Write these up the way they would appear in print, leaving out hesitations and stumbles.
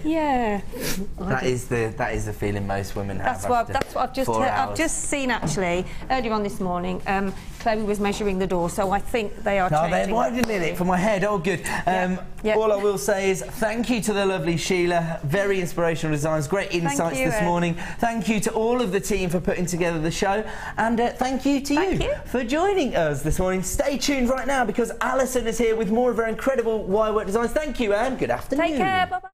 Yeah. That is the feeling most women have. That's what I've just seen actually earlier on this morning. Chloe was measuring the door, so I think they are changing. They're widening it for my head. Oh, good. All I will say is thank you to the lovely Sheila. Very inspirational designs, great insights this morning. Thank you to all of the team for putting together the show, and thank you to you for joining us this morning. Stay tuned right now because Alison is here with more of her incredible wirework designs. Thank you, and good afternoon. Take care. Bye-bye.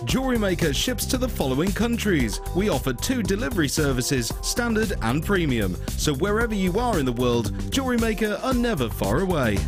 Jewellery Maker ships to the following countries. We offer 2 delivery services, standard and premium. So wherever you are in the world, Jewellery Maker are never far away.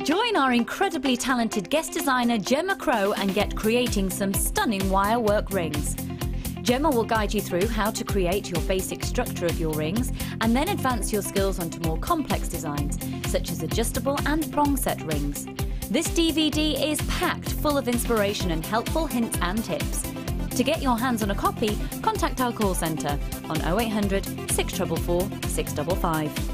Join our incredibly talented guest designer Gemma Crow and get creating some stunning wirework rings. Gemma will guide you through how to create your basic structure of your rings and then advance your skills onto more complex designs, such as adjustable and prong set rings. This DVD is packed full of inspiration and helpful hints and tips. To get your hands on a copy, contact our call centre on 0800 644 655.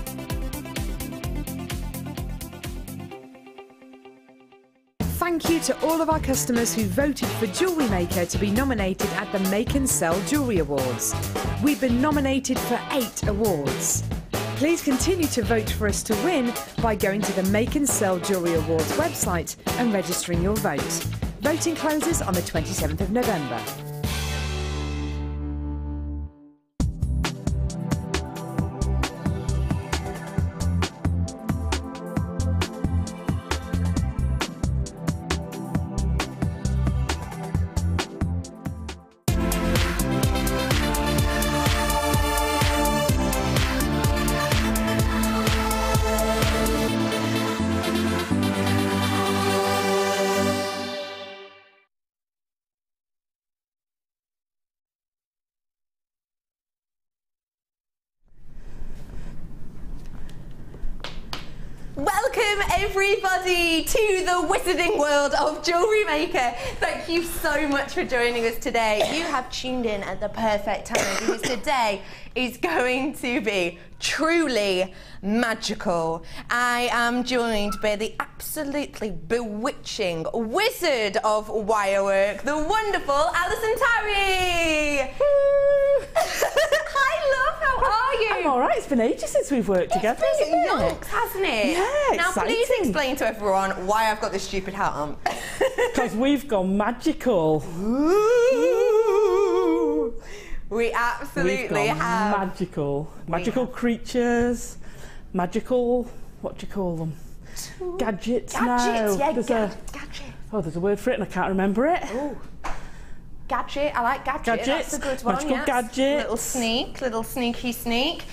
Thank you to all of our customers who voted for Jewellery Maker to be nominated at the Make and Sell Jewellery Awards. We've been nominated for 8 awards. Please continue to vote for us to win by going to the Make and Sell Jewellery Awards website and registering your vote. Voting closes on the 27th of November. Welcome everybody to the wizarding world of Jewellery Maker. Thank you so much for joining us today. You have tuned in at the perfect time because today is going to be truly magical. I am joined by the absolutely bewitching wizard of wirework, the wonderful Alison Tarry. Hi love, how are you? I'm alright, it's been ages since we've worked together, hasn't it? Hasn't it? Yeah, now exciting. please explain to everyone why I've got this stupid hat on. Because we've gone magical. Ooh. We absolutely have. Magical creatures, magical, what do you call them? Gadgets now. Yeah, gadget. Oh, there's a word for it and I can't remember it. Ooh. Gadget, I like gadget. That's a good one. Magical gadgets. Little sneaky sneak.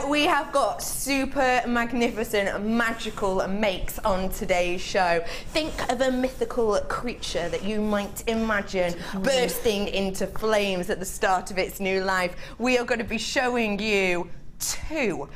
We have got super magnificent magical makes on today's show. Think of a mythical creature that you might imagine bursting into flames at the start of its new life. We are going to be showing you 2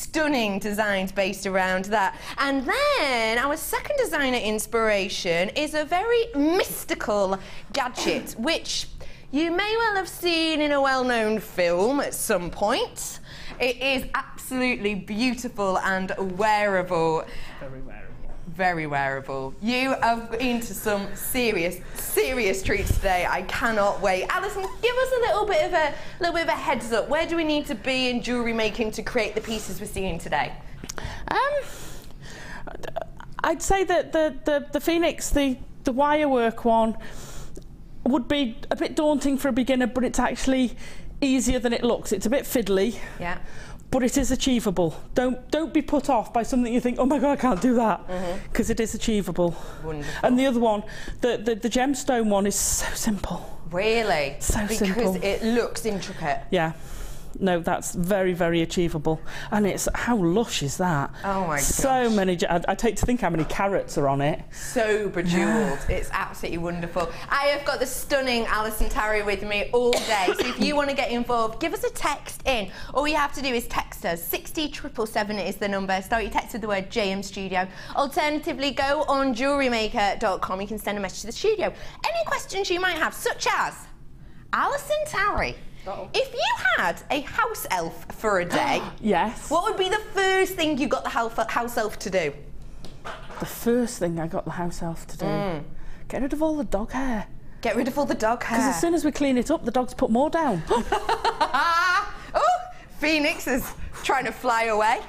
stunning designs based around that. And then our second designer inspiration is a very mystical gadget, which you may well have seen in a well-known film at some point. It is absolutely beautiful and wearable. Very wearable. Very wearable. You are into some serious treats today. I cannot wait. Alison, give us a little bit of a heads up. Where do we need to be in jewellery making to create the pieces we're seeing today? I'd say that the Phoenix, the wirework one, would be a bit daunting for a beginner, but it's actually easier than it looks. It's a bit fiddly. Yeah. But it is achievable. Don't be put off by something you think, oh my God, I can't do that, because it is achievable. Wonderful. And the other one, the gemstone one, is so simple. Really? So simple. Because it looks intricate. Yeah. No, that's very, very achievable. And it's, how lush is that? Oh my gosh. So many, I'd hate to think how many carats are on it. So bejewelled. It's absolutely wonderful. I have got the stunning Alison Tarry with me all day. So if you want to get involved, give us a text in. All you have to do is text us. 60777 is the number. Start your text with the word JM Studio. Alternatively, go on JewelleryMaker.com. You can send a message to the studio. Any questions you might have, such as, Alison Tarry, if you had a house elf for a day, yes, what would be the first thing you got the house elf to do? The first thing I got the house elf to do? Get rid of all the dog hair. Get rid of all the dog hair? Because as soon as we clean it up, the dogs put more down. Oh, Phoenix is trying to fly away.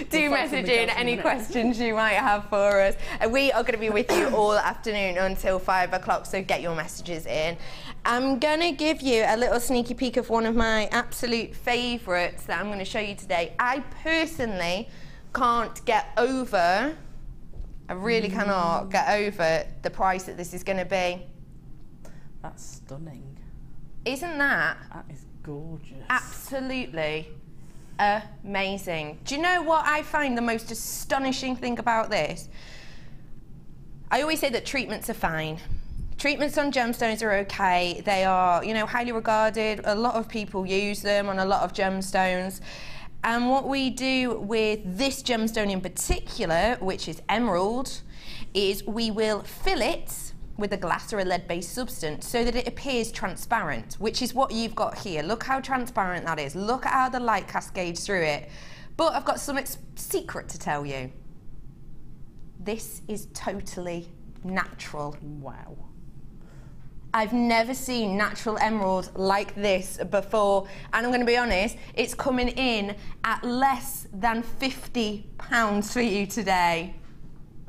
Do message in any questions you might have for us. We are going to be with you all afternoon until 5 o'clock, so get your messages in. I'm going to give you a little sneaky peek of one of my absolute favourites that I'm going to show you today. I personally can't get over, I really cannot get over the price that this is going to be. That's stunning. Isn't that? That is gorgeous. Absolutely amazing. Do you know what I find the most astonishing thing about this? I always say that treatments are fine. Treatments on gemstones are okay. They are, you know, highly regarded. A lot of people use them on a lot of gemstones. And what we do with this gemstone in particular, which is emerald, is we will fill it with a glass or a lead-based substance so that it appears transparent, which is what you've got here. Look how transparent that is. Look at how the light cascades through it. But I've got some secret to tell you. This is totally natural. Wow. I've never seen natural emerald like this before, and I'm going to be honest, it's coming in at less than £50 for you today.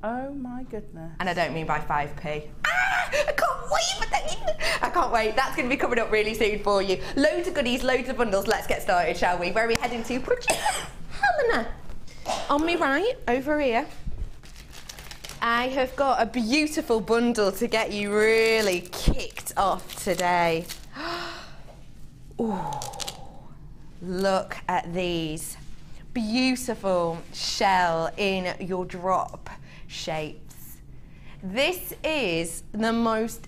Oh my goodness. And I don't mean by 5p. I can't wait for that. I can't wait. That's going to be coming up really soon for you. Loads of goodies, loads of bundles. Let's get started, shall we? Where are we heading to? Producer Helena. On me right, over here, I have got a beautiful bundle to get you really kicked off today. Ooh, look at these. Beautiful shell in your drop shapes. This is the most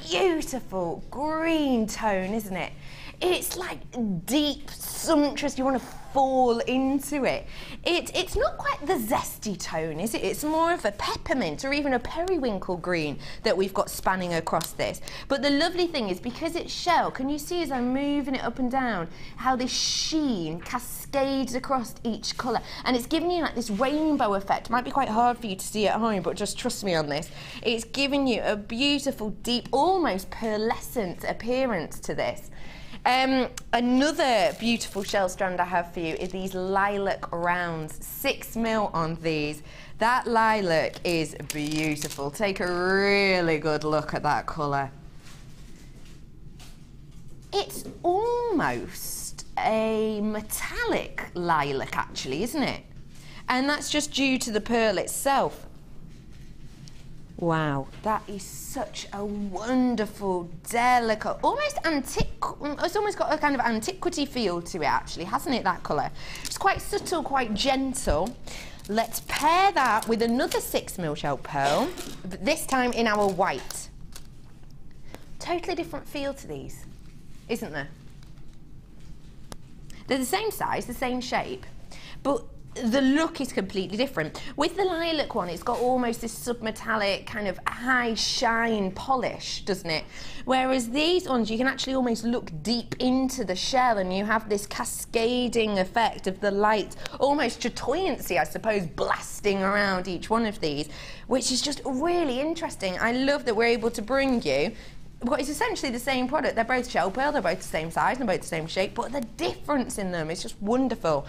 beautiful green tone, isn't it? It's like deep, sumptuous, you want to fall into it. It's not quite the zesty tone, is it? It's more of a peppermint or even a periwinkle green that we've got spanning across this. But the lovely thing is, because it's shell, can you see as I'm moving it up and down, how this sheen cascades across each colour? And it's giving you like this rainbow effect. It might be quite hard for you to see at home, but just trust me on this. It's giving you a beautiful, deep, almost pearlescent appearance to this. Another beautiful shell strand I have for you is these lilac rounds, 6mm on these. That lilac is beautiful. Take a really good look at that colour. It's almost a metallic lilac actually, isn't it? And that's just due to the pearl itself. Wow, that is such a wonderful, delicate, almost antique, it's almost got a kind of antiquity feel to it actually, hasn't it, that colour? It's quite subtle, quite gentle. Let's pair that with another 6mm shell pearl, this time in our white. Totally different feel to these, isn't there? They're the same size, the same shape, but the look is completely different. With the lilac one, it's got almost this submetallic kind of high shine polish, doesn't it? Whereas these ones, you can actually almost look deep into the shell and you have this cascading effect of the light, almost chatoyancy, I suppose, blasting around each one of these, which is just really interesting. I love that we're able to bring you what is essentially the same product. They're both shell pearl, they're both the same size, and both the same shape, but the difference in them is just wonderful.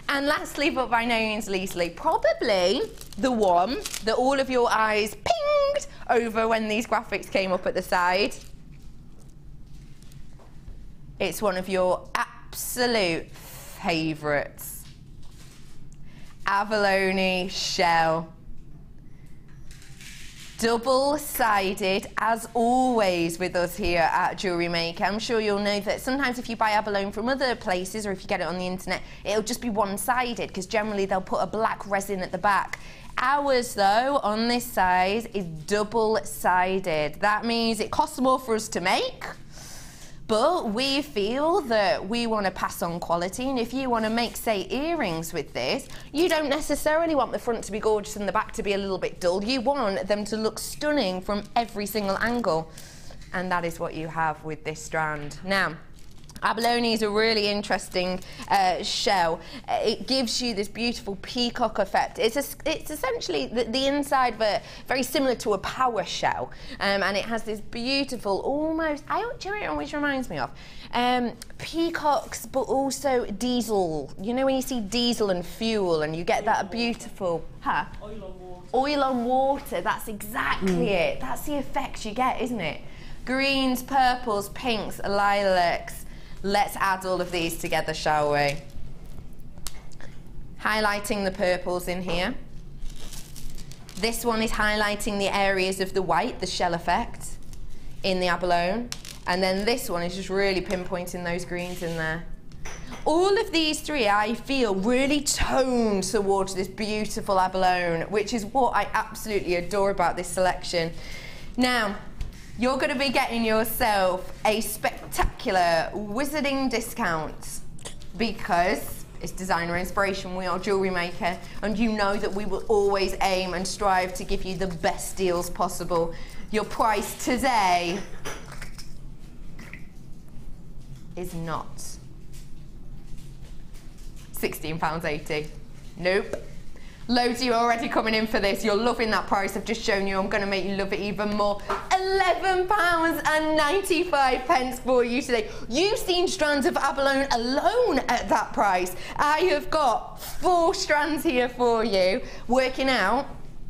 And lastly, but by no means leastly, probably the one that all of your eyes pinged over when these graphics came up at the side. It's one of your absolute favourites. Abalone shell. Double-sided, as always with us here at Jewellery Maker. I'm sure you'll know that sometimes if you buy abalone from other places or if you get it on the internet, it'll just be one-sided because generally they'll put a black resin at the back. Ours, though, on this side is double-sided. That means it costs more for us to make, but we feel that we want to pass on quality, and if you want to make, say, earrings with this, you don't necessarily want the front to be gorgeous and the back to be a little bit dull. You want them to look stunning from every single angle, and that is what you have with this strand. Now, abalone is a really interesting shell. It gives you this beautiful peacock effect. It's essentially the inside very similar to a power shell, and it has this beautiful, almost, do you know what it always reminds me of? Peacocks, but also diesel. You know when you see diesel and fuel and you get that beautiful, Oil on water. Oil on water, that's exactly it. That's the effect you get, isn't it? Greens, purples, pinks, lilacs. Let's add all of these together, shall we? Highlighting the purples in here. This one is highlighting the areas of the white, the shell effect, in the abalone. And then this one is just really pinpointing those greens in there. All of these three, I feel, really tone towards this beautiful abalone, which is what I absolutely adore about this selection. Now, you're going to be getting yourself a spectacular wizarding discount because it's designer inspiration. We are Jewellery Maker, and you know that we will always aim and strive to give you the best deals possible. Your price today is not £16.80. Nope. Loads of you are already coming in for this. You're loving that price I've just shown you. I'm going to make you love it even more. £11.95 for you today. You've seen strands of abalone alone at that price. I have got 4 strands here for you, working out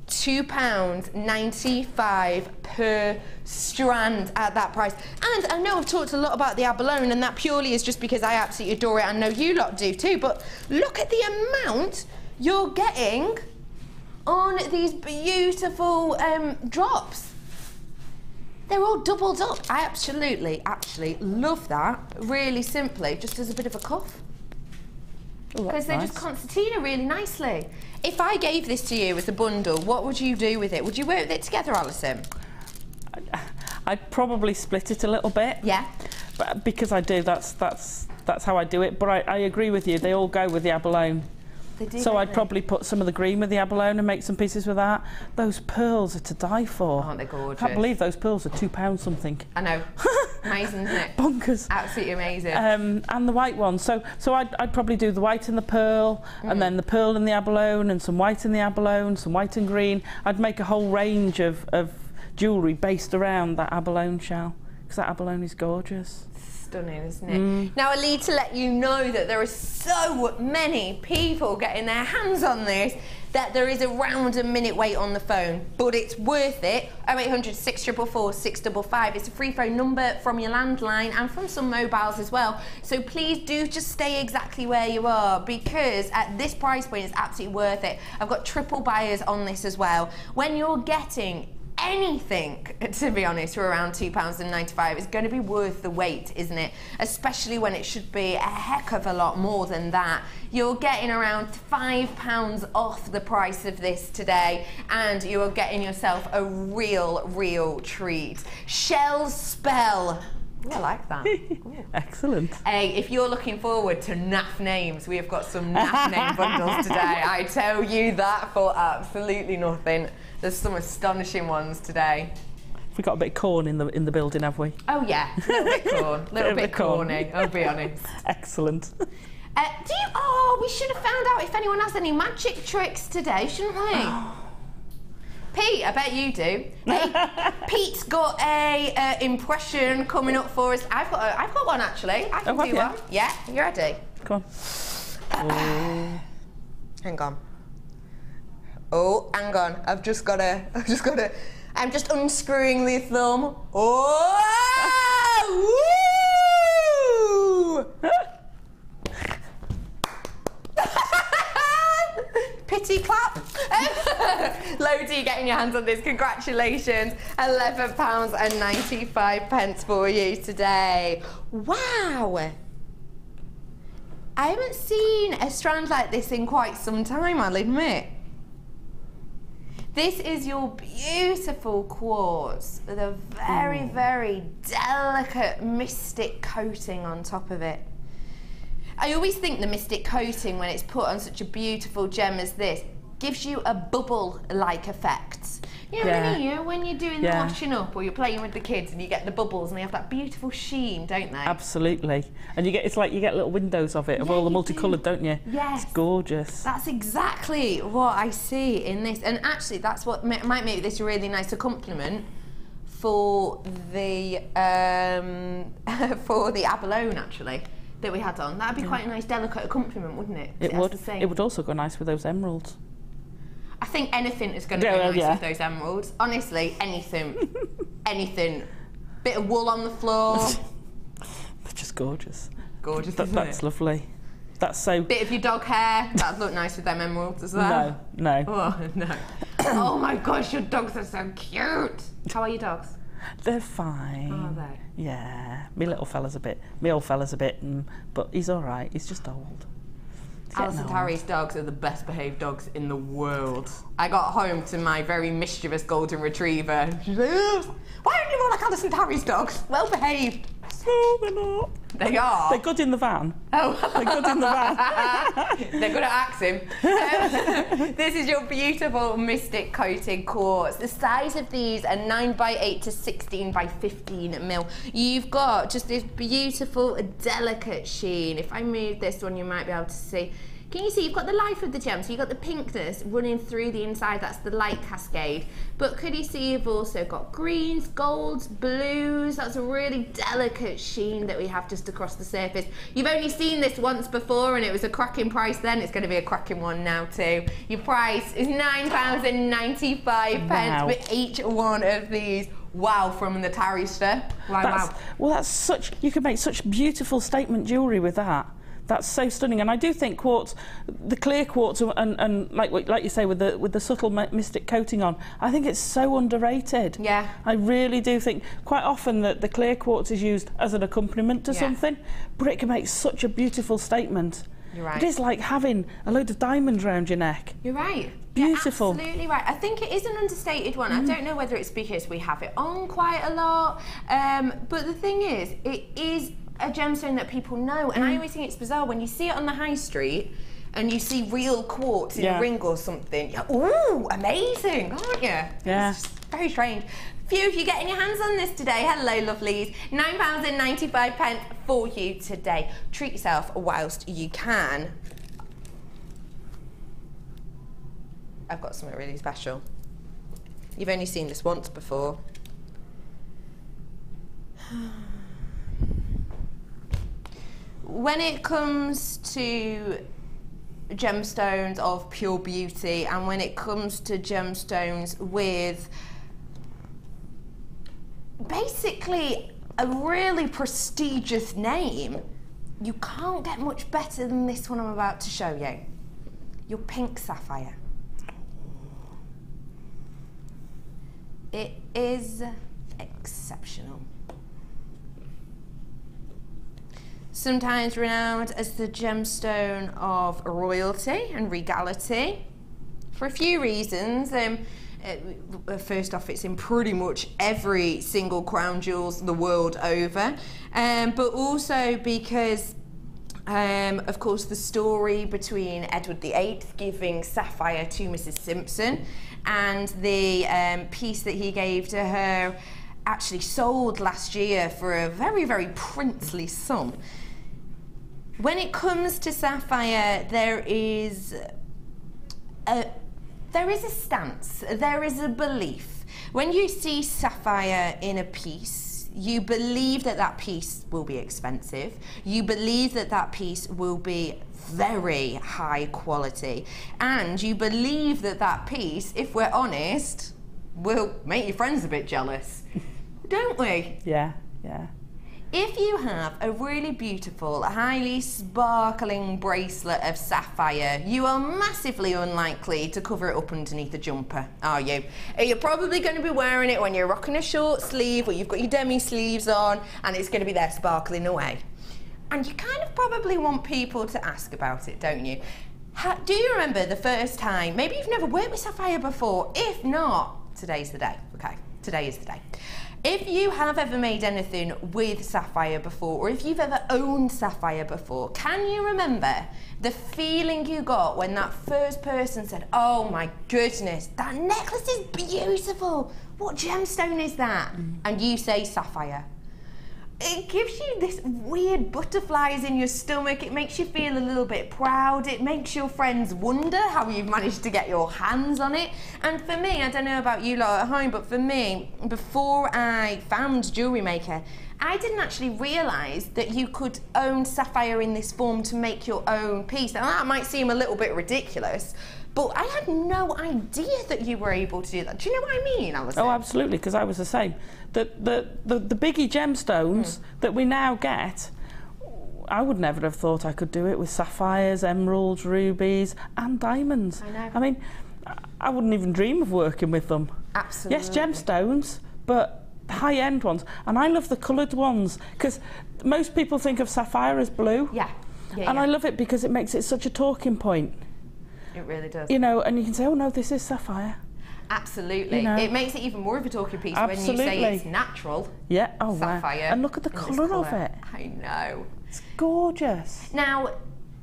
£2.95 per strand at that price. And I know I've talked a lot about the abalone, and that purely is just because I absolutely adore it. I know you lot do too, but look at the amount you're getting on these beautiful drops. They're all doubled up. I absolutely, actually love that, really simply, just as a bit of a cuff. Because they just concertina really nicely. If I gave this to you as a bundle, what would you do with it? Would you work with it together, Alison? I'd probably split it a little bit. Yeah. But because I do, that's how I do it. But I agree with you. They all go with the abalone. So I'd probably put some of the green with the abalone and make some pieces with that. Those pearls are to die for. Aren't they gorgeous? I can't believe those pearls are £2 something. I know. Amazing, isn't it? Bonkers. Absolutely amazing. And the white one. So I'd probably do the white and the pearl, and then the pearl and the abalone, and some white in the abalone, some white and green. I'd make a whole range of jewellery based around that abalone shell, because that abalone is gorgeous. Stunning, isn't it? Now, I need to let you know that there are so many people getting their hands on this that there is around a minute wait on the phone, but it's worth it. 0800 644 655. It's a free phone number from your landline and from some mobiles as well. So please do just stay exactly where you are, because at this price point it's absolutely worth it. I've got triple buyers on this as well. When you're getting anything, to be honest, for around £2.95, it's going to be worth the wait, isn't it? Especially when it should be a heck of a lot more than that. You're getting around £5 off the price of this today, and you're getting yourself a real treat. Shell Spell Ooh, I like that. Excellent. Hey, if you're looking forward to naff names, we have got some naff name bundles today. I tell you that for absolutely nothing. There's some astonishing ones today. We've got a bit of corn in the building, have we? Oh yeah, a little bit corn, little bit corny, I'll be honest. Excellent. We should have found out if anyone has any magic tricks today, shouldn't we? Pete, I bet you do. Hey, Pete's got a impression coming up for us. I've got one actually. I can do one. Yeah, you ready? Come on. Hang on. Oh, hang on. I'm just unscrewing the thumb. Oh! Woo! Pity clap. Lodi, getting your hands on this. Congratulations. £11.95 for you today. Wow. I haven't seen a strand like this in quite some time, I'll admit. This is your beautiful quartz with a very, very delicate mystic coating on top of it. I always think the mystic coating, when it's put on such a beautiful gem as this, gives you a bubble-like effect. You know what I mean? You know, when you're doing the washing up or you're playing with the kids and you get the bubbles and they have that beautiful sheen, don't they? Absolutely. And you get, it's like you get little windows of it, of all the multicoloured, don't you? Yes. It's gorgeous. That's exactly what I see in this. And actually, that's what might make this a really nice accompaniment for the Abalone, actually, that we had on. That'd be quite a nice delicate accompaniment, wouldn't it? It would. It would also go nice with those emeralds. I think anything is going to go nice with those emeralds. Honestly, anything. Anything. Bit of wool on the floor. They're just gorgeous. Gorgeous, that's lovely. That's so... Bit of your dog hair. That'd look nice with them emeralds as well. No, no. Oh, no. Oh my gosh, your dogs are so cute. How are your dogs? They're fine. Are they? Yeah. My little fella's a bit, but he's all right. He's just old. Alison Tarry's dogs are the best behaved dogs in the world. I got home to my very mischievous golden retriever. She's like, why aren't you more like Alison Tarry's dogs? Well behaved. No, they're not. They are? They're good in the van. Oh. They're good in the van. They're good at axing. This is your beautiful mystic coated quartz. The size of these are 9x8 to 16x15 mil. You've got just this beautiful, delicate sheen. If I move this one, you might be able to see. Can you see you've got the life of the gem, so you've got the pinkness running through the inside, that's the light cascade. But could you see you've also got greens, golds, blues, that's a really delicate sheen that we have just across the surface. You've only seen this once before and it was a cracking price then, it's going to be a cracking one now too. Your price is £9.95 for each one of these. Wow, from the Tarry store. Wow. Well, that's such, you can make such beautiful statement jewellery with that. That's so stunning, and I do think quartz, the clear quartz, and like you say, with the subtle mystic coating on, I think it's so underrated. Yeah. I really do think quite often that the clear quartz is used as an accompaniment to something, but it can make such a beautiful statement. You're right. It is like having a load of diamonds around your neck. You're right. Beautiful. You're absolutely right. I think it is an understated one. I don't know whether it's because we have it on quite a lot, but the thing is, it is a gemstone that people know, and I always think it's bizarre when you see it on the high street and you see real quartz in a ring or something. You're like, ooh, amazing, aren't you? Yeah. It's just very strange. Few of you getting your hands on this today. Hello, lovelies. £9.95 for you today. Treat yourself whilst you can. I've got something really special. You've only seen this once before. When it comes to gemstones of pure beauty, and when it comes to gemstones with basically a really prestigious name, you can't get much better than this one I'm about to show you. Your pink sapphire. It is exceptional. Sometimes renowned as the gemstone of royalty and regality, for a few reasons. First off, it's in pretty much every single crown jewels the world over, but also because of course the story between Edward VIII giving sapphire to Mrs. Simpson and the piece that he gave to her actually sold last year for a very, very princely sum. When it comes to sapphire, there is a stance, there is a belief. When you see sapphire in a piece, you believe that that piece will be expensive. You believe that that piece will be very high quality. And you believe that that piece, if we're honest, will make your friends a bit jealous. Don't we? Yeah, yeah. If you have a really beautiful, highly sparkling bracelet of sapphire, you are massively unlikely to cover it up underneath a jumper, are you? You're probably going to be wearing it when you're rocking a short sleeve or you've got your demi sleeves on and it's going to be there sparkling away. And you kind of probably want people to ask about it, don't you? Do you remember the first time, maybe you've never worked with sapphire before, if not, today's the day, okay? Today is the day. If you have ever made anything with sapphire before, or if you've ever owned sapphire before, can you remember the feeling you got when that first person said, oh my goodness, that necklace is beautiful. What gemstone is that? And you say sapphire. It gives you this weird butterflies in your stomach. It makes you feel a little bit proud. It makes your friends wonder how you've managed to get your hands on it. And for me, I don't know about you lot at home, but for me, before I found Jewellery Maker, I didn't actually realise that you could own sapphire in this form to make your own piece. Now that might seem a little bit ridiculous, but I had no idea that you were able to do that. Do you know what I mean, Alison? Oh, absolutely, because I was the same. The biggie gemstones that we now get, I would never have thought I could do it with sapphires, emeralds, rubies and diamonds. I know. I mean, I wouldn't even dream of working with them. Absolutely. Yes, gemstones, but high-end ones. And I love the coloured ones, because most people think of sapphire as blue. Yeah. And I love it because it makes it such a talking point. It really does. You know, and you can say, oh no, this is sapphire. Absolutely. You know, it makes it even more of a talking piece when you say it's natural. Yeah, oh sapphire. Wow. And look at the colour of it. I know. It's gorgeous. Now,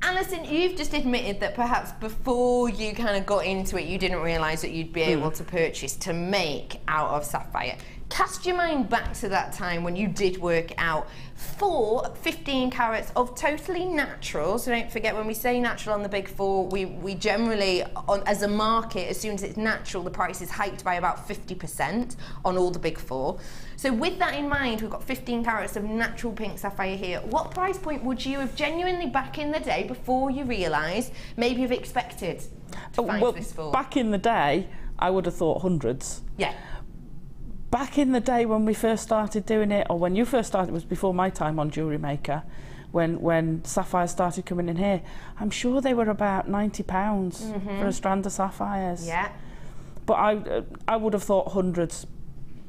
Alison, you've just admitted that perhaps before you kind of got into it, you didn't realise that you'd be able to purchase, to make out of sapphire. Cast your mind back to that time when you did work out for 15 carats of totally natural. So don't forget, when we say natural on the Big Four, we generally, as a market, as soon as it's natural, the price is hiked by about 50% on all the Big Four. So with that in mind, we've got 15 carats of natural pink sapphire here. What price point would you have genuinely, back in the day, before you realised, maybe have expected to find this for? Back in the day, I would have thought hundreds. Yeah. Back in the day when we first started doing it, or when you first started, it was before my time on Jewellery Maker, when sapphires started coming in here, I'm sure they were about £90 for a strand of sapphires. Yeah. But I would have thought hundreds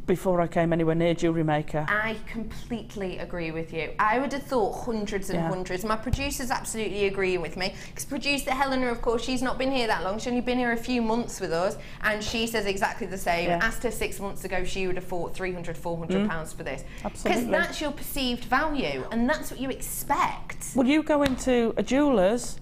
before I came anywhere near Jewellery Maker. I completely agree with you. I would have thought hundreds and hundreds. My producer's absolutely agreeing with me, because producer Helena, of course, she's not been here that long. She's only been here a few months with us, and she says exactly the same. Asked her 6 months ago, she would have thought £300, £400 for this. Absolutely. Because that's your perceived value, and that's what you expect. Well, you go into a jeweller's,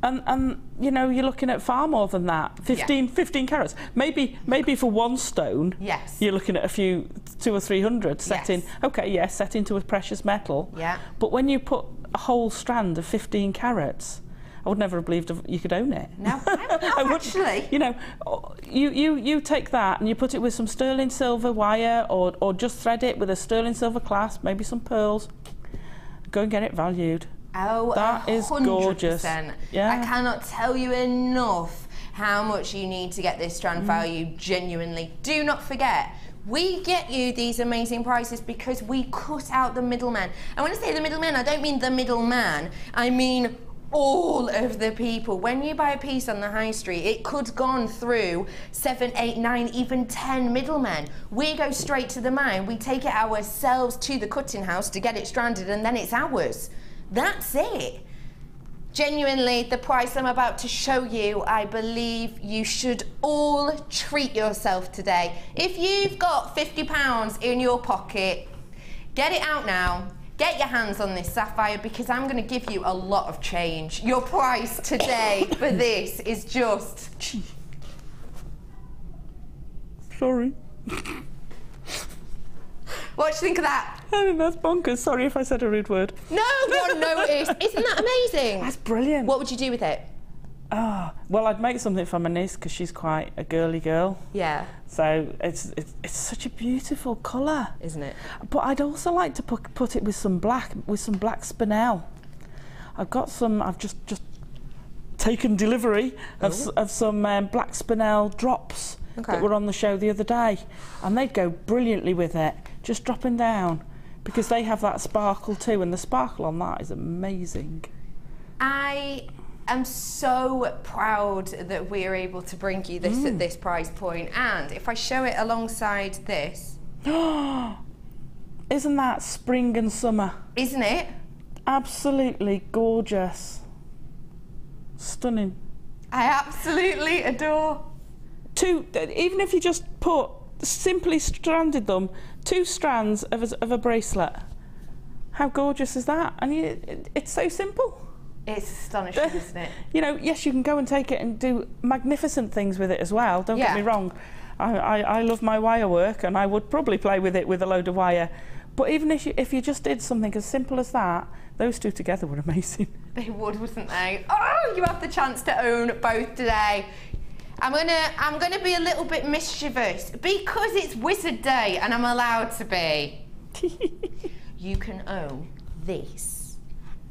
and you know, you're looking at far more than that. 15 carats. Maybe for one stone, yes, you're looking at a few, 200 or 300 set in. Okay, yes, set into a precious metal. Yeah. But when you put a whole strand of 15 carats, I would never have believed you could own it. No, I would actually. You know, you take that and you put it with some sterling silver wire, or just thread it with a sterling silver clasp, maybe some pearls. Go and get it valued. Oh, that 100%. Is gorgeous. Yeah. I cannot tell you enough how much you need to get this strand value genuinely. Do not forget, we get you these amazing prices because we cut out the middleman. And when I say the middleman, I don't mean the middleman, I mean all of the people. When you buy a piece on the high street, it could have gone through 7, 8, 9, even 10 middlemen. We go straight to the mine, we take it ourselves to the cutting house to get it stranded, and then it's ours. That's it. Genuinely, the price I'm about to show you, I believe you should all treat yourself today. If you've got £50 in your pocket, get it out now. Get your hands on this sapphire because I'm going to give you a lot of change. Your price today for this is just... Sorry. What do you think of that? I think that's bonkers. Sorry if I said a rude word. No one noticed. Isn't that amazing? That's brilliant. What would you do with it? Well, I'd make something for my niece because she's quite a girly girl. Yeah. So it's such a beautiful colour, isn't it? But I'd also like to put it with some black spinel. I've got some. I've just taken delivery of some black spinel drops that were on the show the other day, and they'd go brilliantly with it. Just dropping down because they have that sparkle too, and the sparkle on that is amazing. I'm so proud that we're able to bring you this at this price point, and if I show it alongside this, isn't that spring and summer? Isn't it? Absolutely gorgeous, stunning. I absolutely adore. Even if you just simply stranded them, 2 strands of a bracelet. How gorgeous is that? And it's so simple. It's astonishing, isn't it? You know, yes, you can go and take it and do magnificent things with it as well. Don't get me wrong. I love my wire work, and I would probably play with it with a load of wire. But even if you just did something as simple as that, those two together were amazing. They would, wouldn't they? Oh, you have the chance to own both today. I'm gonna be a little bit mischievous because it's Wizard Day and I'm allowed to be. You can own this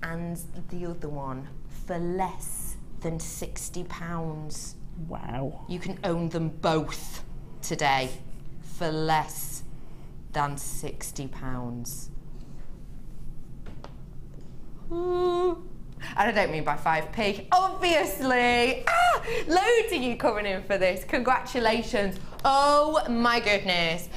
and the other one for less than £60. Wow. You can own them both today for less than £60. And I don't mean by 5p, obviously. Loads of you coming in for this. Congratulations. Oh my goodness.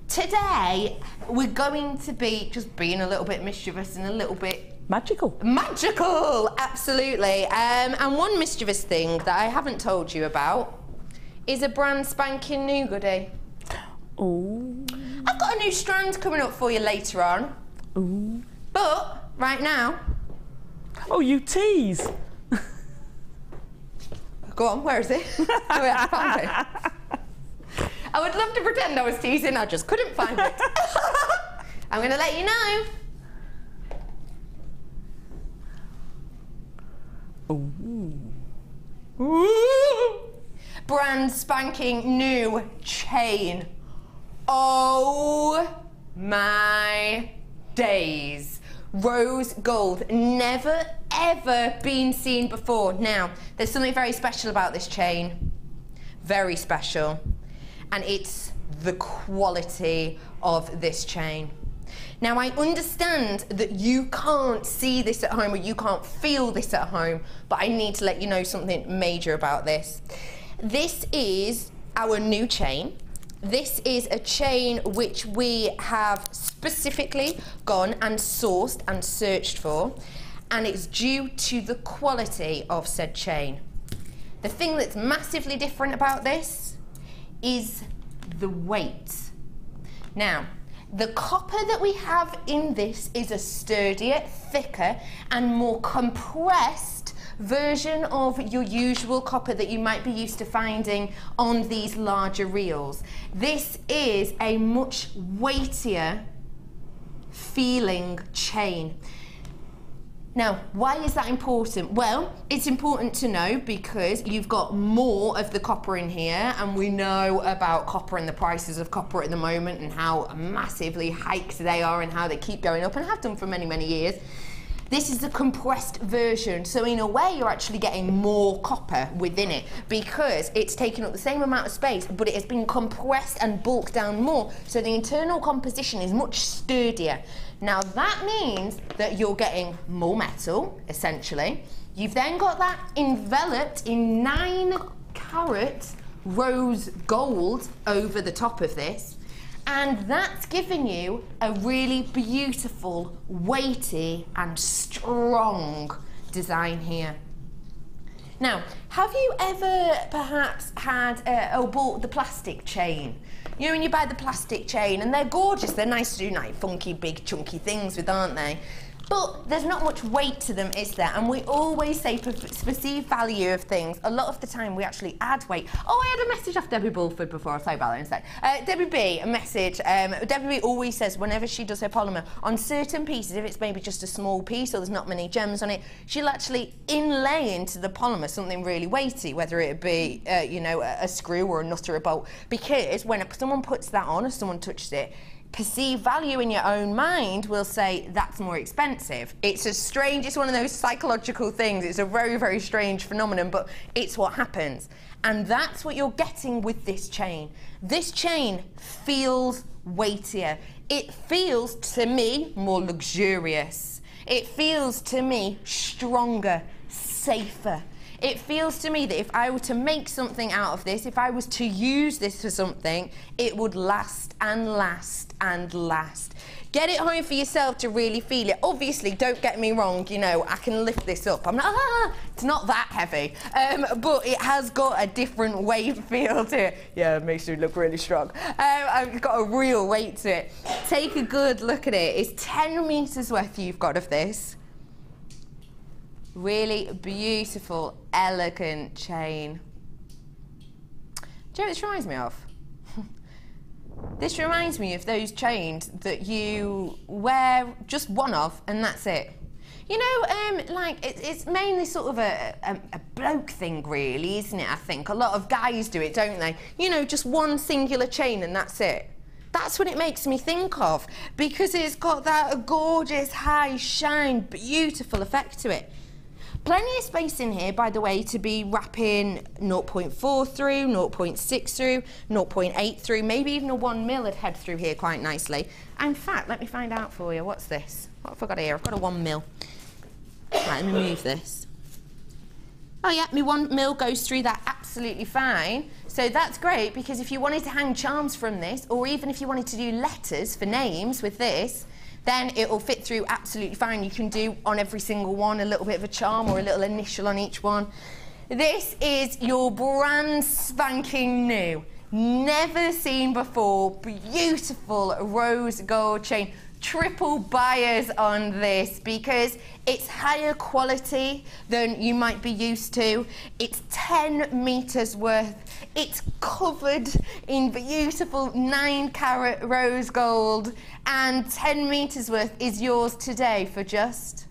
Today, we're going to be just being a little bit mischievous and a little bit magical. Magical, absolutely. And one mischievous thing that I haven't told you about is a brand spanking new goodie. Oh. I've got a new strand coming up for you later on. Ooh. But right now... Oh, you tease. Go on, where is it? Oh, yeah, I found it. I would love to pretend I was teasing, I just couldn't find it. I'm going to let you know. Ooh. Brand spanking new chain. Oh my days. Rose gold, never ever been seen before. Now, there's something very special about this chain. Very special. And it's the quality of this chain. Now, I understand that you can't see this at home or you can't feel this at home, but I need to let you know something major about this. This is our new chain. This is a chain which we have specifically gone and sourced and searched for, and it's due to the quality of said chain. The thing that's massively different about this is the weight. Now, the copper that we have in this is a sturdier, thicker, and more compressed version of your usual copper that you might be used to finding on these larger reels. This is a much weightier feeling chain. Now, why is that important? Well, it's important to know because you've got more of the copper in here, and we know about copper and the prices of copper at the moment and how massively hiked they are and how they keep going up and have done for many, many years. This is the compressed version, so in a way you're actually getting more copper within it because it's taking up the same amount of space, but it has been compressed and bulked down more, so the internal composition is much sturdier. Now that means that you're getting more metal, essentially. You've then got that enveloped in 9-carat rose gold over the top of this, and that's giving you a really beautiful, weighty and strong design here. Now, have you ever perhaps had, bought the plastic chain? You know when you buy the plastic chain, and they're gorgeous, they're nice to do like funky, big, chunky things with, aren't they? But there's not much weight to them, is there? And we always say perceived value of things. A lot of the time we actually add weight. Oh, I had a message off Debbie Bulford before. I'll tell you about that in a sec. Debbie B, a message. Debbie B always says whenever she does her polymer, on certain pieces, if it's maybe just a small piece or there's not many gems on it, she'll actually inlay into the polymer something really weighty, whether it be, you know, a screw or a nut or a bolt. Because when someone puts that on or someone touches it, perceived value in your own mind will say that's more expensive. It's a strange, it's one of those psychological things. It's a very, very strange phenomenon, but it's what happens. And that's what you're getting with this chain. This chain feels weightier. It feels, to me, more luxurious. It feels, to me, stronger, safer. It feels to me that if I were to make something out of this, if I was to use this for something, it would last and last and last. Get it home for yourself to really feel it. Obviously, don't get me wrong, you know, I can lift this up. I'm not, it's not that heavy, but it has got a different weight feel to it. Yeah, it makes you look really strong. I've got a real weight to it. Take a good look at it. It's 10 meters worth you've got of this. Really beautiful, elegant chain. Do you know what this reminds me of? This reminds me of those chains that you wear just one of and that's it. You know, like it's mainly sort of a bloke thing really, isn't it, I think? A lot of guys do it, don't they? You know, just one singular chain and that's it. That's what it makes me think of, because it's got that gorgeous, high, shine, beautiful effect to it. Plenty of space in here, by the way, to be wrapping 0.4 through, 0.6 through, 0.8 through, maybe even a 1 mil would head through here quite nicely. In fact, let me find out for you. What's this? What have I got here? I've got a 1 mil. Right, let me move this. Oh yeah, my 1 mil goes through that absolutely fine. So that's great, because if you wanted to hang charms from this, or even if you wanted to do letters for names with this, then it will fit through absolutely fine. You can do on every single one a little bit of a charm or a little initial on each one. This is your brand spanking new, never seen before, beautiful rose gold chain. Triple buyers on this because it's higher quality than you might be used to. It's 10 meters worth. It's covered in beautiful 9-carat rose gold, and 10 meters worth is yours today for just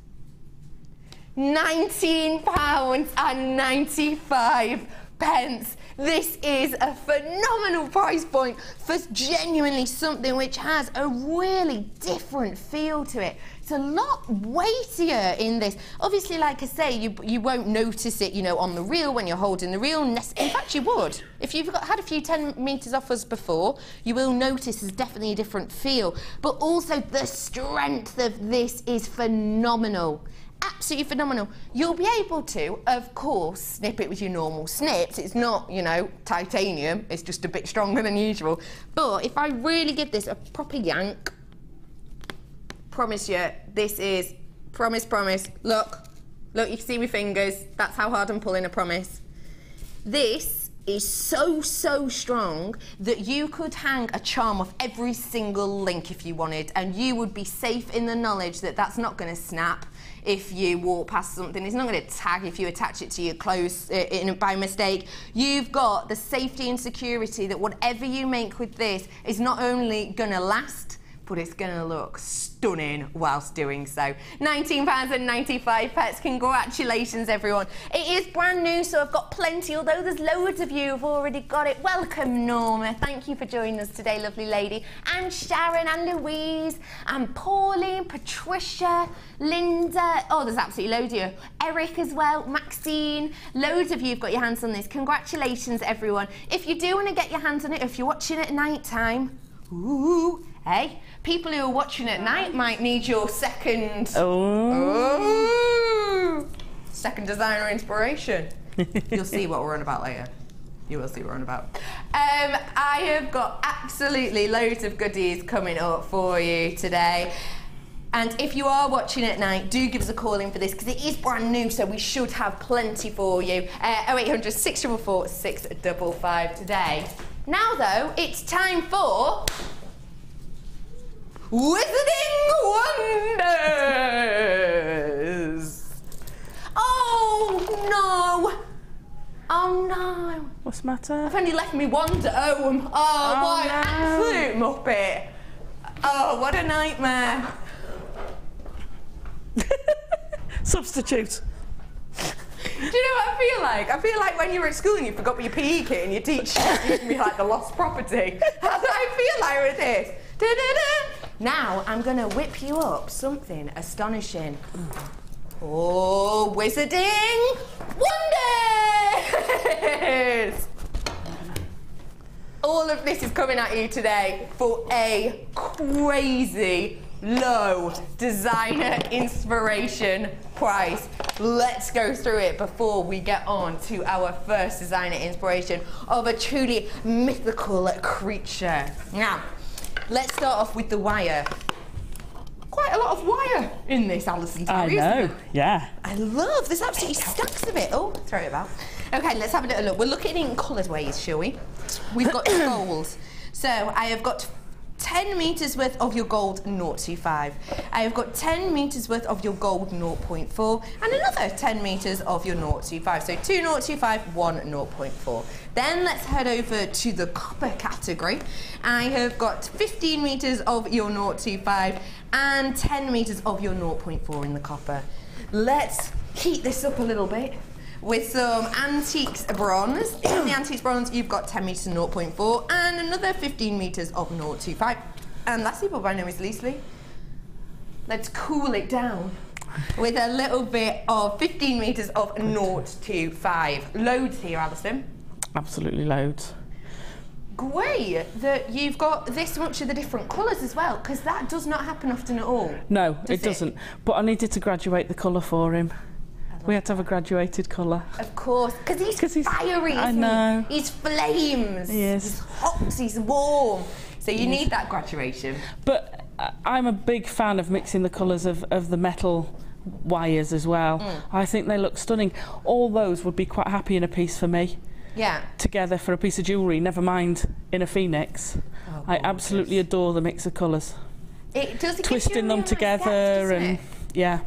£19.95. This is a phenomenal price point for genuinely something which has a really different feel to it. It's a lot weightier in this. Obviously, like I say, you won't notice it, you know, on the reel when you're holding the reel. In fact, you would. If you've had a few 10 meters off us before, you will notice there's definitely a different feel. But also the strength of this is phenomenal. Absolutely phenomenal. You'll be able to, of course, snip it with your normal snips. It's not, you know, titanium. It's just a bit stronger than usual. But if I really give this a proper yank, promise you, this is, promise, look, you can see my fingers. That's how hard I'm pulling, I promise. This is so strong that you could hang a charm off every single link if you wanted, and you would be safe in the knowledge that that's not going to snap if you walk past something. It's not going to tag if you attach it to your clothes by mistake. You've got the safety and security that whatever you make with this is not only going to last, but it's going to look stunning whilst doing so. £19.95. Congratulations, everyone. It is brand new, so I've got plenty, although there's loads of you who've already got it. Welcome, Norma. Thank you for joining us today, lovely lady. And Sharon and Louise and Pauline, Patricia, Linda. Oh, there's absolutely loads of you. Eric as well, Maxine. Loads of you have got your hands on this. Congratulations, everyone. If you do want to get your hands on it, if you're watching at night time, ooh, hey, people who are watching at night might need your second... second designer inspiration. You'll see what we're on about later. You will see what we're on about. I have got absolutely loads of goodies coming up for you today. And if you are watching at night, do give us a call in for this, because it is brand new, so we should have plenty for you. 0800 644 655 today. Now though, it's time for Wizarding Wonders. Oh no! Oh no! What's the matter? I've only left me wand at home. Oh, what an absolute muppet! Oh, what a nightmare! Substitute. Do you know what I feel like? I feel like when you were at school and you forgot your PE kit and your teacher used to be like the lost property. That's what I feel like with this. Da-da-da. Now I'm going to whip you up something astonishing. Oh, Wizarding Wonders! All of this is coming at you today for a crazy low designer inspiration price. Let's go through it before we get on to our first designer inspiration of a truly mythical creature. Now, let's start off with the wire. Quite a lot of wire in this, Alison Tarry, I know, isn't it? yeah. I love, there's absolutely stacks of it. Oh, throw it about. Okay, let's have a little look. We're looking in coloured ways, shall we? We've got gold. So I have got 10 metres worth of your gold 025. I have got 10 metres worth of your gold 0.4 and another 10 metres of your 025. So 2 025, 1 0.4. Then let's head over to the copper category. I have got 15 metres of your 025 and 10 metres of your 0.4 in the copper. Let's heat this up a little bit with some antiques bronze. In the antiques bronze, you've got 10 metres of 0.4 and another 15 metres of 025. And lastly, but by no means leastly, let's cool it down with a little bit of 15 metres of 025. Loads here, Alison. Absolutely loads. Great that you've got this much of the different colours as well, because that does not happen often at all. No, it doesn't. But I needed to graduate the colour for him. We had to have a graduated colour. Of course, because he's fiery, I isn't know. he? He's flames. He is. He's hot, he's warm. So you need that graduation. But I'm a big fan of mixing the colours of the metal wires as well. I think they look stunning. All those would be quite happy in a piece for me. Yeah. Together for a piece of jewellery, never mind in a phoenix. Oh, I absolutely adore the mix of colours. It does. Twisting them together and yeah.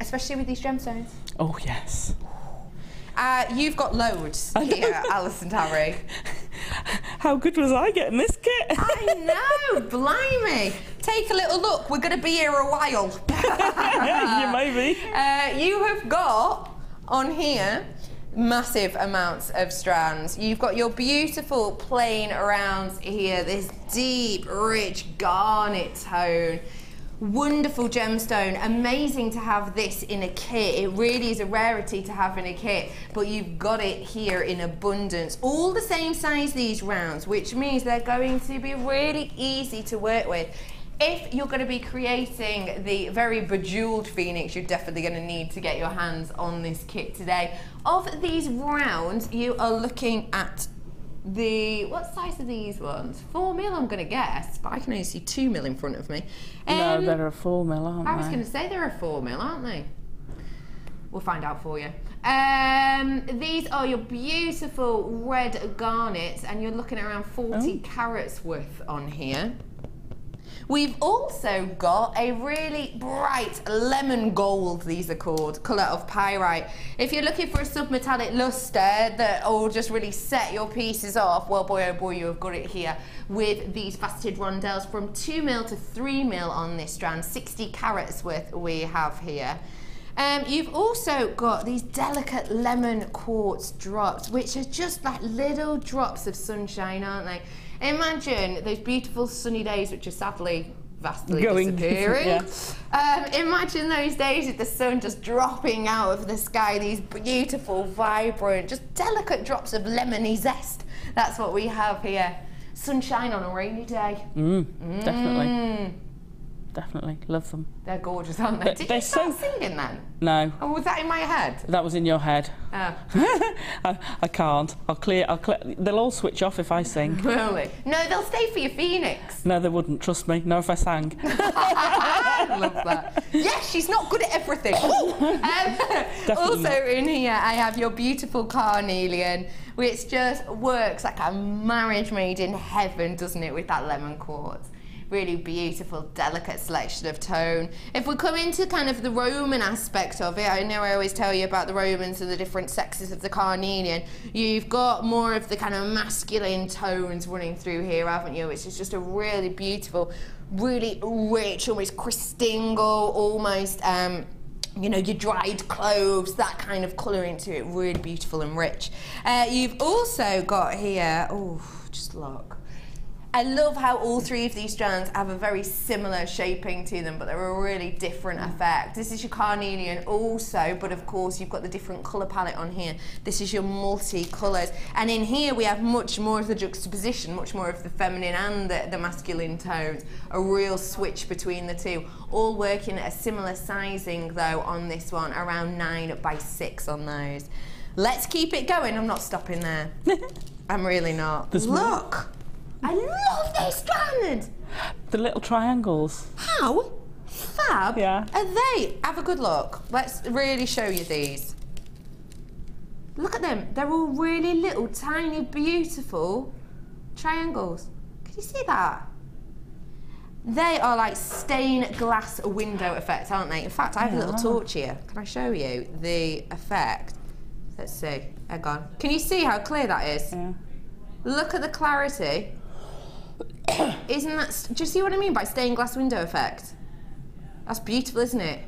Especially with these gemstones. Oh yes. You've got loads here, Alison Tarry. How good was I getting this kit? I know, blimey. Take a little look. We're going to be here a while. You may be. You have got on here massive amounts of strands. You've got your beautiful plain rounds here, this deep, rich garnet tone. Wonderful gemstone, amazing to have this in a kit. It really is a rarity to have in a kit, but you've got it here in abundance. All the same size, these rounds, which means they're going to be really easy to work with. If you're going to be creating the very bejeweled phoenix, you're definitely going to need to get your hands on this kit today. Of these rounds, you are looking at what size are these ones? 4 mil, I'm going to guess, but I can only see 2 mil in front of me. No, they're a 4 mil, aren't they? I was going to say they're a 4 mil, aren't they? We'll find out for you. These are your beautiful red garnets, and you're looking at around 40 carats worth on here. We've also got a really bright lemon gold, these are called, colour of pyrite. If you're looking for a submetallic lustre that will just really set your pieces off, well boy oh boy, you have got it here with these faceted rondelles from 2 mil to 3 mil on this strand, 60 carats worth we have here. You've also got these delicate lemon quartz drops, which are just like little drops of sunshine, aren't they? Imagine those beautiful sunny days, which are sadly vastly disappearing. Yeah. Imagine those days with the sun just dropping out of the sky, these beautiful, vibrant, just delicate drops of lemony zest. That's what we have here. Sunshine on a rainy day. Definitely. definitely. Love them. They're gorgeous, aren't they? Did you start singing then? No. Oh, was that in my head? That was in your head. Oh. I can't. I'll clear. They'll all switch off if I sing. Really? No, they'll stay for your phoenix. No, they wouldn't. Trust me. No, if I sang. I love that. Yes, she's not good at everything. Also in here, I have your beautiful carnelian, which just works like a marriage made in heaven, doesn't it, with that lemon quartz? Really beautiful, delicate selection of tone. If we come into kind of the Roman aspect of it, I know I always tell you about the Romans and the different sexes of the carnelian. You've got more of the kind of masculine tones running through here, haven't you? Which is just a really beautiful, really rich, almost Christingle, almost, you know, your dried cloves, that kind of colour into it, really beautiful and rich. You've also got here, oh, just look. I love how all three of these strands have a very similar shaping to them, but they're a really different effect. This is your carnelian also, but of course you've got the different colour palette on here. This is your multi-colours. And in here we have much more of the juxtaposition, much more of the feminine and the masculine tones. A real switch between the two. All working at a similar sizing though on this one, around 9 by 6 on those. Let's keep it going. I'm not stopping there. I'm really not. Look! I love this strand! The little triangles. How fab are they? Have a good look. Let's really show you these. Look at them. They're all really little, tiny, beautiful triangles. Can you see that? They are like stained glass window effect, aren't they? In fact, I have a little torch here. Can I show you the effect? Let's see. Hang on. Can you see how clear that is? Yeah. Look at the clarity. Isn't that... Do you see what I mean by stained glass window effect? That's beautiful, isn't it?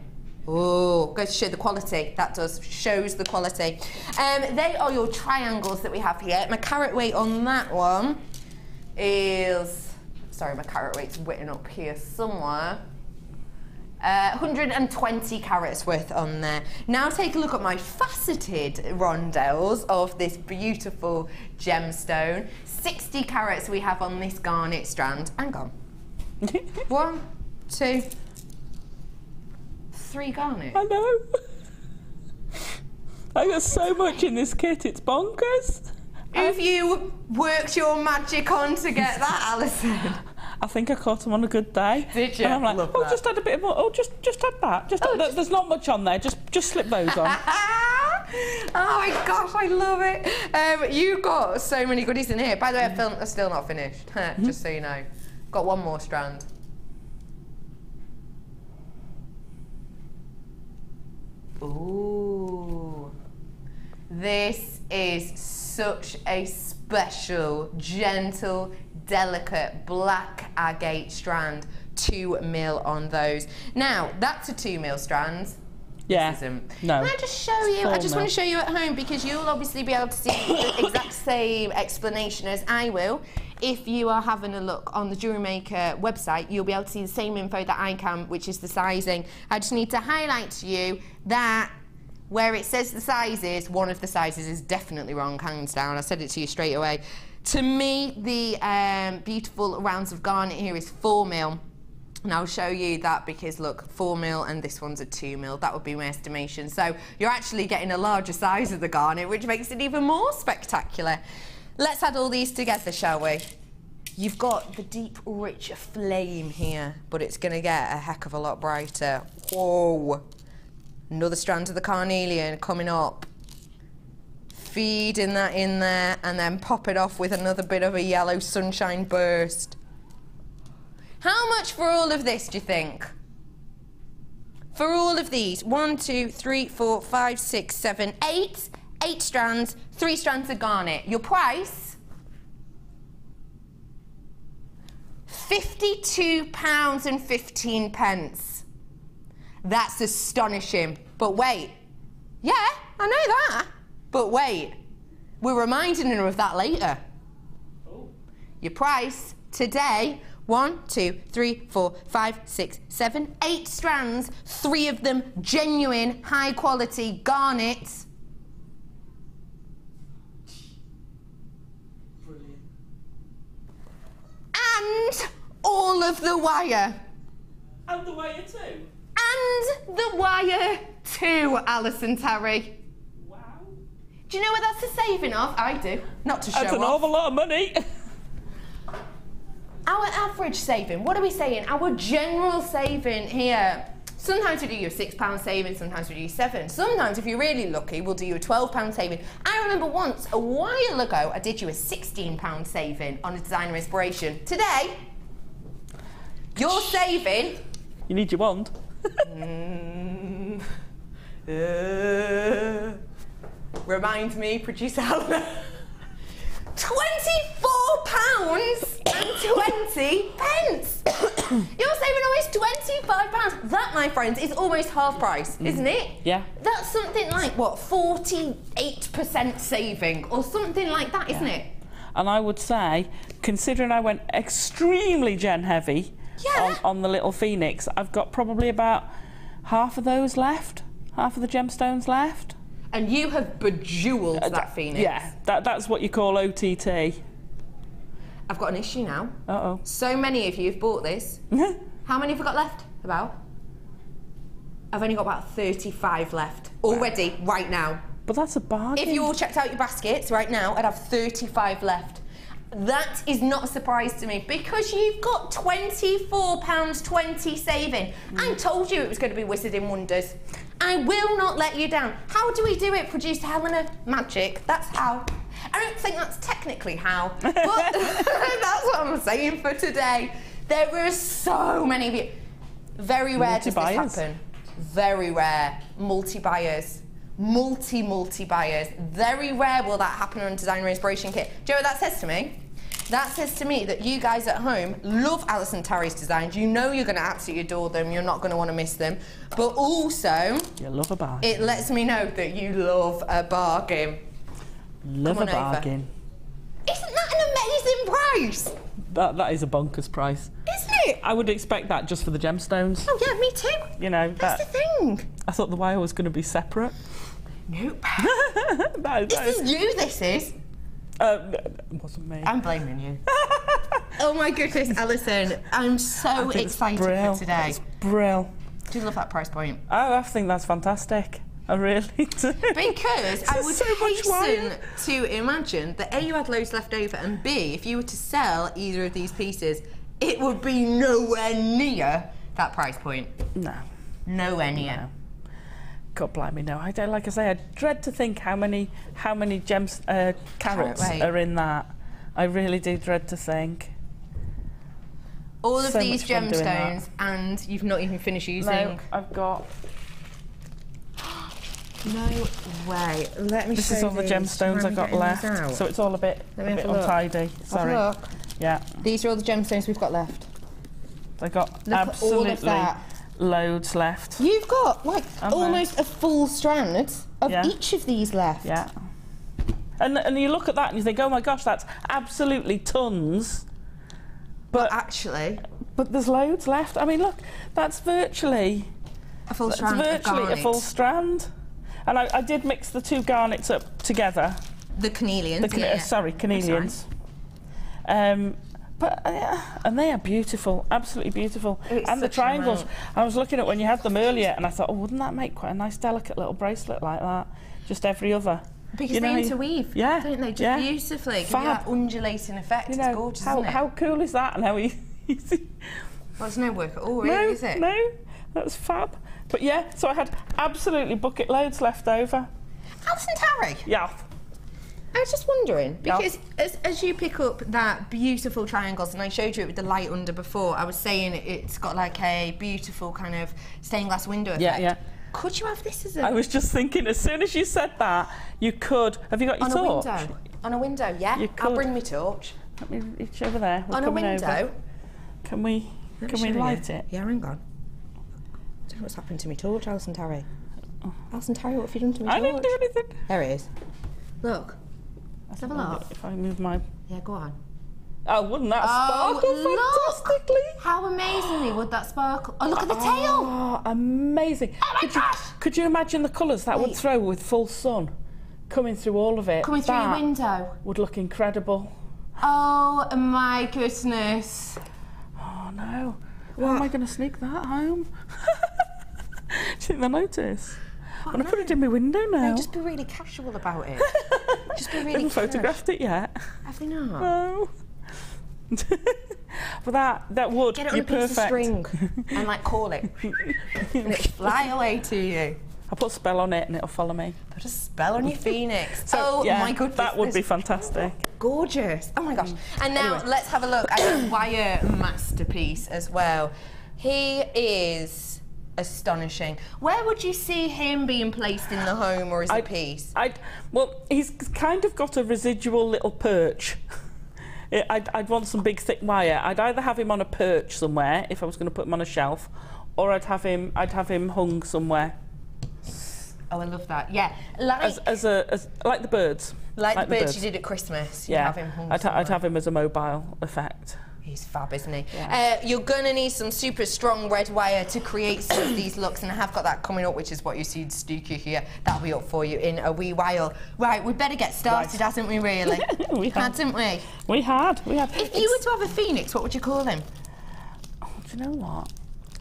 Oh, goes to show the quality. That does. Shows the quality. They are your triangles that we have here. My carat weight on that one is... Sorry, my carat weight's written up here somewhere. 120 carats worth on there. Now take a look at my faceted rondelles of this beautiful gemstone. 60 carats we have on this garnet strand. Hang on. 1, 2, 3 garnet. I know. I got so much in this kit, it's bonkers. Have you worked your magic on to get that, Alison? I think I caught them on a good day. Did you? And I'm like, oh, just add a bit more. Oh, just add that. There's not much on there. Just slip those on. Oh my gosh, I love it. You've got so many goodies in here. By the way, I'm still not finished. Just so you know. Got one more strand. Ooh. This is such a special, gentle, delicate black agate strand. 2 mil on those. Now, that's a 2 mil strand. Yeah. This isn't. No. Can I just show you? I just want to show you at home because you'll obviously be able to see the exact same explanation as I will. If you are having a look on the Jewellery Maker website, you'll be able to see the same info that I can, which is the sizing. I just need to highlight to you that where it says the sizes, one of the sizes is definitely wrong, hands down. I said it to you straight away. To me, the beautiful rounds of garnet here is 4 mil. And I'll show you that because look, 4 mil and this one's a 2 mil. That would be my estimation. So you're actually getting a larger size of the garnet, which makes it even more spectacular. Let's add all these together, shall we? You've got the deep, rich flame here, but it's going to get a heck of a lot brighter. Whoa. Another strand of the carnelian coming up. Feeding that in there and then pop it off with another bit of a yellow sunshine burst. How much for all of this, do you think? For all of these, 1, 2, 3, 4, 5, 6, 7, 8. 8 strands, 3 strands of garnet. Your price? £52.15. That's astonishing. But wait. Yeah, I know that. But wait. We're reminding her of that later. Oh. Your price today, 1, 2, 3, 4, 5, 6, 7, 8 strands, 3 of them genuine, high quality garnet. Brilliant. And all of the wire. And the wire too. And the wire too, Alison Tarry. Wow. Do you know what that's a saving of? I do. Not to show off. That's an awful lot of money. Our average saving, what are we saying? Our general saving here. Sometimes we do you a £6 saving, sometimes we do you £7. Sometimes, if you're really lucky, we'll do you a £12 saving. I remember once, a while ago, I did you a £16 saving on a designer inspiration. Today, you're saving... You need your wand. Remind me, producer Helena. £24.20. You're saving almost £25. That, my friends, is almost half price, isn't it? Yeah. That's something like, what, 48% saving or something like that, isn't it? And I would say, considering I went extremely gen heavy on the little Phoenix, I've got probably about half of those left, half of the gemstones left. And you have bejewelled that Phoenix. Yeah, that's what you call OTT. I've got an issue now. Uh-oh. So many of you have bought this. How many have I got left? About? I've only got about 35 left already, right now. But that's a bargain. If you all checked out your baskets right now, I'd have 35 left. That is not a surprise to me because you've got £24.20 saving. I told you it was going to be Wizarding Wonders. I will not let you down. How do we do it, producer Helena? Magic, that's how. I don't think that's technically how, but that's what I'm saying for today. There are so many of you. Very rare does this happen. Very rare. Multi-buyers. Multi-buyers. Very rare will that happen on a designer inspiration kit. Do you know what that says to me? That says to me that you guys at home love Alison Tarry's designs. You know you're going to absolutely adore them. You're not going to want to miss them. But also, you love a bargain. It lets me know that you love a bargain. Love a bargain. Isn't that an amazing price? That is a bonkers price. Isn't it? I would expect that just for the gemstones. Oh yeah, me too. You know, that's the thing. I thought the wire was going to be separate. Nope. This is you, this is. It wasn't me. I'm blaming you. Oh my goodness, Alison. I'm so excited for today. It's brilliant. Do you love that price point? Oh, I think that's fantastic. I really do. Because I would hasten to imagine that A, you had loads left over, and B, if you were to sell either of these pieces, it would be nowhere near that price point. No. Nowhere near. No. God blimey, no. I don't. Like I say, I dread to think how many carats are in that. I really do dread to think. All of these gemstones, and you've not even finished using. No, I've got. No way. Let me. This is all the gemstones I've got left. So it's all a bit untidy. Sorry. Have a look. Yeah. These are all the gemstones we've got left. I've got absolutely loads left. You've got like almost a full strand of each of these left. Yeah. And you look at that and you think, oh my gosh, that's absolutely tons. But actually, there's loads left. I mean, look, that's virtually a full strand. Virtually a full strand. And I did mix the two garnets up together. The carnelians. Sorry, carnelians. And they are beautiful, absolutely beautiful. And the triangles. I was looking at when you had them earlier, and I thought, oh, wouldn't that make quite a nice, delicate little bracelet like that? Just every other. Because they interweave, don't they? Just beautifully. Give you that undulating effect. It's gorgeous, isn't it? How cool is that? And how easy? Well, it's no work at all, really, is it? No, that's fab. But yeah, so I had absolutely bucket loads left over. Alison Tarry. Yeah. I was just wondering, because as you pick up that beautiful triangles, and I showed you it with the light under before, I was saying it's got like a beautiful kind of stained glass window effect. Yeah. Could you have this as a... I was just thinking, as soon as you said that, you could... Have you got your torch? On a window. On a window, yeah. You could. I'll bring my torch. Let me reach over there. On a window. Over. Can we light it? Yeah, hang on. I don't know what's happened to my torch, Alison Tarry. Oh. Alison Tarry, what have you done to my torch? I didn't do anything. There it is. Look. Let's have a look. If I move my... Yeah, go on. Oh, wouldn't that sparkle fantastically? How amazingly would that sparkle? Oh, look at the tail! Oh, amazing. Oh my gosh! Could you imagine the colours that would throw with full sun coming through all of it? Coming through your window. Would look incredible. Oh my goodness. Oh no. How am I going to sneak that home? Do you think they'll notice? I'm going to put it in my window now. No, just be really casual about it. Just be really Haven't photographed it yet. Have they not? No. But that would be perfect. Get it on a piece of string and like call it. And it'll fly away to you. I'll put a spell on it and it'll follow me. Put a spell on your phoenix. So, oh yeah, my goodness. That would be fantastic. Gorgeous. Oh my gosh. And now let's have a look at the wire masterpiece as well. He is astonishing. Where would you see him being placed in the home or as a piece? Well, he's kind of got a residual little perch. I'd want some big thick wire. I'd either have him on a perch somewhere if I was going to put him on a shelf, or I'd have him hung somewhere. Oh, I love that. Yeah, like like the birds. Like the birds you did at Christmas. You'd have him hung I'd have him as a mobile effect. He's fab, isn't he? Yeah. You're going to need some super strong red wire to create some of these looks, and I have got that coming up, which is what you see Stuky here. That'll be up for you in a wee while. Right, we better get started, hasn't we, really? Hadn't we? We had. If you were to have a phoenix, what would you call him? Oh, do you know what?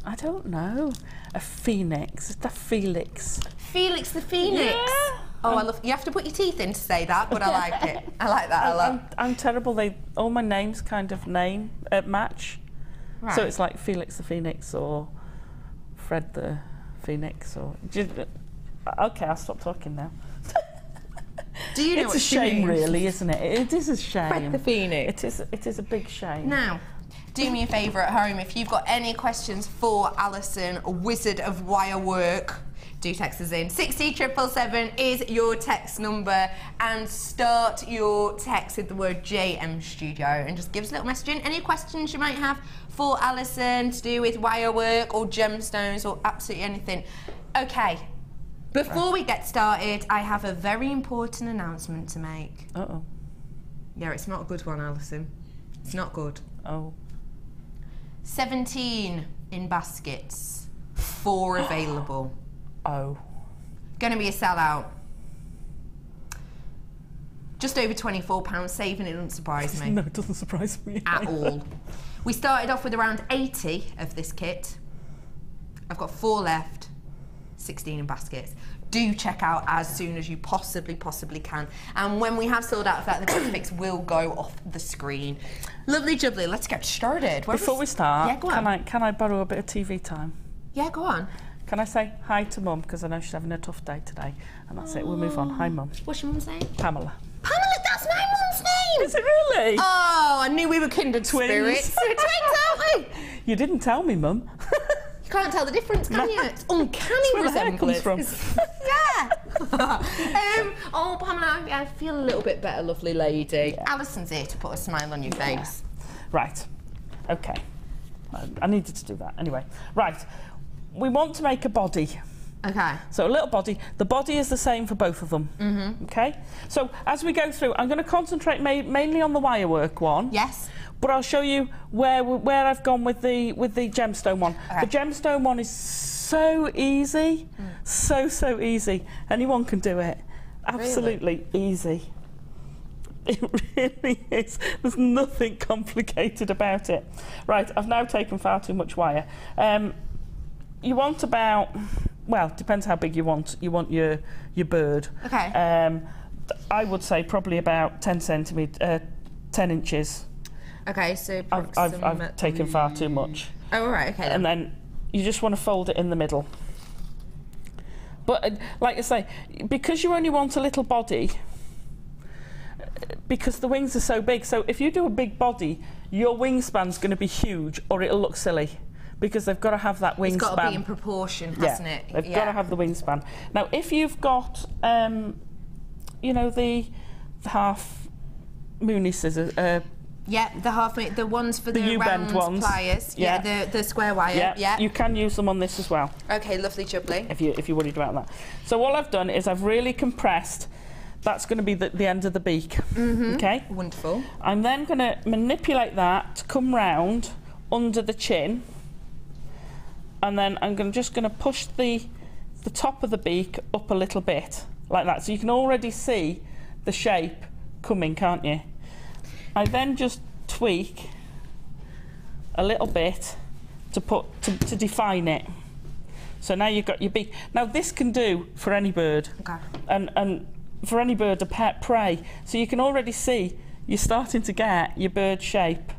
I don't know. A phoenix. It's a Felix. Felix the Phoenix? Yeah. Oh, I love. You have to put your teeth in to say that, but I like it. I like that a lot. I'm terrible. All my names kind of match. Right. So it's like Felix the Phoenix or Fred the Phoenix or. Okay, I'll stop talking now. Do you know it's a shame, really, isn't it? It is a shame. Fred the Phoenix. It is a big shame. Now, do me a favour at home. If you've got any questions for Alison, a wizard of wire work, do text us in. 60777 is your text number, and start your text with the word JM Studio and just give us a little message in. Any questions you might have for Alison to do with wire work or gemstones or absolutely anything. Okay, before we get started, I have a very important announcement to make. Uh-oh. Yeah, it's not a good one, Alison. It's not good. Oh. 17 in baskets, 4 available. Oh. Going to be a sellout. Just over £24, saving it doesn't surprise me. No, it doesn't surprise me at all. We started off with around 80 of this kit. I've got 4 left, 16 in baskets. Do check out as soon as you possibly can. And when we have sold out of that, the graphics will go off the screen. Lovely jubbly, let's get started. Before we start, yeah, go on. Can I borrow a bit of TV time? Yeah, go on. Can I say hi to Mum, because I know she's having a tough day today, and that's it, we'll move on. Hi, Mum. What's your mum's name? Pamela. Pamela, that's my mum's name! Is it really? Oh, I knew we were kindred spirits. We're twins, aren't we? You didn't tell me, Mum. You can't tell the difference, can you? It's uncanny resemblance. From. Yeah. Oh, Pamela, I feel a little bit better, lovely lady. Yeah. Alison's here to put a smile on your face. Right. Okay. I needed to do that. Anyway. Right. We want to make a body. Okay. So a little body. The body is the same for both of them. Mm-hmm. Okay. So as we go through, I'm going to concentrate mainly on the wire work one. Yes. But I'll show you where I've gone with the gemstone one. Okay. The gemstone one is so easy, so easy. Anyone can do it. Absolutely easy. It really is. There's nothing complicated about it. Right. I've now taken far too much wire. You want about, well, depends how big you want. You want your bird. Okay. I would say probably about 10 inches. Okay, so I've taken far too much. Oh, all right, okay. And then you just want to fold it in the middle. But like I say, because you only want a little body, because the wings are so big, so if you do a big body, your wingspan's going to be huge, or it'll look silly. Because they've got to have that wingspan. It's got to be in proportion, hasn't it? They've got to have the wingspan. Now, if you've got, you know, the half moony scissors. Yeah, the ones for the U-bend ones. Pliers. Yeah, the square wire. Yeah. You can use them on this as well. Okay, lovely jubbly. If you're worried about that. So all I've done is I've really compressed. That's going to be the end of the beak. Mm-hmm. Okay. Wonderful. I'm then going to manipulate that to come round under the chin. And then I'm just going to push the top of the beak up a little bit, like that. So you can already see the shape coming, can't you? I then just tweak a little bit to define it. So now you've got your beak. Now this can do for any bird, and for any bird, a pet prey. So you can already see you're starting to get your bird shape.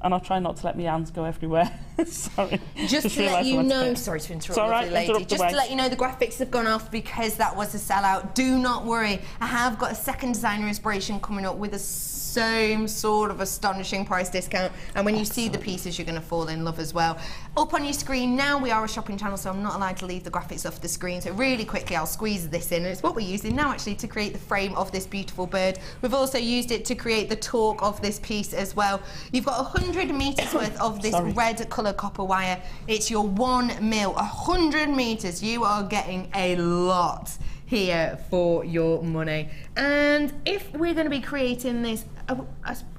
And I'll try not to let my hands go everywhere. Sorry. Just to let you know, sorry to interrupt, lovely lady. Just to let you know, the graphics have gone off because that was a sellout. Do not worry. I have got a second designer inspiration coming up with a same sort of astonishing price discount. And when you see the pieces, you're going to fall in love as well. Up on your screen now, we are a shopping channel, so I'm not allowed to leave the graphics off the screen. So really quickly, I'll squeeze this in. And it's what we're using now, actually, to create the frame of this beautiful bird. We've also used it to create the torque of this piece as well. You've got 100 metres worth of this red colour copper wire. It's your 1 mil, 100 metres. You are getting a lot here for your money. And if we're going to be creating this,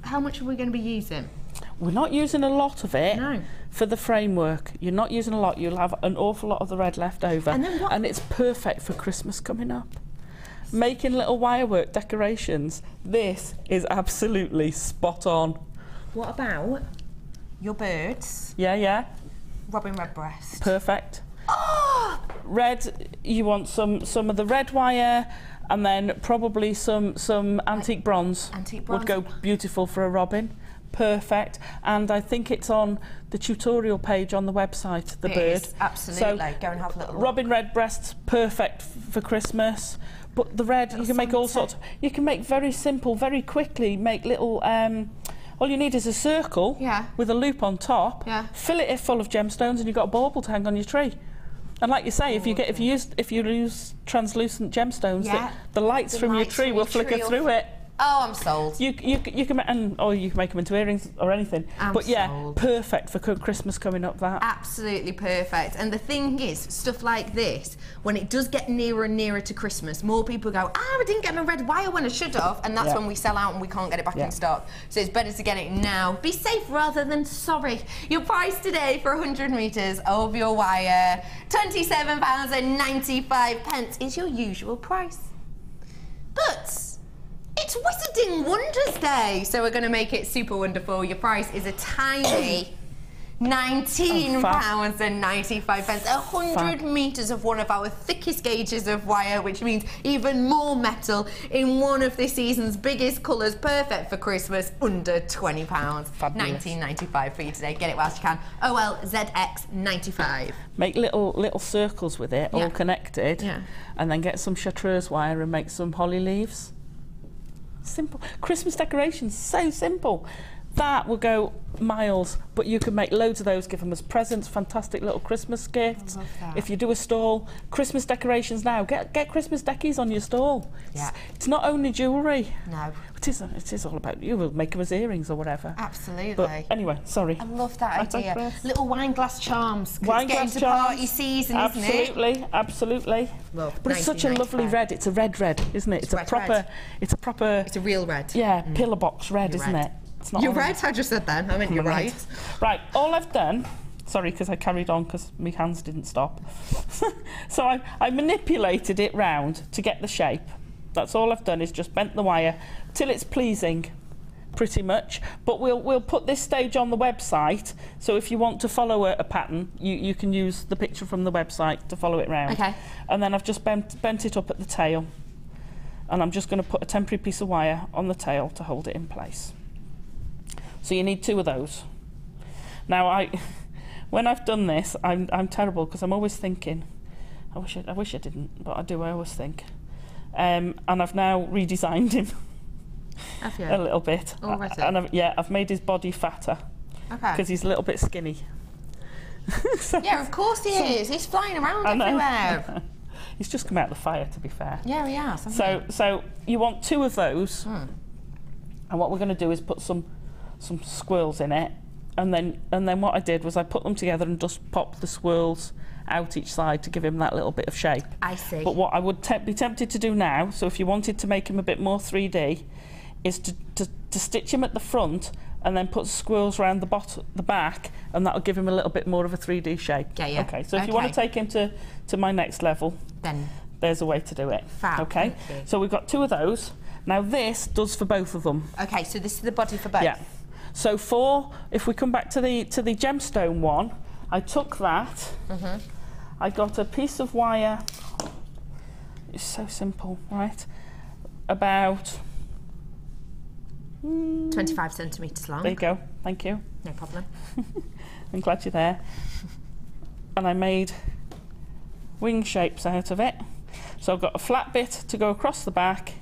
how much are we going to be using? We're not using a lot of it. No. For the framework. You're not using a lot. You'll have an awful lot of the red left over. And then what? And it's perfect for Christmas coming up. Making little wirework decorations. This is absolutely spot on. What about your birds? Yeah. Robin redbreast. Perfect. Oh! Red, you want some of the red wire, and then probably some antique bronze. Antique bronze would go beautiful for a robin. Perfect. And I think it's on the tutorial page on the website, the bird. Is, absolutely. So go and have a little look. Robin redbreasts, perfect for Christmas. But the red, you can make all sorts. You can make very simple, very quickly, make little all you need is a circle with a loop on top. Fill it full of gemstones, and you've got a bauble to hang on your tree. And like you say, if you use translucent gemstones, the lights from your tree will flicker through it. Oh, I'm sold. You can or you can make them into earrings or anything. But yeah, sold. Perfect for Christmas coming up. That absolutely perfect. And the thing is, stuff like this, when it does get nearer and nearer to Christmas, more people go, I didn't get my red wire when I should have, and that's when we sell out and we can't get it back in stock. So it's better to get it now. Be safe rather than sorry. Your price today for 100 metres of your wire, £27.95 is your usual price. But it's Wizarding Wonders Day, so we're going to make it super wonderful. Your price is a tiny £19.95. 100 metres of one of our thickest gauges of wire, which means even more metal in one of this season's biggest colours, perfect for Christmas, under £20. £19.95 for you today. Get it whilst you can. OLZX95. Make little circles with it, all connected, and then get some chartreuse wire and make some holly leaves. Simple. Christmas decorations, so simple. That will go miles, but you can make loads of those, give them as presents, fantastic little Christmas gifts. I love that. If you do a stall, Christmas decorations now, get Christmas deckies on your stall. It's not only jewellery. No. It is all about, you will make them as earrings or whatever. Absolutely. But anyway, sorry. I love that idea. Little wine glass charms. Wine glass charms. Party season, absolutely, isn't it? Absolutely. Well, but it's such a lovely red. It's a red, isn't it? It's a proper. It's a real red. Yeah, pillar box red, isn't it? It's not. You're right. I just said that. I meant you're right. Right. All I've done. Sorry, because I carried on because my hands didn't stop. So I manipulated it round to get the shape. That's all I've done, is just bent the wire till it's pleasing, pretty much. But we'll put this stage on the website, so if you want to follow a pattern, you can use the picture from the website to follow it round. Okay. And then I've just bent it up at the tail, and I'm just going to put a temporary piece of wire on the tail to hold it in place. So you need 2 of those. Now when I've done this, I'm terrible, because I'm always thinking, I wish I didn't, but I do. I always think. And I've now redesigned him a little bit. Already? And I've made his body fatter. Okay. Because he's a little bit skinny. Yeah, of course he is. He's flying around everywhere. He's just come out of the fire, to be fair. Yeah, he has. So you want 2 of those, and what we're going to do is put some swirls in it, and then what I did was I put them together and just popped the swirls out each side to give him that little bit of shape. I see. But what I would be tempted to do now, so if you wanted to make him a bit more 3D, is to stitch him at the front and then put squirrels around the back, and that'll give him a little bit more of a 3D shape. Yeah. Okay, so if you want to take him to my next level, then there's a way to do it. Fab. Okay, so we've got 2 of those. Now this does for both of them. Okay, so this is the body for both. Yeah. So if we come back to the gemstone one, I took that, I got a piece of wire, it's so simple, right, about 25 centimetres long. There you go, thank you. No problem. I'm glad you're there. And I made wing shapes out of it. So I've got a flat bit to go across the back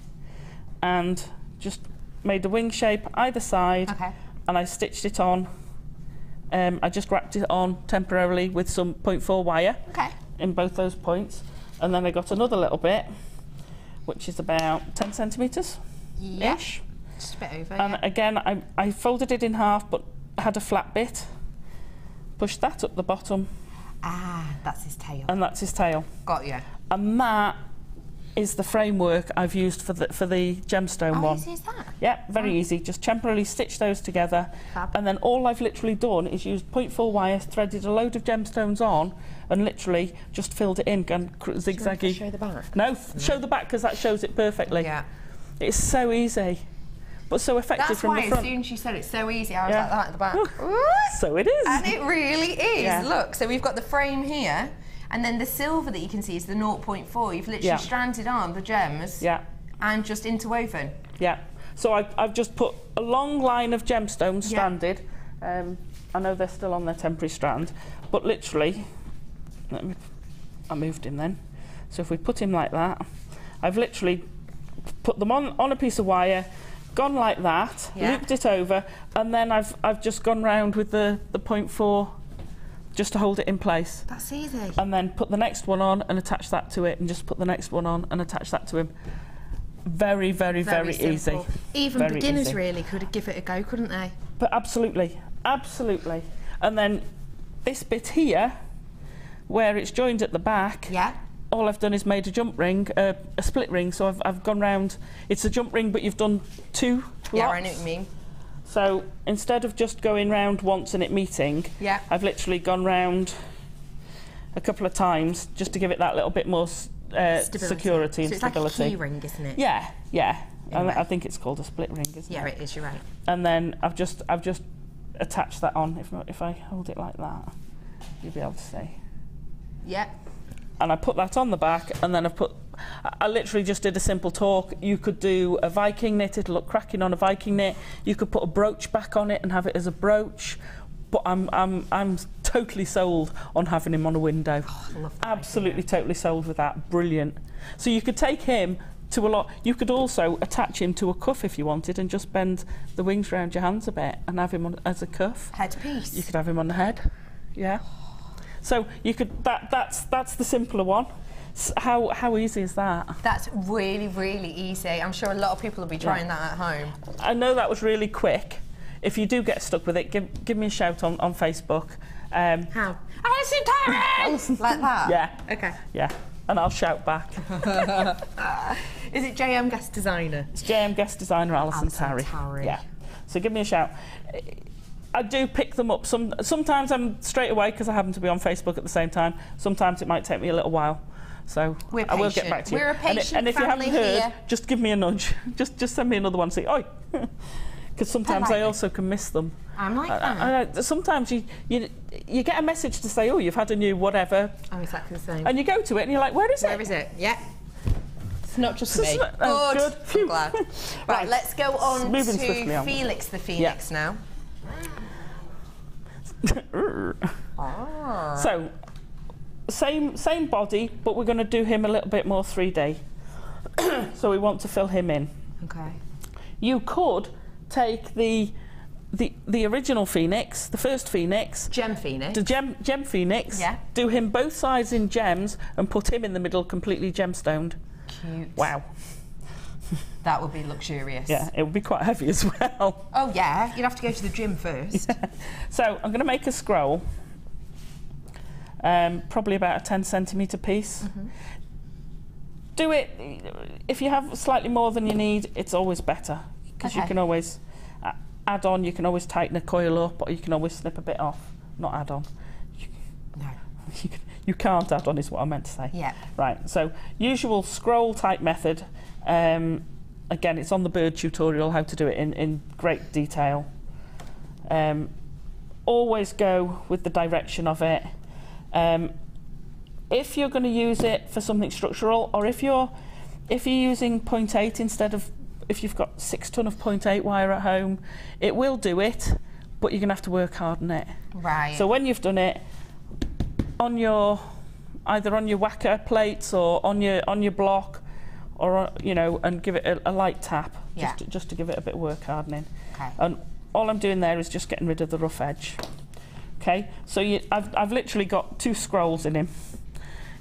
and just made a wing shape either side, and I stitched it on. I just wrapped it on temporarily with some 0.4 wire in both those points, and then I got another little bit which is about 10 centimetres ish. Just a bit over. And again I folded it in half but had a flat bit, pushed that up the bottom. Ah, that's his tail. And that's his tail. Got you. And that is the framework I've used for the gemstone one. How easy is that? Yeah, very easy. Just temporarily stitch those together. And then all I've literally done is used 0.4 wire, threaded a load of gemstones on, and literally just filled it in and zigzaggy. Show the back? No, show the back because that shows it perfectly. Yeah. It's so easy, but so effective from the front. That's why as soon as you said it's so easy, I was like that at the back. So it is. And it really is. Yeah. Look, so we've got the frame here, and then the silver that you can see is the 0.4. You've literally stranded on the gems and just interwoven. Yeah. So I've just put a long line of gemstones stranded. I know they're still on their temporary strand, but literally, I moved him then. So if we put him like that, I've literally put them on a piece of wire, gone like that, looped it over, and then I've just gone round with the 0.4 just to hold it in place. That's easy. And then put the next one on and attach that to it, and just put the next one on and attach that to him. Very, very, very easy. Even very beginners easy. really could give it a go, couldn't they? But absolutely, absolutely. And then this bit here, where it's joined at the back, all I've done is made a jump ring, a split ring. So I've gone round. It's a jump ring, but you've done two lots. Yeah, I know what you mean. So instead of just going round once and it meeting, I've literally gone round a couple of times just to give it that little bit more security and stability. So it's like a key ring, isn't it? Yeah, yeah. I think it's called a split ring, isn't it? Yeah, it is. You're right. And then I've just attached that on. If I hold it like that, you'll be able to see. Yeah. And I put that on the back, and then I literally just did a simple torque. You could do a Viking knit, it'll look cracking on a Viking knit. You could put a brooch back on it and have it as a brooch. But I'm totally sold on having him on a window. Oh, I love that. Absolutely, totally sold with that. Brilliant. So you could take him to a lot. You could also attach him to a cuff if you wanted, and just bend the wings around your hands a bit and have him on as a cuff. Headpiece. You could have him on the head. Yeah. So you could. That's the simpler one. How easy is that? That's really, really easy. I'm sure a lot of people will be trying that at home. I know that was really quick. If you do get stuck with it, give me a shout on Facebook. How? Alison Tarry! Like that? Yeah. Okay. Yeah. And I'll shout back. Is it JM Guest Designer? It's JM Guest Designer Alison Tarry. Yeah. So give me a shout. I do pick them up. Sometimes I'm straight away because I happen to be on Facebook at the same time. Sometimes it might take me a little while. So I will get back to you. We're a patient and if you haven't heard, here. just give me a nudge. just send me another one. Say, oi. Because sometimes I also can miss them. I'm like that. Sometimes you get a message to say, oh, you've had a new whatever. I'm exactly the same. And you go to it and you're like, where is it? Where is it? Yeah. It's not just me. Good. I'm glad. Right, let's go on Moving to swiftly on. Felix the Phoenix now. So, same body, but we're going to do him a little bit more 3D. So we want to fill him in. Okay. You could take the original Phoenix, the first Phoenix, Gem Phoenix, the gem Phoenix, do him both sides in gems and put him in the middle completely gemstoned. Cute. Wow. That would be luxurious. Yeah, it would be quite heavy as well. Oh yeah, you'd have to go to the gym first. Yeah. So I'm going to make a scroll, probably about a 10 centimetre piece. Do it, if you have slightly more than you need, it's always better, because you can always add on, you can always tighten a coil up, or you can always snip a bit off. Not add on. No. You can't add on is what I meant to say. Yeah. Right, so usual scroll type method. Again, it's on the bird tutorial how to do it in great detail. always go with the direction of it. If you're going to use it for something structural, or if you're using 0.8 instead of, if you've got 6 ton of 0.8 wire at home, it will do it, but you're going to have to work hard on it. Right. So when you've done it, on your, either on your whacker plates or on your block, or you know, and give it a light tap, just to give it a bit of work hardening. Okay. And all I'm doing there is just getting rid of the rough edge. Okay. So I've literally got 2 scrolls in him.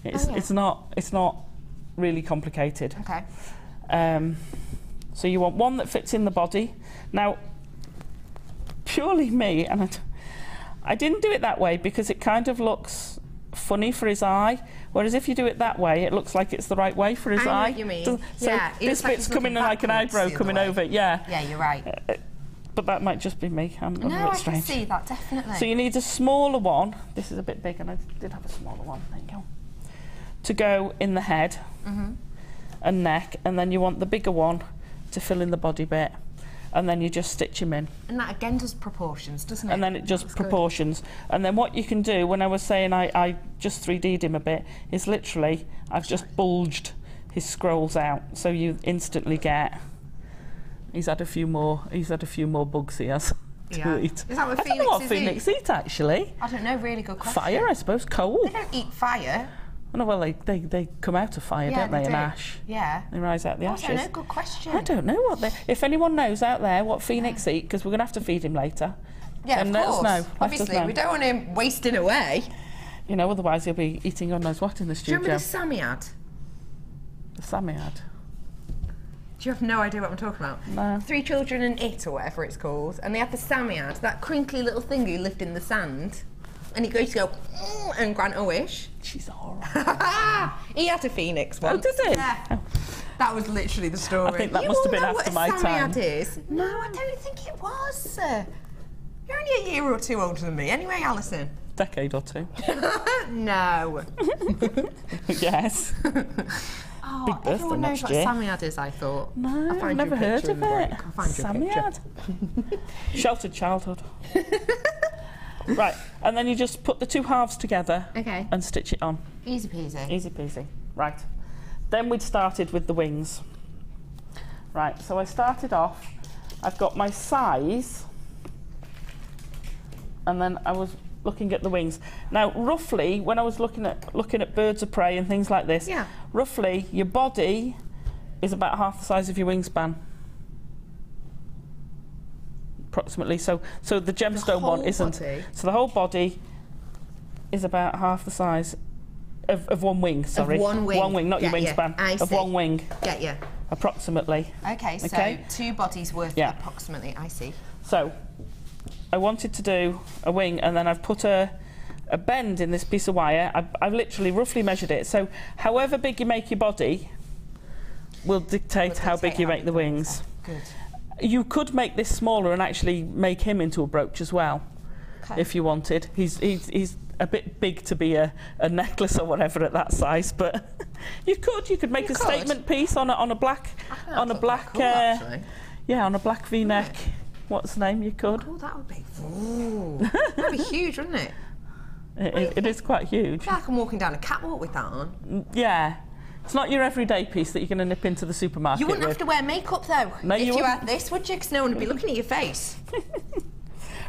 It's not really complicated. Okay. So you want one that fits in the body. Now, purely me, and I didn't do it that way because it kind of looks funny for his eye, whereas if you do it that way, it looks like it's the right way for his eye. I know what you mean. So yeah, this bit's coming in like an eyebrow coming over. Yeah. Yeah, you're right. But that might just be me. I'm no, a bit strange. I can see that, definitely. So you need a smaller one. This is a bit big, and I did have a smaller one. There you go. To go in the head and neck, and then you want the bigger one to fill in the body bit, and then you just stitch him in. And that again does proportions, doesn't it? And then it just proportions. And then what you can do, when I was saying I just 3D'd him a bit, is literally I've just bulged his scrolls out, so you instantly get. He's had a few more bugs he has to eat. Is that what I don't know what Phoenix eat actually. I don't know. Really good question. Fire, I suppose. Coal. They don't eat fire. Oh, no, well, they come out of fire, don't they? And ash. Yeah. They rise out the ashes. I don't know. Good question. I don't know what they. If anyone knows out there what Phoenix eat, because we're going to have to feed him later. Yeah, and let us know. Obviously, we don't want him wasting away. You know, otherwise he'll be eating God knows what in the studio. Do you remember the Samiad? The Samiad. Do you have no idea what I'm talking about? No. 3 Children and It, or whatever it's called, and they have the Samiad, that crinkly little thing you lift in the sand, and he goes to go and grant a wish. She's alright. He had a phoenix once. Oh, did he? Yeah. Oh. That was literally the story. I think that must have been after my time. What a Samiad is? No, I don't think it was. You're only a year or 2 older than me. Anyway, Alison. Decade or 2. No. Yes. Oh, big birthday everyone knows next what year. Samiad is, I thought. No, I've never heard of it. I'll find you a Samiad. Sheltered childhood. Right, and then you just put the 2 halves together and stitch it on. Easy peasy. Easy peasy. Right. Then we'd started with the wings. Right, so I started off, I've got my size, and then I was looking at the wings. Now, roughly, when I was looking at birds of prey and things like this, roughly your body is about half the size of your wingspan. Approximately. So the gemstone one isn't. So the whole body is about half the size of one wing, sorry. Of one wing. One wing, not your wingspan. Of one wing. Get you. Approximately. Okay, so 2 bodies worth approximately, I see. So I wanted to do a wing, and then I've put a bend in this piece of wire. I've literally roughly measured it. So however big you make your body will dictate how big you make the wings. Good. You could make this smaller and actually make him into a brooch as well, if you wanted. He's a bit big to be a necklace or whatever at that size, but you could make a statement piece on a black V-neck. What's the name? You could. Oh, that would be. Ooh, that'd be huge, wouldn't it? It is quite huge. I can walking down a catwalk with that on. Yeah. It's not your everyday piece that you're going to nip into the supermarket. You wouldn't have to wear makeup though. No, if you had this, would you? Because no one would be looking at your face.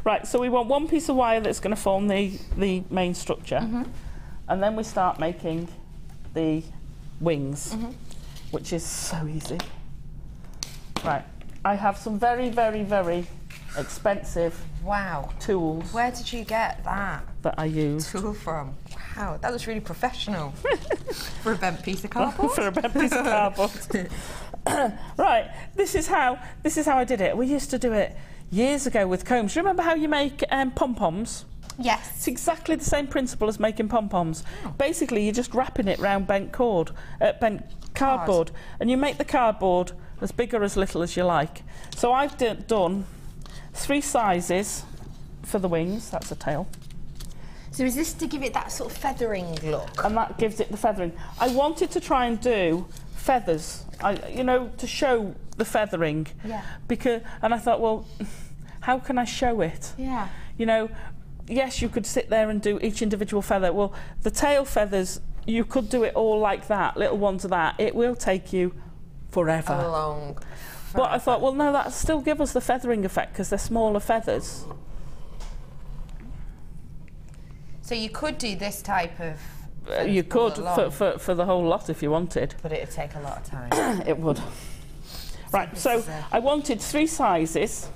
Right, so we want one piece of wire that's going to form the main structure, and then we start making the wings, which is so easy. Right, I have some very, very, very expensive tools. Where did you get that? That I use. Tool from? Wow, that was really professional. For a bent piece of cardboard. For a bent piece of cardboard. Right, this is how I did it. We used to do it years ago with combs. Remember how you make pom-poms? Yes. It's exactly the same principle as making pom-poms. Basically, you're just wrapping it round bent cardboard, and you make the cardboard as big or as little as you like. So I've done 3 sizes for the wings. That's a tail. So is this to give it that sort of feathering look? And that gives it the feathering. I wanted to try and do feathers, you know, to show the feathering. Yeah. And I thought, well, how can I show it? Yeah. You know, yes, you could sit there and do each individual feather. Well, the tail feathers, you could do it all like that, little ones of that. It will take you forever. Long. But I thought, well, no, that'll still give us the feathering effect because they're smaller feathers. So you could do this type of... You could for the whole lot if you wanted. But it would take a lot of time. It would. Right, so I wanted 3 sizes.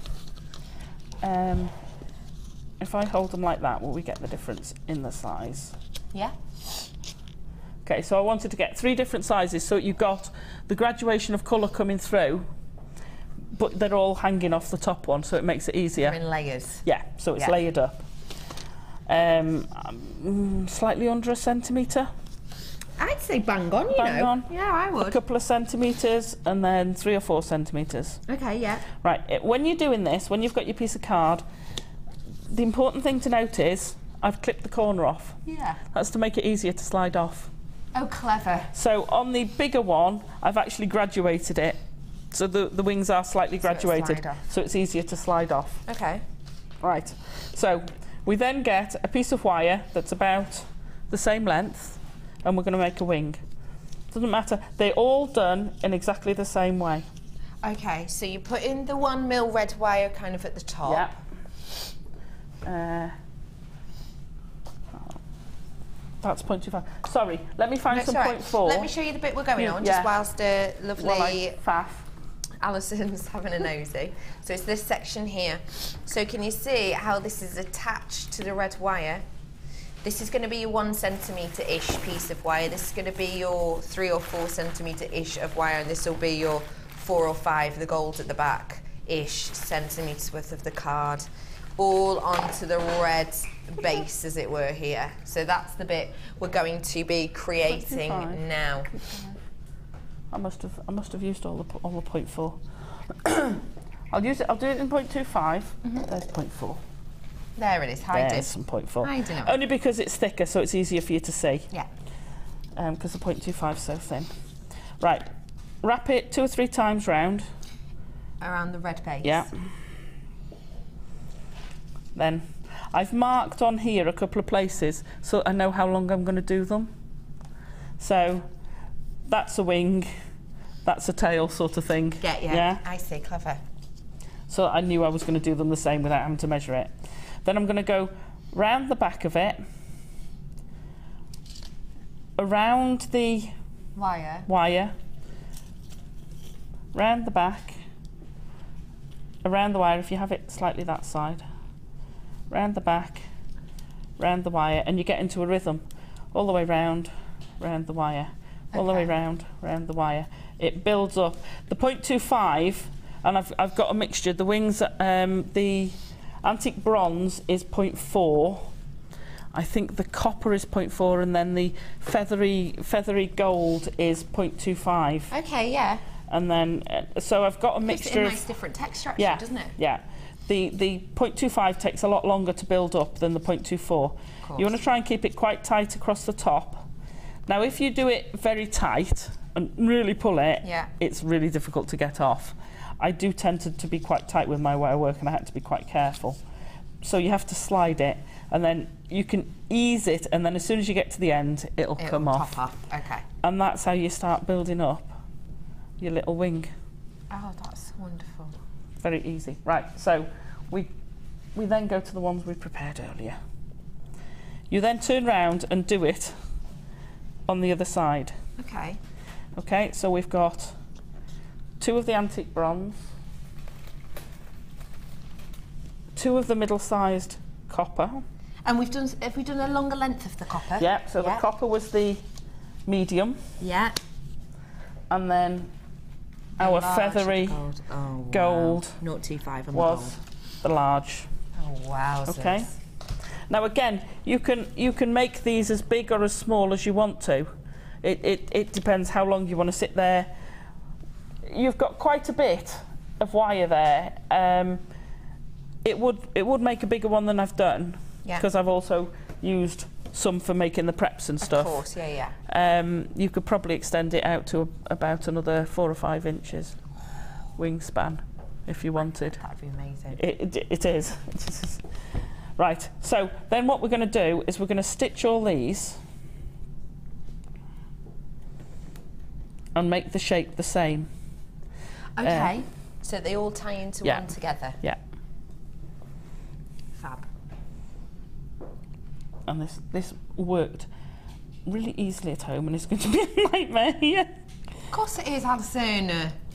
If I hold them like that, will we get the difference in the size? Yeah. Okay, so I wanted to get 3 different sizes so you got the graduation of colour coming through, but they're all hanging off the top one, so it makes it easier. They're in layers. Yeah, so it's layered up. Slightly under 1 centimetre. I'd say bang on, Bang on. Yeah, I would. A couple of centimetres and then 3 or 4 centimetres. Okay, yeah. Right, when you're doing this, when you've got your piece of card, the important thing to note is I've clipped the corner off. Yeah. That's to make it easier to slide off. Oh, clever. So on the bigger one, I've actually graduated it. So the wings are slightly graduated, so it's easier to slide off. Okay. Right, so we then get a piece of wire that's about the same length, and we're going to make a wing. Doesn't matter, they're all done in exactly the same way. Okay, so you put in the 1 mil red wire kind of at the top. Yeah. That's 0.25. Sorry, let me find some 0.4. Let me show you the bit we're going on, just whilst lovely Alison's having a nosy. So it's this section here. So can you see how this is attached to the red wire? This is going to be your 1 centimetre-ish piece of wire. This is going to be your 3 or 4 centimetre-ish of wire, and this will be your 4 or 5, the gold at the back-ish centimetres worth of the card, all onto the red base, as it were, here. So that's the bit we're going to be creating now. I must have used all the 0.4. I'll do it in 0.25. There's 0.4. There it is. Hide There's some 0.4. Hide it. Only because it's thicker, so it's easier for you to see. Yeah. Because the 0.25 is so thin. Right. Wrap it 2 or 3 times round. Around the red base. Yeah. Then I've marked on here a couple of places so I know how long I'm going to do them. So that's a wing, that's a tail sort of thing. Yeah. I see, clever. So I knew I was going to do them the same without having to measure it. Then I'm going to go round the back of it, around the wire, round the back, around the wire if you have it slightly that side, round the back, round the wire, and you get into a rhythm all the way round the wire, all the way round the wire. It builds up. The 0.25, and I've got a mixture. The wings, the antique bronze is 0.4. I think the copper is 0.4, and then the feathery gold is 0.25. Okay, yeah. And then, so I've got a mixture of... Gives it a nice different texture, actually, doesn't it? Yeah. The 0.25 takes a lot longer to build up than the 0.24. You want to try and keep it quite tight across the top. Now, if you do it very tight and really pull it, it's really difficult to get off. I do tend to be quite tight with my wire work, and I had to be quite careful. So you have to slide it, and then you can ease it, and then as soon as you get to the end, it'll come off. Top off. Okay. And that's how you start building up your little wing. Oh, that's wonderful. Very easy. Right, so we then go to the ones we prepared earlier. You then turn round and do it on the other side. Okay. Okay, so we've got 2 of the antique bronze, 2 of the middle-sized copper. And have we done a longer length of the copper? Yeah, so the copper was the medium. Yeah. And then our feathery gold 0.25 was the large. Oh wow. Okay. Now again, you can make these as big or as small as you want to. It depends how long you want to sit there. You've got quite a bit of wire there. It would make a bigger one than I've done, because I've also used some for making the preps and stuff. Of course, yeah. You could probably extend it out to about another 4 or 5 inches wingspan if you wanted. That'd be amazing. It is. Right, so then what we're going to do is we're going to stitch all these and make the shape the same. Okay, so they all tie into one together. Yeah. Fab. And this worked really easily at home, and it's going to be a nightmare here. Of course it is, Alison.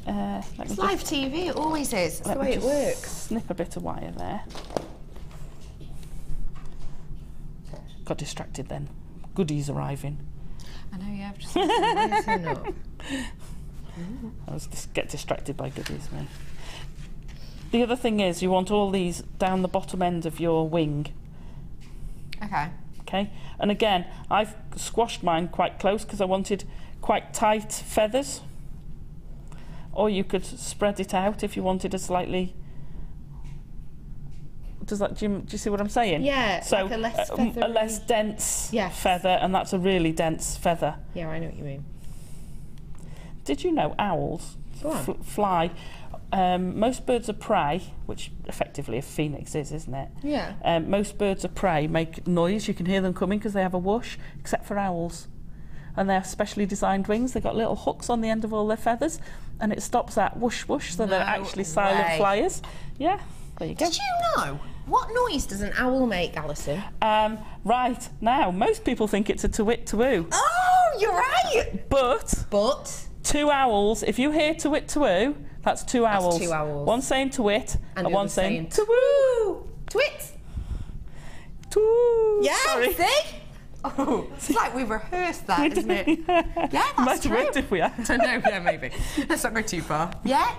It's live TV, it always is. That's the way it works. Snip a bit of wire there. Got distracted then. Goodies arriving. I know, yeah, I've just listened up. I was get distracted by goodies, me. The other thing is you want all these down the bottom end of your wing. Okay. Okay, and again, I've squashed mine quite close because I wanted quite tight feathers. Or you could spread it out if you wanted a slightly... Do you see what I'm saying? Yeah, so like a less dense feather, and that's a really dense feather. Yeah, I know what you mean. Did you know owls fly? Most birds of prey, which effectively a phoenix is, isn't it? Yeah. Most birds of prey make noise. You can hear them coming because they have a whoosh, except for owls. And they're specially designed wings. They've got little hooks on the end of all their feathers, and it stops that whoosh whoosh, so they're actually silent flyers. Yeah, there you go. Did you know? What noise does an owl make, Alison? Right, now, most people think it's a to-wit-to-woo. Oh, you're right! But 2 owls, if you hear to-wit-to-woo, that's 2 owls. That's 2 owls. One saying to-wit, and one saying to-woo! Twit! To-woo! Yeah, sorry. See? Oh, it's like we rehearsed that, isn't it? Yeah, that's might true. have worked if we had. I know, yeah, maybe. Let's not go too far. Yeah?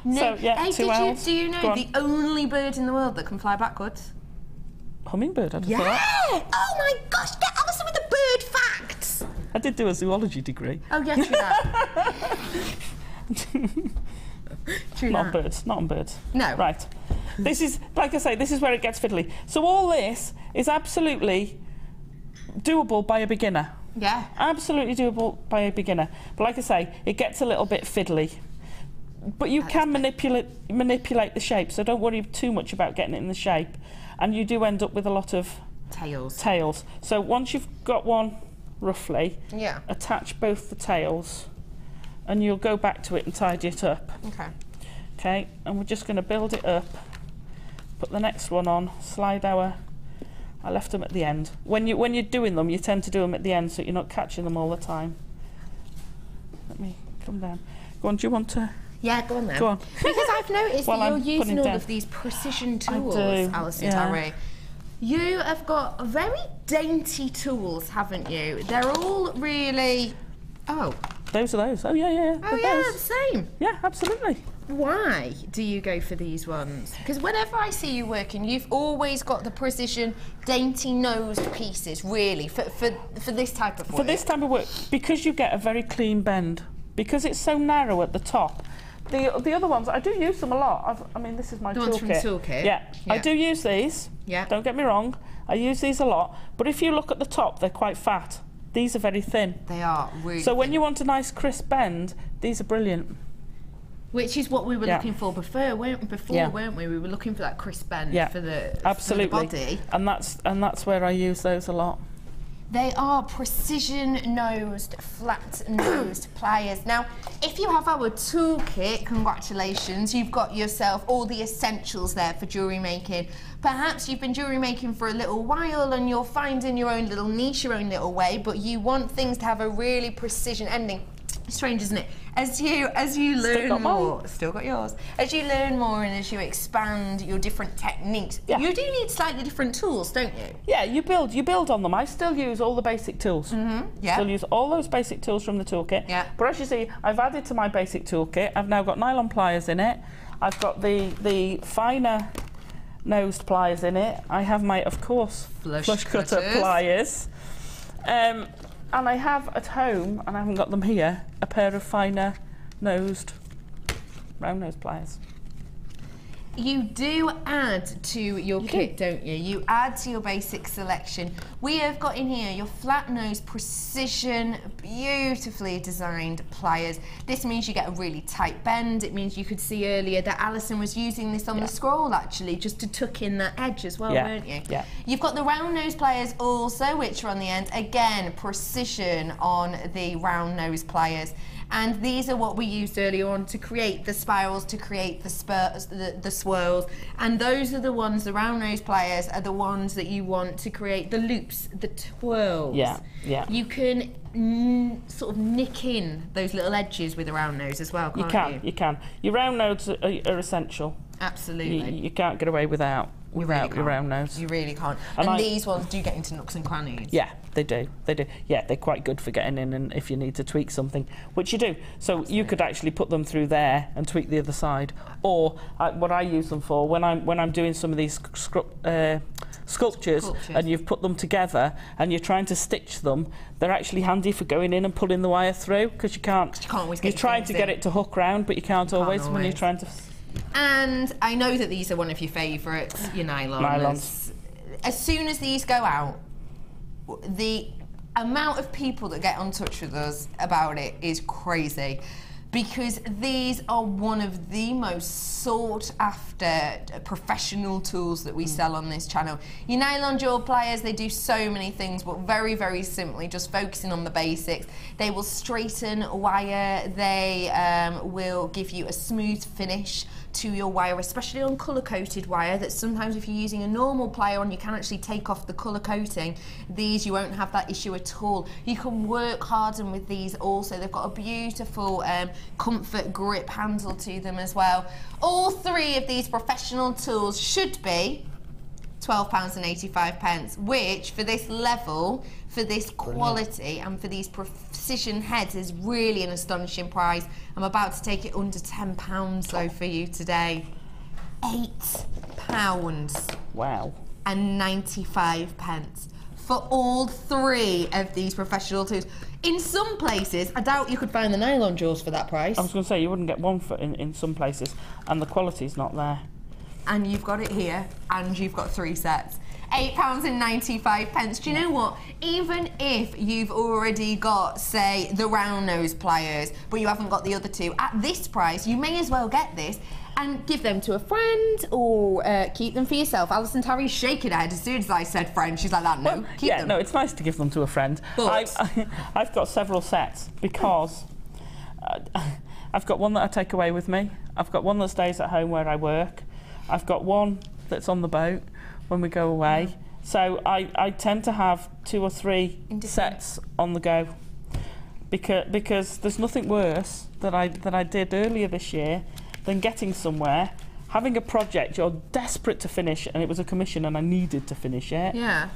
No. So, yeah, hey, 2 owls. Do you know the only bird in the world that can fly backwards? Hummingbird, I just Yeah! thought. Oh my gosh, get Alison with the bird facts! I did do a zoology degree. Oh, yeah, true that. Not on birds, not on birds. No. Right. This is, like I say, this is where it gets fiddly. So all this is absolutely doable by a beginner. Yeah. Absolutely doable by a beginner. But like I say, it gets a little bit fiddly. But you can manipulate the shape, so don't worry too much about getting it in the shape. And you do end up with a lot of tails. So once you've got one roughly, attach both the tails, and you'll go back to it and tidy it up. Okay. Okay, and we're just going to build it up, put the next one on, slide our... I left them at the end. When you're doing them, you tend to do them at the end so you're not catching them all the time. Let me come down. Go on, do you want to... Yeah, go on then. Go on. Because I've noticed that you're using all down. of these precision tools, Alison yeah. Tarry. You have got very dainty tools, haven't you? They're all really... Oh. Those are those. Oh, yeah, yeah. Oh, yeah, the same. Yeah, absolutely. Why do you go for these ones? Because whenever I see you working, you've always got the precision, dainty-nosed pieces, really, for this type of work. For this type of work, because you get a very clean bend, because it's so narrow at the top. The other ones, I do use them a lot. I mean, this is my toolkit. The ones from the toolkit? Yeah. I do use these. Yeah. Don't get me wrong. I use these a lot. But if you look at the top, they're quite fat. These are very thin. They are, really So when thin. you want a nice crisp bend, these are brilliant. Which is what we were looking for before, weren't we? We were looking for that crisp bend for the body. And that's where I use those a lot. They are precision-nosed, flat-nosed pliers. Now, if you have our toolkit, congratulations, you've got yourself all the essentials there for jewellery making. Perhaps you've been jewellery making for a little while and you're finding your own little niche, your own little way, but you want things to have a really precision ending. Strange, isn't it? As you learn more, still got yours. As you learn more and as you expand your different techniques, you do need slightly different tools, don't you? Yeah, you build on them. I still use all the basic tools. Still use all those basic tools from the toolkit. Yeah. But as you see, I've added to my basic toolkit. I've now got nylon pliers in it. I've got the finer nosed pliers in it. I have my, of course, flush cutter pliers. And I have at home, and I haven't got them here, a pair of finer nosed, round nose pliers. You do add to your kit, don't you? You add to your basic selection. We have got in here your flat nose precision, beautifully designed pliers. This means you get a really tight bend. It means you could see earlier that Alison was using this on the scroll actually, just to tuck in that edge as well, weren't you? Yeah. You've got the round nose pliers also, which are on the end. Again, precision on the round nose pliers. And these are what we used earlier on to create the spirals, to create the swirls. And those are the ones, the round nose pliers are the ones that you want to create the loops, the twirls. Yeah, yeah. You can sort of nick in those little edges with a round nose as well, can't you? You can. Your round nodes are essential. Absolutely. You can't get away without your round nose. You really can't. And these ones do get into nooks and crannies. Yeah, they do. They do. Yeah, they're quite good for getting in, and if you need to tweak something, which you do. So you could actually put them through there and tweak the other side. Or what I use them for when I'm doing some of these sculptures, and you've put them together and you're trying to stitch them, they're actually handy for going in and pulling the wire through, because you can't always get. You're trying to get it to hook round, but you can't always when you're trying to. And I know that these are one of your favourites, your nylons. As soon as these go out, the amount of people that get in touch with us about it is crazy, because these are one of the most sought after professional tools that we sell on this channel. Your nylon jewel pliers, they do so many things, but very, very simply, just focusing on the basics. They will straighten wire, they will give you a smooth finish to your wire, especially on colour-coated wire, that sometimes if you're using a normal plier on, you can actually take off the colour coating. These, you won't have that issue at all. You can work harden with these also. They've got a beautiful comfort grip handle to them as well. All three of these professional tools should be £12.85, which for this level, for this quality and for these precision heads is really an astonishing price. I'm about to take it under £10 though for you today. £8. Wow. And 95p for all three of these professional tools. In some places, I doubt you could find the nylon jewels for that price. I was going to say, you wouldn't get one for in some places, and the quality's not there. And you've got it here, and you've got three sets. £8.95. Do you know what? Even if you've already got, say, the round nose pliers, but you haven't got the other two, at this price, you may as well get this and give them to a friend, or keep them for yourself. Alison Tarry's shaking her head as soon as I said friend. She's like, that, no, keep them. No, it's nice to give them to a friend. But I've got several sets, because I've got one that I take away with me. I've got one that stays at home where I work. I've got one that's on the boat when we go away. So I tend to have 2 or 3 sets on the go, because there's nothing worse that I did earlier this year than getting somewhere, having a project you're desperate to finish, and it was a commission and I needed to finish it. Yeah.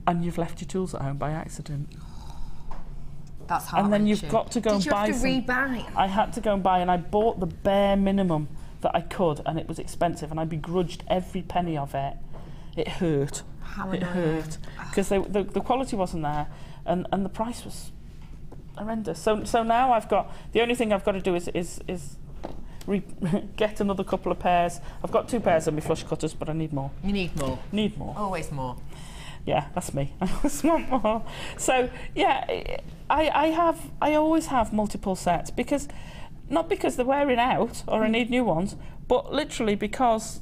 And you've left your tools at home by accident. That's hard. And then you've got to go and buy some. Did you have to rebuy? I had to go and buy, and I bought the bare minimum that I could, and it was expensive, and I begrudged every penny of it. It hurt. It hurt, because the quality wasn't there, and the price was horrendous. So now I've got, the only thing I've got to do is get another couple of pairs. I've got 2 pairs of my flush cutters, but I need more. You need more. Need more. Always more. Yeah, that's me. I always want more. So yeah, I always have multiple sets, because not because they're wearing out or I need new ones, but literally because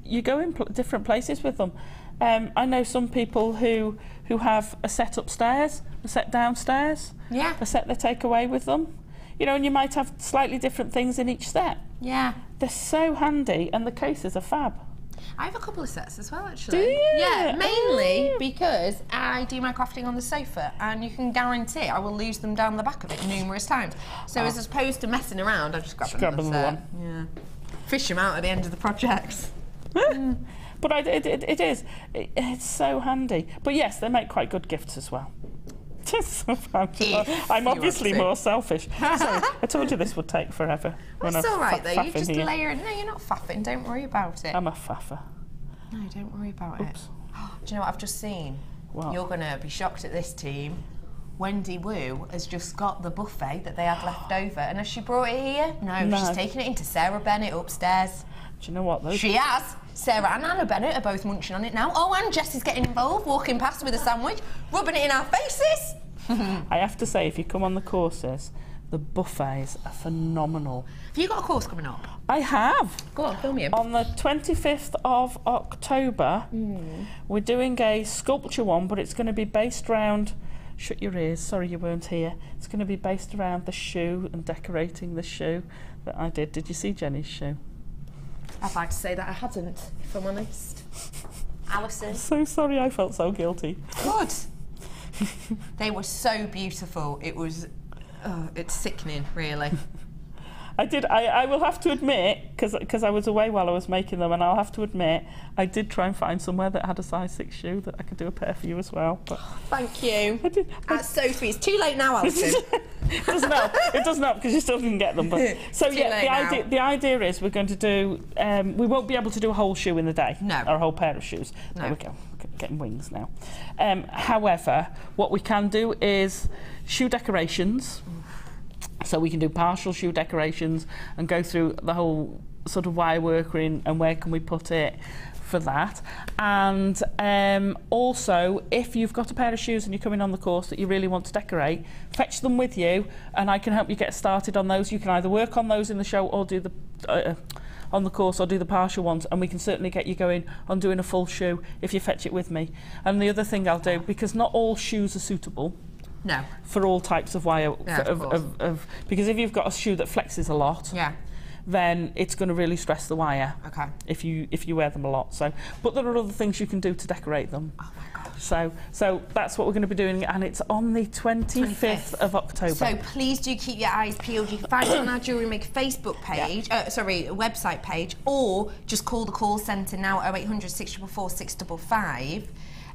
you go in different places with them. I know some people who have a set upstairs, a set downstairs, a set they take away with them. You know, and you might have slightly different things in each set. Yeah. They're so handy, and the cases are fab. I have a couple of sets as well, actually. Do you? Yeah, mainly because I do my crafting on the sofa, and you can guarantee I will lose them down the back of it numerous times. So as opposed to messing around, I just grab another set. Yeah. Fish them out at the end of the projects. But it's so handy. But yes, they make quite good gifts as well. I'm obviously more selfish. Sorry, I told you this would take forever. That's all right though, you just layer it. No, you're not faffing, don't worry about it. I'm a faffer. No, don't worry about it. Do you know what I've just seen? What? You're going to be shocked at this, team. Wendy Wu has just got the buffet that they had left over, and has she brought it here? No, she's taking it into Sarah Bennett upstairs. Do you know what? She has. Sarah and Anna Bennett are both munching on it now. Oh, and Jess is getting involved, walking past with a sandwich, rubbing it in our faces. I have to say, if you come on the courses, the buffets are phenomenal. Have you got a course coming up? I have. Go on, film me. On the 25th of October, we're doing a sculpture one, but it's going to be based around... Shut your ears, sorry you weren't here. It's going to be based around the shoe and decorating the shoe that I did. Did you see Jenny's shoe? I'd like to say that I hadn't, if I'm honest. Alison. I'm so sorry, I felt so guilty. Good. They were so beautiful. It was... it's sickening, really. I will have to admit, because I was away while I was making them, and I'll have to admit, I did try and find somewhere that had a size 6 shoe that I could do a pair for you as well. But thank you. That's so sweet. It's too late now, Alison. It doesn't help. It doesn't help because you still can get them. But so yeah, the idea is we're going to do. We won't be able to do a whole shoe in the day. No. Or a whole pair of shoes. No. There we go. Getting wings now. However, what we can do is shoe decorations. So we can do partial shoe decorations and go through the whole sort of wirework and where can we put it for that. And also, if you've got a pair of shoes and you're coming on the course that you really want to decorate, fetch them with you and I can help you get started on those. You can either work on those in the show or do the on the course or do the partial ones, and we can certainly get you going on doing a full shoe if you fetch it with me. And the other thing I'll do, because not all shoes are suitable, no, for all types of wire, because if you've got a shoe that flexes a lot, then it's going to really stress the wire. Okay. If you wear them a lot. So, but there are other things you can do to decorate them. Oh my gosh. So that's what we're going to be doing, and it's on the 25th of October. So please do keep your eyes peeled. You can find it on our Jewellery Maker Facebook page, website page, or just call the call centre now, 0800 644 655.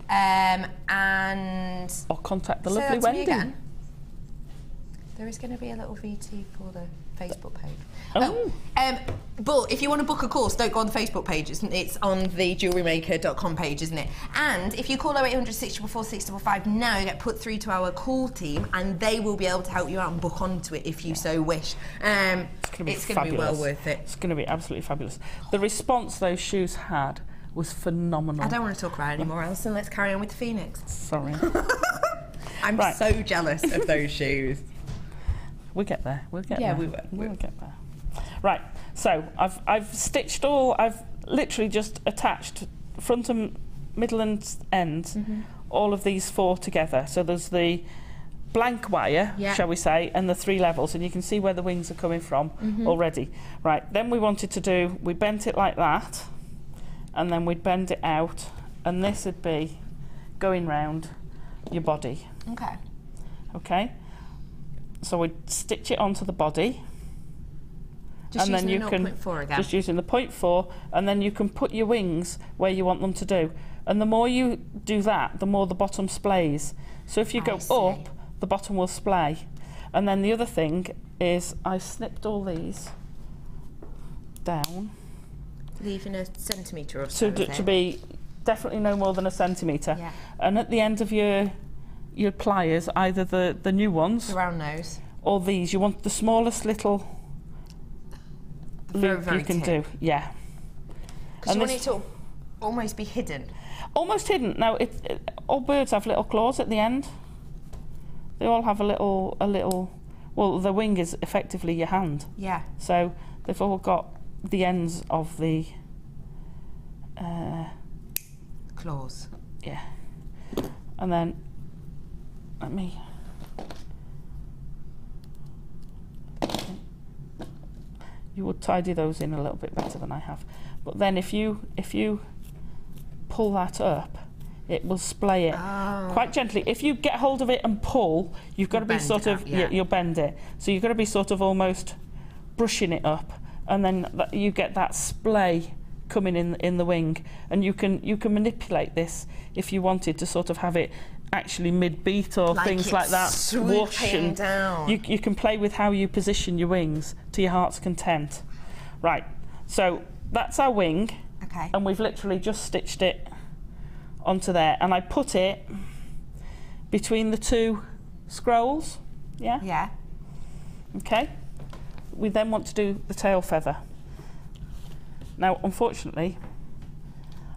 And or contact the lovely Wendy. Again. There is going to be a little VT for the Facebook page. But if you want to book a course, don't go on the Facebook page. It's on the JewelleryMaker.com page, isn't it? And if you call 0800 644 655 now, you get put through to our call team, and they will be able to help you out and book onto it if you so wish. It's going to be well worth it. It's going to be absolutely fabulous. The response those shoes had was phenomenal. I don't want to talk about it anymore, Alison. Let's carry on with the Phoenix. Sorry. I'm so jealous of those shoes. We'll get there. We'll get there. Yeah, we will. We'll get there. Right. So I've stitched all. I've literally just attached front and middle and ends, all of these 4 together. So there's the blank wire, shall we say, and the 3 levels, and you can see where the wings are coming from already. Right. Then we wanted to do. We bent it like that. And then we'd bend it out, and this would be going round your body. Okay. Okay. So we'd stitch it onto the body. Just and using then you the can 0.4 again. Just using the 0.4, and then you can put your wings where you want them to do. And the more you do that, the more the bottom splays. So if you go up, the bottom will splay. And then the other thing is I snipped all these down. Leaving a centimetre or so. To be definitely no more than a centimetre. Yeah. And at the end of your pliers, either the new ones, the round nose, or these, you want the smallest little loop you can do. Yeah. Because you want it to almost be hidden. Almost hidden. Now, all birds have little claws at the end. They all have a little. Well, the wing is effectively your hand. Yeah. So they've all got the ends of the claws. Yeah. And then let me you would tidy those in a little bit better than I have. But then if you pull that up, it will splay it quite gently. If you get hold of it and pull, you've got to be sort of you'll bend it. So you've got to be sort of almost brushing it up. And then you get that splay coming in the wing, and you can manipulate this if you wanted to sort of have it actually mid-beat or like things like that. Whoosh, and down. You can play with how you position your wings to your heart's content. Right, so that's our wing, and we've literally just stitched it onto there, and I put it between the 2 scrolls. Yeah. Okay. We then want to do the tail feather. Now, unfortunately,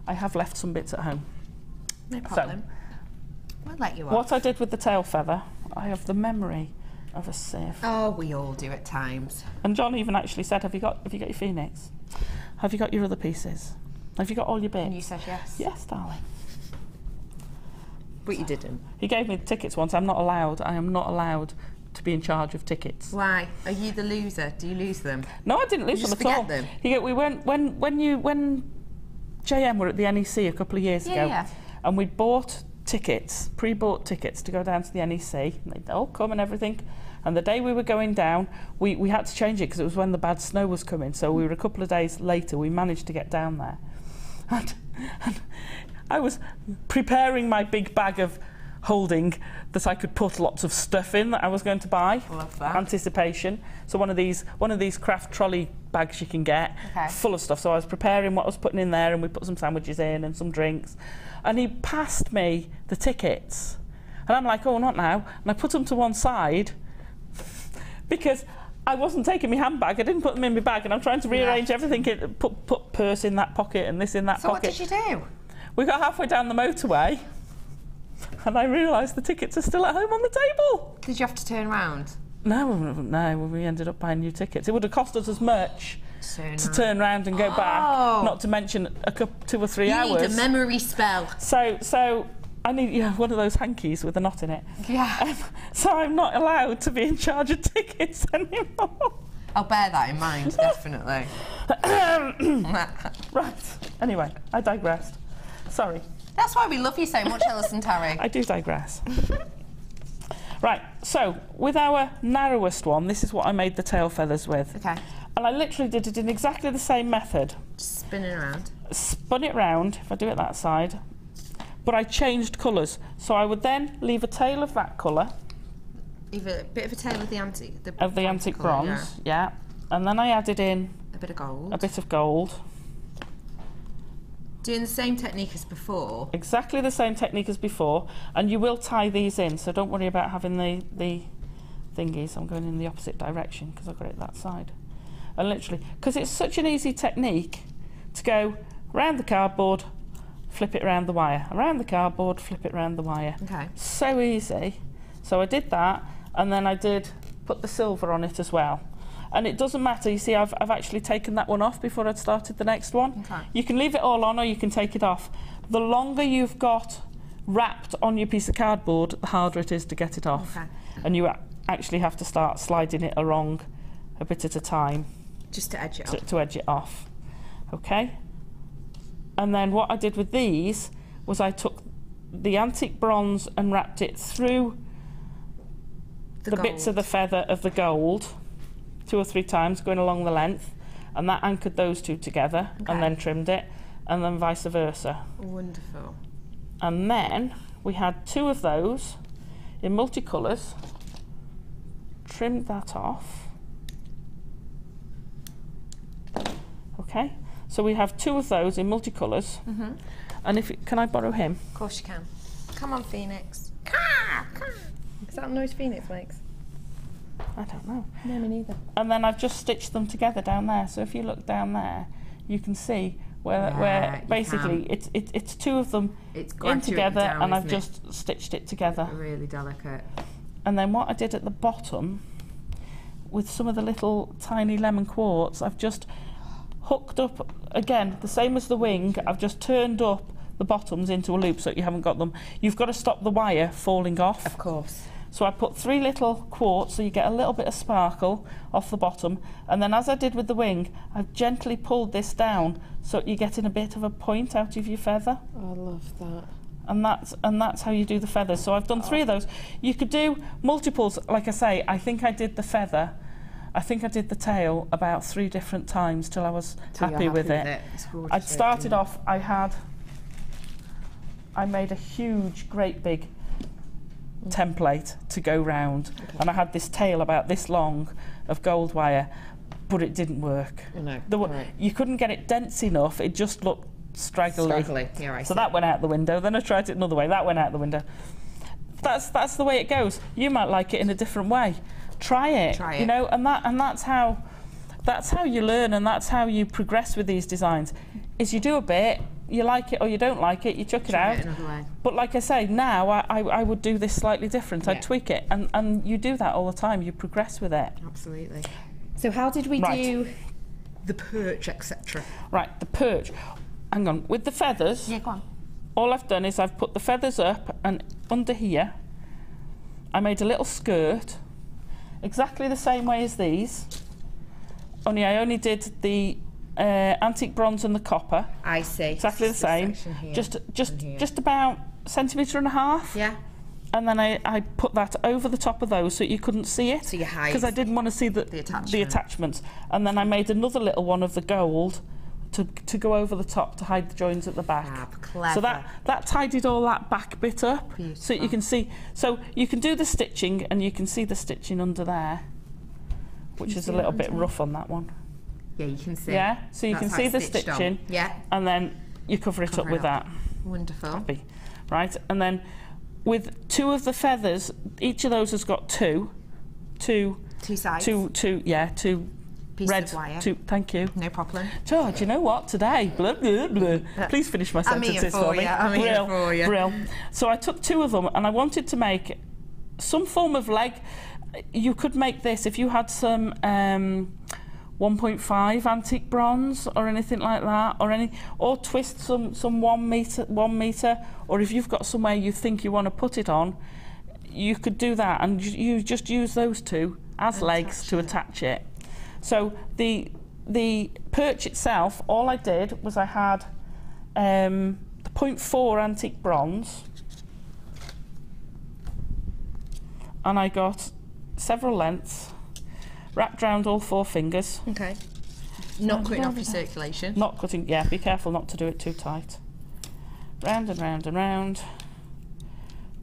I have left some bits at home. No problem. So, we'll let you off. What I did with the tail feather, I have the memory of a sieve. Oh, we all do at times. And John even actually said, have you got your phoenix? Have you got your other pieces? Have you got all your bits? And you said yes. Yes, darling. But you didn't. He gave me the tickets once. I am not allowed to be in charge of tickets. Why? Are you the loser? Do you lose them? No, I didn't lose them at all. Them? We went when JM were at the NEC a couple of years ago, and we'd bought tickets, pre-bought tickets to go down to the NEC. And they'd all come and everything. And the day we were going down, we had to change it because it was when the bad snow was coming. So we were a couple of days later. We managed to get down there, and I was preparing my big bag of holding that I could put lots of stuff in that I was going to buy. Love that. Anticipation. So one of these craft trolley bags you can get, full of stuff. So I was preparing what I was putting in there, and we put some sandwiches in and some drinks. And he passed me the tickets, and I'm like, oh, not now. And I put them to one side because I wasn't taking my handbag. I didn't put them in my bag, and I'm trying to rearrange everything. Put purse in that pocket and this in that pocket. So what did you do? We got halfway down the motorway, and I realised the tickets are still at home on the table. Did you have to turn around? No, we ended up buying new tickets. It would have cost us as much to turn round and go back, not to mention 2 or 3 hours. You need a memory spell. So I need one of those hankies with a knot in it. Yeah. So I'm not allowed to be in charge of tickets anymore. I'll bear that in mind, definitely. Right. Anyway, I digressed. Sorry. That's why we love you so much, Alison Tarry. I do digress. Right, so with our narrowest one, this is what I made the tail feathers with. Okay. And I literally did it in exactly the same method. Just spin it around. Spun it round, if I do it that side, but I changed colours. So I would then leave a tail of that colour. Leave a bit of a tail of the antique. Of the antique bronze, yeah. And then I added in a bit of gold. A bit of gold. Doing the same technique as before. Exactly the same technique as before, and you will tie these in, so don't worry about having the thingies. I'm going in the opposite direction because I've got it that side. And literally, because it's such an easy technique to go round the cardboard, flip it round the wire, around the cardboard, flip it round the wire. Okay. So easy. So I did that, and then I did put the silver on it as well. And it doesn't matter, you see, I've actually taken that one off before I'd started the next one. Okay. You can leave it all on or you can take it off. The longer you've got wrapped on your piece of cardboard, the harder it is to get it off. Okay. And you actually have to start sliding it along a bit at a time. Just to edge it off. To edge it off. Okay? And then what I did with these was I took the antique bronze and wrapped it through the bits of the feather of the gold 2 or 3 times going along the length, and that anchored those two together, and then trimmed it, and then vice versa. Wonderful. And then we had 2 of those in multicolours, trimmed that off. Okay, so we have 2 of those in multicolours. And can I borrow him? Of course you can. Come on, Phoenix. Is that a noise Phoenix makes? I don't know. No, me neither. And then I've just stitched them together down there. So if you look down there, you can see where basically it's 2 of them in together, and I've just stitched it together. Really delicate. And then what I did at the bottom, with some of the little tiny lemon quartz, I've just hooked up, again, the same as the wing, I've just turned up the bottoms into a loop so that you haven't got them. You've got to stop the wire falling off. Of course. So I put 3 little quartz so you get a little bit of sparkle off the bottom, and then as I did with the wing, I've gently pulled this down so you're getting a bit of a point out of your feather. Oh, I love that. And that's how you do the feathers. So I've done 3 of those. You could do multiples. Like I say, I think I did the feather, I think I did the tail about 3 different times till I was happy with it. I started off, I made a huge, great big template to go round, and I had this tail about this long of gold wire, but it didn't work. You couldn't get it dense enough, it just looked straggly. Yeah, so that went out the window. Then I tried it another way, that went out the window. That's the way it goes. You might like it in a different way. Try it. You know, and that's how that's how you learn, and that's how you progress with these designs. Is you do a bit, you like it or you don't like it, you chuck it out. But like I say, now I would do this slightly different. I'd tweak it, and you do that all the time. You progress with it. Absolutely. So how did we do the perch, etc.? Right, the perch. Hang on, with the feathers. Yeah, go on. All I've done is I've put the feathers up, and under here I made a little skirt, exactly the same way as these. Only I only did the antique bronze and the copper. I see. Exactly the same. Just about a centimetre and a half. Yeah. And then I put that over the top of those so you couldn't see it. So you hide. Because I didn't want to see the attachments. And then I made another little one of the gold to go over the top to hide the joins at the back. Clever. So that tidied all that back bit up. Beautiful. So you can see. So you can do the stitching, and you can see the stitching under there, which is a little bit rough on that one. Yeah, you can see. Yeah, so you can see the stitching. Yeah. And then you cover it up with that. Wonderful. Happy. Right, and then with two of the feathers, each of those has got two sides. Two pieces red of wire. Thank you. No problem. George, you know what? Today, blah, blah, blah. Please finish my sentences for me. I'm here for you. Brill. So I took two of them, and I wanted to make some form of leg. You could make this if you had some 1.5 antique bronze or anything like that, or twist some 1 meter, or if you've got somewhere you think you want to put it on, you could do that, and you just use those two as legs to attach it. So the perch itself, all I did was I had the 0.4 antique bronze, and I got several lengths wrapped around all 4 fingers. Okay. Not cutting off your circulation. Not cutting, yeah, be careful not to do it too tight. Round and round and round.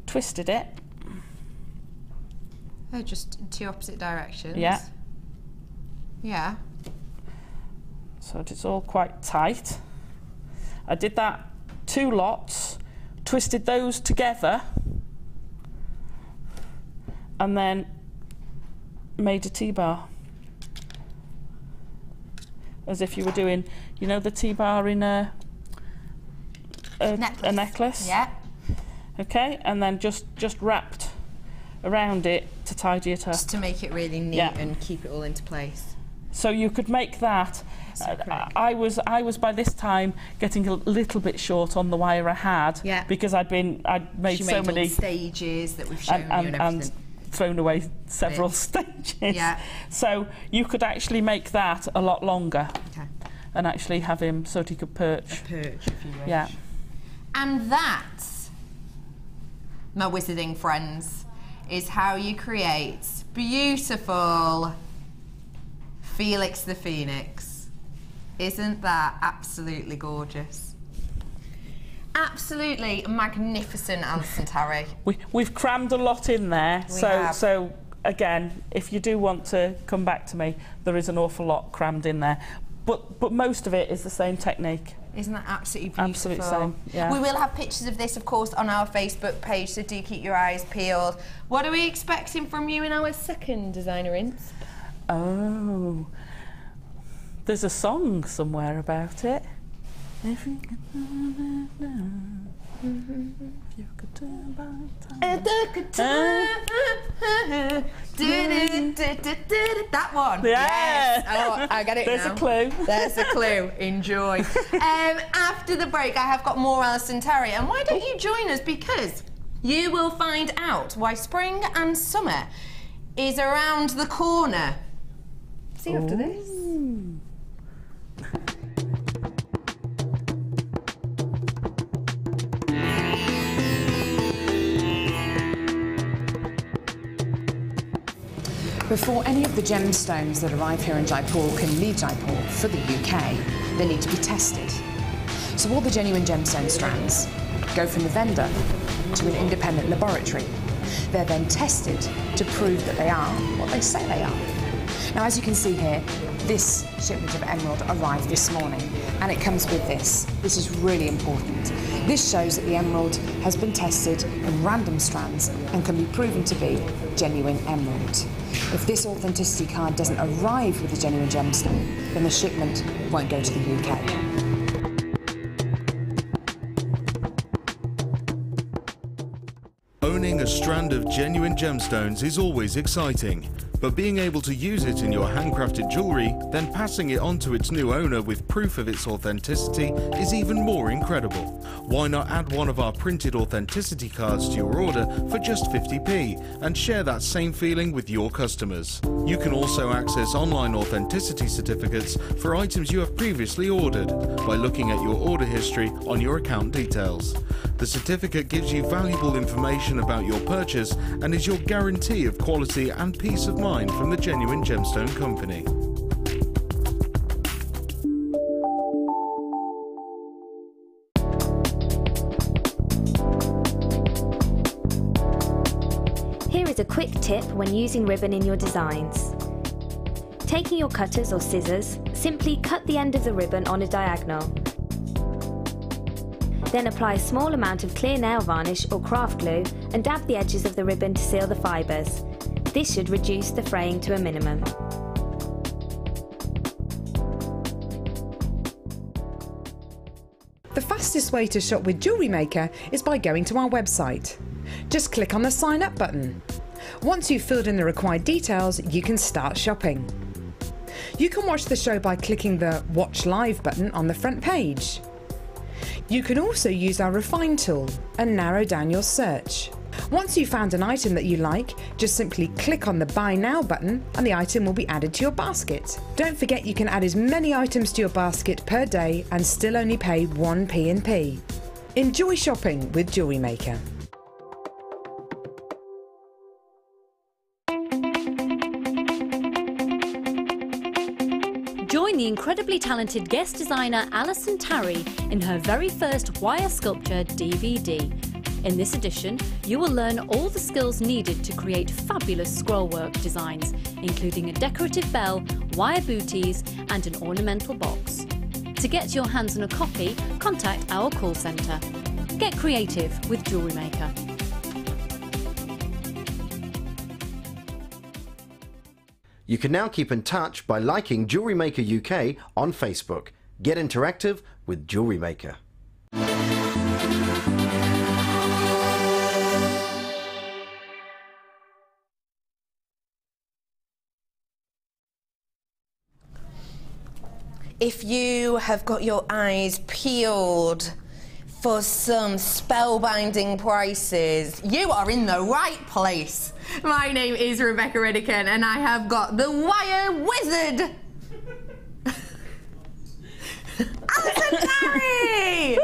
Twisted it. Oh, just in 2 opposite directions. Yeah. Yeah. So it's all quite tight. I did that 2 lots, twisted those together, and then made a T-bar. As if you were doing, you know, the T-bar in a necklace? Yeah. Okay, and then just wrapped around it to tidy it up. Just to make it really neat and keep it all into place. So you could make that. I was by this time getting a little bit short on the wire I had, because I'd made so many stages that we've shown you and everything. Thrown away several stages. Yeah. So you could actually make that a lot longer. Okay. And actually have him so that he could perch. A perch, if you wish. Yeah. And that, my wizarding friends, is how you create beautiful Felix the Phoenix. Isn't that absolutely gorgeous? Absolutely magnificent, Alison Tarry. We've crammed a lot in there. So again, if you do want to come back to me, there is an awful lot crammed in there. But most of it is the same technique. Isn't that absolutely beautiful? Absolutely same, yeah. We will have pictures of this, of course, on our Facebook page, so do keep your eyes peeled. What are we expecting from you in our second designer insp? Oh, there's a song somewhere about it. If you could turn back time. That one. Yes. Oh, I get it There's now. a clue. There's a clue. Enjoy. After the break, I have got more Alison Tarry, and why don't you join us, because you will find out why spring and summer is around the corner. See you after this. Before any of the gemstones that arrive here in Jaipur can leave Jaipur for the UK, they need to be tested. So all the genuine gemstone strands go from the vendor to an independent laboratory. They're then tested to prove that they are what they say they are. Now, as you can see here, this shipment of emerald arrived this morning, and it comes with this. This is really important. This shows that the emerald has been tested in random strands and can be proven to be genuine emerald. If this authenticity card doesn't arrive with a genuine gemstone, then the shipment won't go to the UK. Owning a strand of genuine gemstones is always exciting, but being able to use it in your handcrafted jewellery, then passing it on to its new owner with proof of its authenticity is even more incredible. Why not add one of our printed authenticity cards to your order for just 50p and share that same feeling with your customers? You can also access online authenticity certificates for items you have previously ordered by looking at your order history on your account details. The certificate gives you valuable information about your purchase and is your guarantee of quality and peace of mind from the Genuine Gemstone Company. Here is a quick tip when using ribbon in your designs. Taking your cutters or scissors, simply cut the end of the ribbon on a diagonal. Then apply a small amount of clear nail varnish or craft glue and dab the edges of the ribbon to seal the fibres. This should reduce the fraying to a minimum. The fastest way to shop with Jewellery Maker is by going to our website. Just click on the Sign Up button. Once you've filled in the required details, you can start shopping. You can watch the show by clicking the Watch Live button on the front page. You can also use our Refine tool and narrow down your search. Once you've found an item that you like, just simply click on the Buy Now button and the item will be added to your basket. Don't forget you can add as many items to your basket per day and still only pay 1 P&P. Enjoy shopping with Jewellery Maker. Join the incredibly talented guest designer Alison Tarry in her very first wire sculpture DVD. In this edition, you will learn all the skills needed to create fabulous scrollwork designs, including a decorative bell, wire booties and an ornamental box. To get your hands on a copy, contact our call centre. Get creative with Jewellery Maker. You can now keep in touch by liking Jewellery Maker UK on Facebook. Get interactive with Jewellery Maker. If you have got your eyes peeled for some spellbinding prices, you are in the right place. My name is Rebecca Redican and I have got the Wire Wizard, Alison Tarry!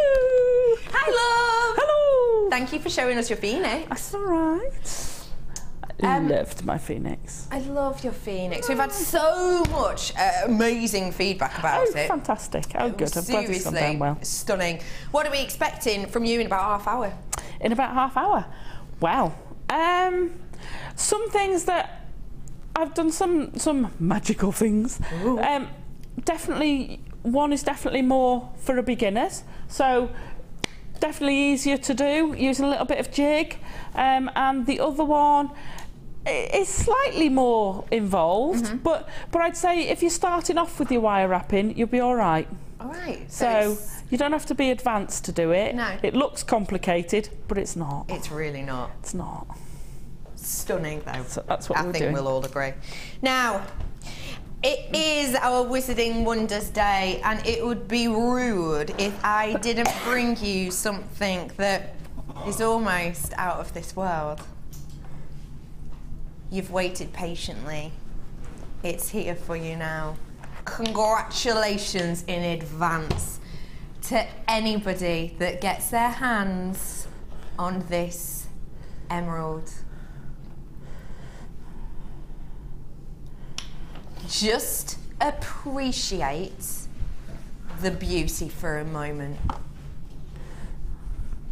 Hi, love! Hello! Thank you for showing us your phoenix. That's all right. I loved my phoenix. I love your phoenix. We've had so much amazing feedback about it. Fantastic. Oh, good. I'm glad it's gone down well. Stunning. What are we expecting from you in about half hour? In about half hour? Well, some things that I've done some magical things. Definitely, one is definitely more for a beginners. So definitely easier to do, using a little bit of jig. And the other one is slightly more involved, but I'd say if you're starting off with your wire wrapping, you'll be all right. All right. So you don't have to be advanced to do it. No. It looks complicated, but it's not. It's really not. It's not. Stunning, though. So that's what we're doing. I think we'll all agree. Now, it is our Wizarding Wonders Day, and it would be rude if I didn't bring you something that is almost out of this world. You've waited patiently. It's here for you now. Congratulations in advance to anybody that gets their hands on this emerald. Just appreciate the beauty for a moment.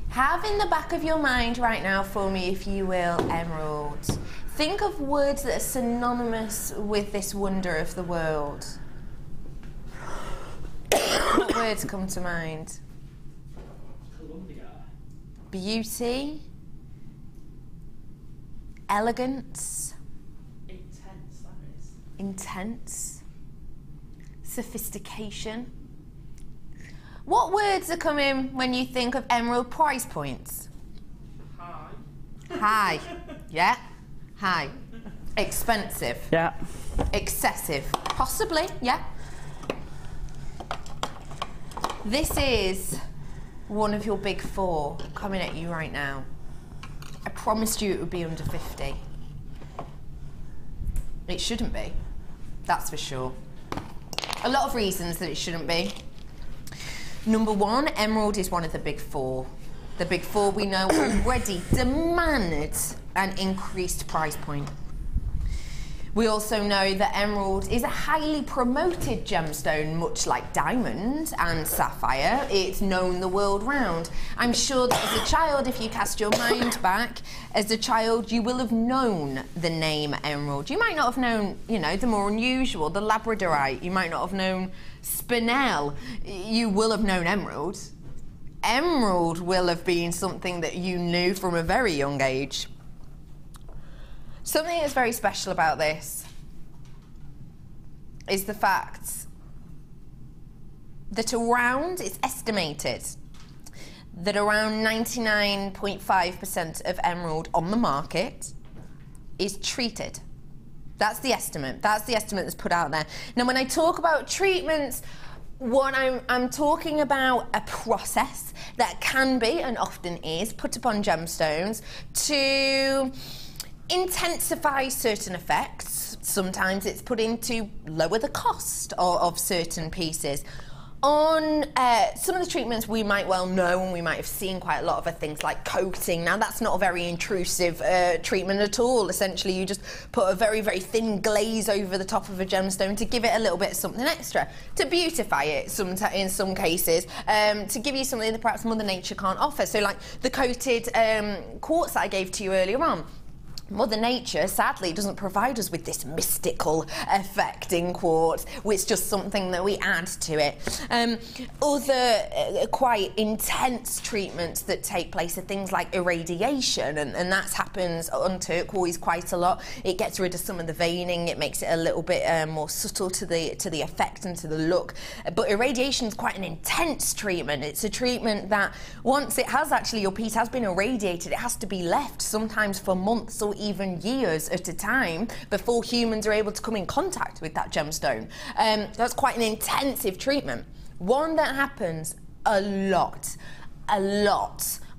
Have in the back of your mind right now for me, if you will, emerald. Think of words that are synonymous with this wonder of the world. What words come to mind? Columbia. beauty, elegance, intense, that is. Intense, sophistication. What words are coming when you think of emerald price points? High. High, yeah, high. Expensive. Yeah. Excessive, possibly, yeah. This is one of your big four coming at you right now. I promised you it would be under 50. It shouldn't be, that's for sure. A lot of reasons that it shouldn't be. Number one, emerald is one of the big four. The big four we know already demand an increased price point. We also know that emerald is a highly promoted gemstone, much like diamond and sapphire. It's known the world round. I'm sure that as a child, if you cast your mind back, as a child, you will have known the name emerald. You might not have known, you know, the more unusual, the labradorite. You might not have known spinel. You will have known emerald. Emerald will have been something that you knew from a very young age. Something that's very special about this is the fact that it's estimated that around 99.5% of emerald on the market is treated. That's the estimate. That's the estimate that's put out there. Now, when I talk about treatments, what I'm talking about a process that can be, and often is, put upon gemstones to intensify certain effects. Sometimes it's put in to lower the cost of certain pieces. On some of the treatments we might well know and we might have seen quite a lot of are things like coating. Now that's not a very intrusive treatment at all. Essentially you just put a very, very thin glaze over the top of a gemstone to give it a little bit of something extra, to beautify it in some cases, to give you something that perhaps Mother Nature can't offer. So like the coated quartz that I gave to you earlier on. Mother Nature, sadly, doesn't provide us with this mystical effect in quartz. It's just something that we add to it. Other quite intense treatments that take place are things like irradiation, and that happens on turquoise quite a lot. It gets rid of some of the veining. It makes it a little bit more subtle to the effect and to the look. But irradiation is quite an intense treatment. It's a treatment that once it has actually, your piece has been irradiated, it has to be left sometimes for months or even years at a time before humans are able to come in contact with that gemstone. That's quite an intensive treatment. One that happens a lot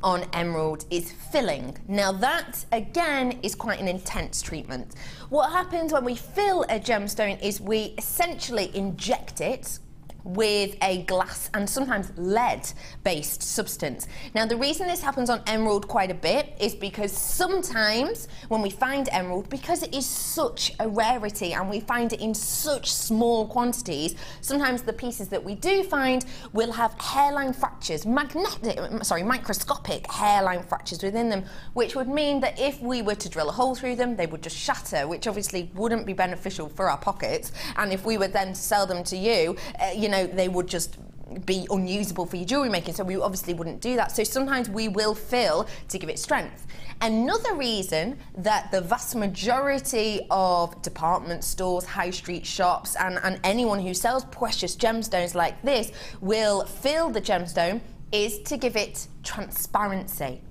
on emerald is filling. Now that, again, is quite an intense treatment. What happens when we fill a gemstone is we essentially inject it with a glass and sometimes lead-based substance. Now, the reason this happens on emerald quite a bit is because sometimes when we find emerald, because it is such a rarity and we find it in such small quantities, sometimes the pieces that we do find will have hairline fractures, microscopic hairline fractures within them, which would mean that if we were to drill a hole through them, they would just shatter, which obviously wouldn't be beneficial for our pockets. And if we were then to sell them to you, you know, they would just be unusable for your jewellery making, so we obviously wouldn't do that. So sometimes we will fill to give it strength. Another reason that the vast majority of department stores, high street shops, and anyone who sells precious gemstones like this will fill the gemstone is to give it transparency.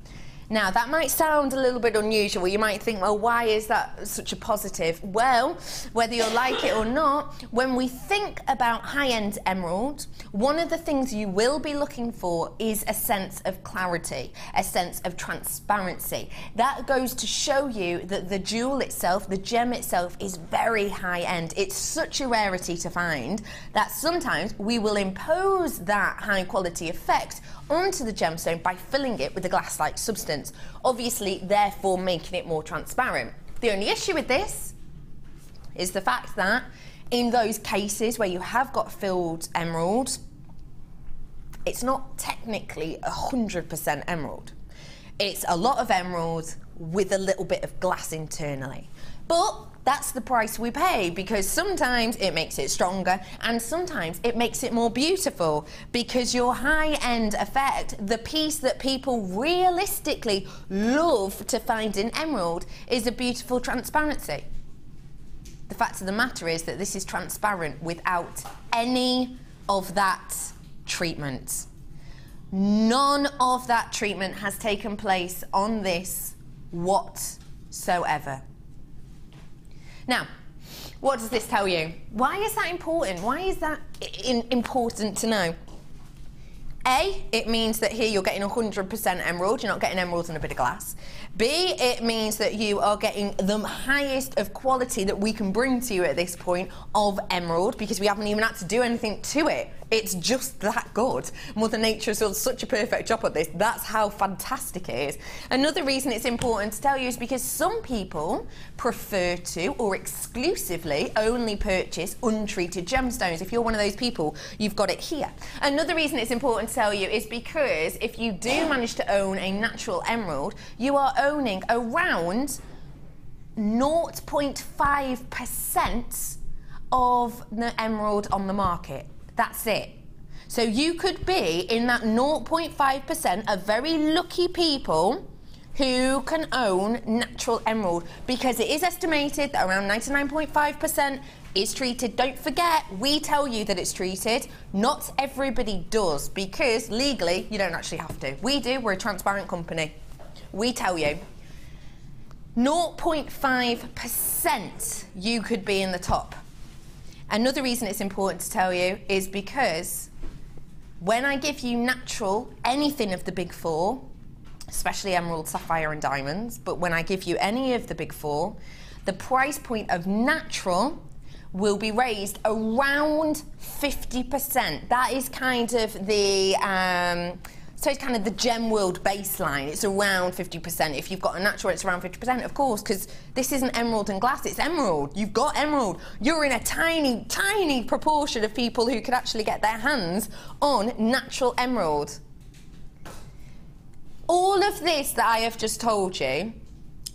Now, that might sound a little bit unusual. You might think, well, why is that such a positive? Well, whether you like it or not, when we think about high-end emerald, one of the things you will be looking for is a sense of clarity, a sense of transparency. That goes to show you that the jewel itself, the gem itself, is very high-end. It's such a rarity to find that sometimes we will impose that high-quality effect onto the gemstone by filling it with a glass-like substance, obviously therefore making it more transparent. The only issue with this is the fact that in those cases where you have got filled emerald, it's not technically 100% emerald. It's a lot of emerald with a little bit of glass internally. But that's the price we pay, because sometimes it makes it stronger and sometimes it makes it more beautiful, because your high-end effect, the piece that people realistically love to find in emerald, is a beautiful transparency. The fact of the matter is that this is transparent without any of that treatment. None of that treatment has taken place on this whatsoever. Now, what does this tell you? Why is that important? Why is that important to know? A, it means that here you're getting 100% emerald, you're not getting emerald in a bit of glass. B, it means that you are getting the highest of quality that we can bring to you at this point of emerald, because we haven't even had to do anything to it. It's just that good. Mother Nature has done such a perfect job at this. That's how fantastic it is. Another reason it's important to tell you is because some people prefer to, or exclusively, only purchase untreated gemstones. If you're one of those people, you've got it here. Another reason it's important to tell you is because if you do manage to own a natural emerald, you are owning around 0.5% of the emerald on the market. That's it. So you could be in that 0.5% of very lucky people who can own natural emerald, because it is estimated that around 99.5% is treated. Don't forget, we tell you that it's treated. Not everybody does, because legally you don't actually have to. We do. We're a transparent company. We tell you. 0.5% you could be in the top. Another reason it's important to tell you is because when I give you natural, anything of the big four, especially emerald, sapphire and diamonds, but when I give you any of the big four, the price point of natural will be raised around 50%. That is kind of the so it's kind of the gem world baseline. It's around 50%. If you've got a natural, it's around 50%, of course, because this isn't emerald and glass, it's emerald. You've got emerald. You're in a tiny, tiny proportion of people who could actually get their hands on natural emerald. All of this that I have just told you,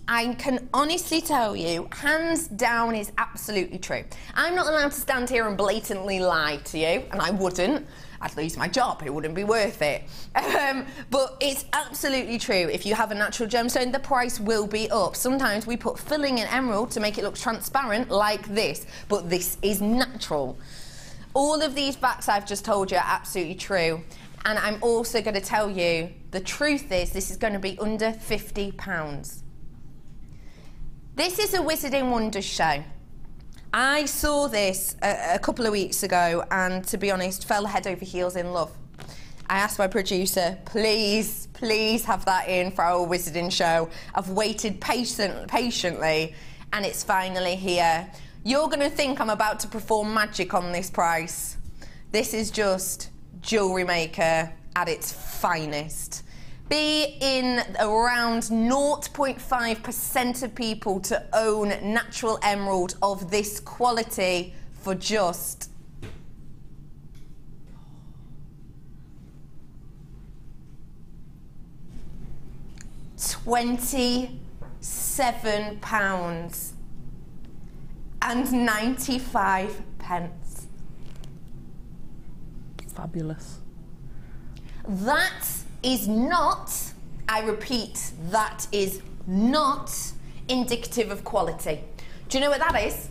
I can honestly tell you, hands down, is absolutely true. I'm not allowed to stand here and blatantly lie to you, and I wouldn't. I'd lose my job, it wouldn't be worth it. But it's absolutely true. If you have a natural gemstone, the price will be up. Sometimes we put filling in emerald to make it look transparent like this, but this is natural. All of these facts I've just told you are absolutely true. And I'm also going to tell you, the truth is, this is going to be under £50. This is a Wizarding Wonders show. I saw this a couple of weeks ago and, to be honest, fell head over heels in love. I asked my producer, please, please have that in for our Wizarding show. I've waited patiently and it's finally here. You're going to think I'm about to perform magic on this price. This is just Jewellery Maker at its finest. Be in around 0.5% of people to own natural emerald of this quality for just £27.95. Fabulous. That is not, I repeat, that is not indicative of quality. Do you know what that is?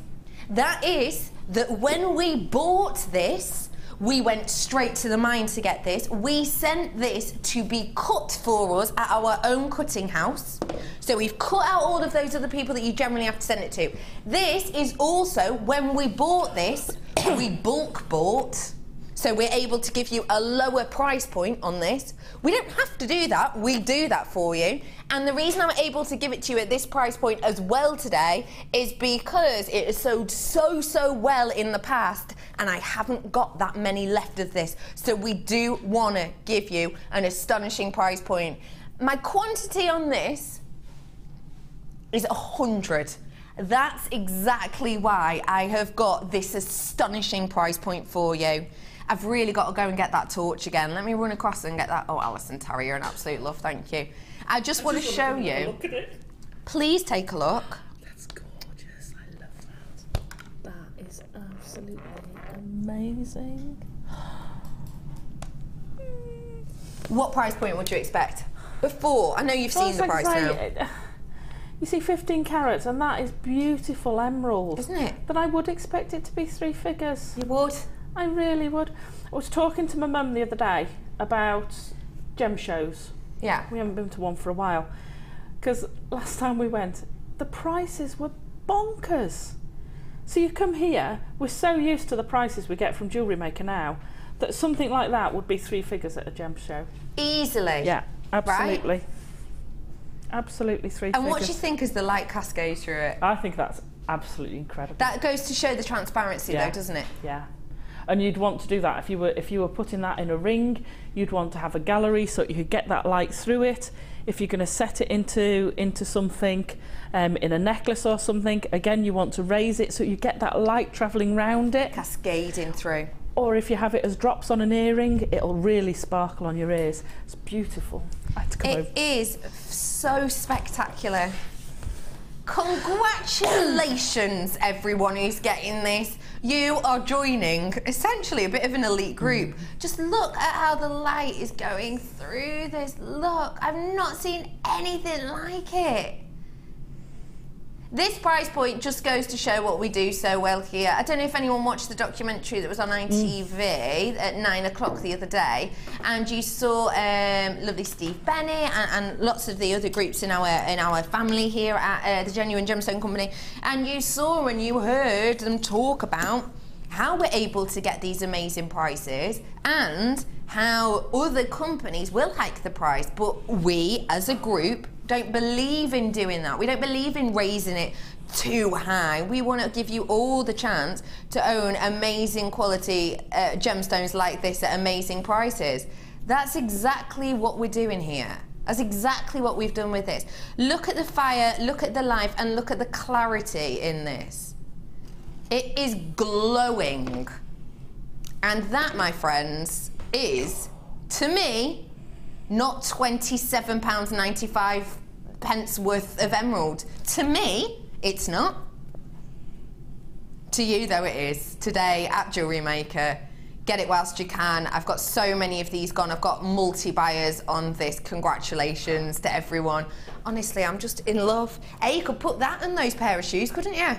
That is that when we bought this, we went straight to the mine to get this. We sent this to be cut for us at our own cutting house. So we've cut out all of those other people that you generally have to send it to. This is also, when we bought this, we bulk bought. So we're able to give you a lower price point on this. We don't have to do that, we do that for you. And the reason I'm able to give it to you at this price point as well today is because it has sold so well in the past and I haven't got that many left of this. So we do want to give you an astonishing price point. My quantity on this is 100. That's exactly why I have got this astonishing price point for you. I've really got to go and get that torch again. Let me run across and get that. Oh, Alison Tarry, you're an absolute love, thank you. I just want to show you. Look at it. Please take a look. That's gorgeous, I love absolutely amazing. What price point would you expect? Before, I know you've seen the price now. You see 15 carats, and that is beautiful emerald. Isn't it? But I would expect it to be 3 figures. You would? I really would. I was talking to my mum the other day about gem shows. Yeah. We haven't been to one for a while. Because last time we went, the prices were bonkers. So you come here, we're so used to the prices we get from Jewellery Maker now, that something like that would be 3 figures at a gem show. Easily? Yeah, absolutely. Right? Absolutely 3 figures. And what do you think as the light cascades through it? I think that's absolutely incredible. That goes to show the transparency though, doesn't it? Yeah. And you'd want to do that if you were putting that in a ring. You'd want to have a gallery so you could get that light through it. If you're going to set it into something, in a necklace or something, again you want to raise it so you get that light travelling round it, cascading through. Or if you have it as drops on an earring, it'll really sparkle on your ears. It's beautiful. It is so spectacular. Congratulations, everyone who's getting this. You are joining essentially a bit of an elite group. Just look at how the light is going through this. Look, I've not seen anything like it. This price point just goes to show what we do so well here. I don't know if anyone watched the documentary that was on ITV at 9 o'clock the other day, and you saw lovely Steve Bennett and lots of the other groups in our family here at the Genuine Gemstone Company, and you saw and you heard them talk about how we're able to get these amazing prices and how other companies will hike the price, but we as a group don't believe in doing that. We don't believe in raising it too high. We want to give you all the chance to own amazing quality gemstones like this at amazing prices. That's exactly what we're doing here. That's exactly what we've done with this. Look at the fire, look at the life, and look at the clarity in this. It is glowing. And that, my friends, is, to me, not £27.95 worth of emerald. To me, it's not. To you, though, it is. Today at Jewellery Maker. Get it whilst you can. I've got so many of these gone. I've got multi-buyers on this. Congratulations to everyone. Honestly, I'm just in love. Hey, you could put that on those pair of shoes, couldn't you?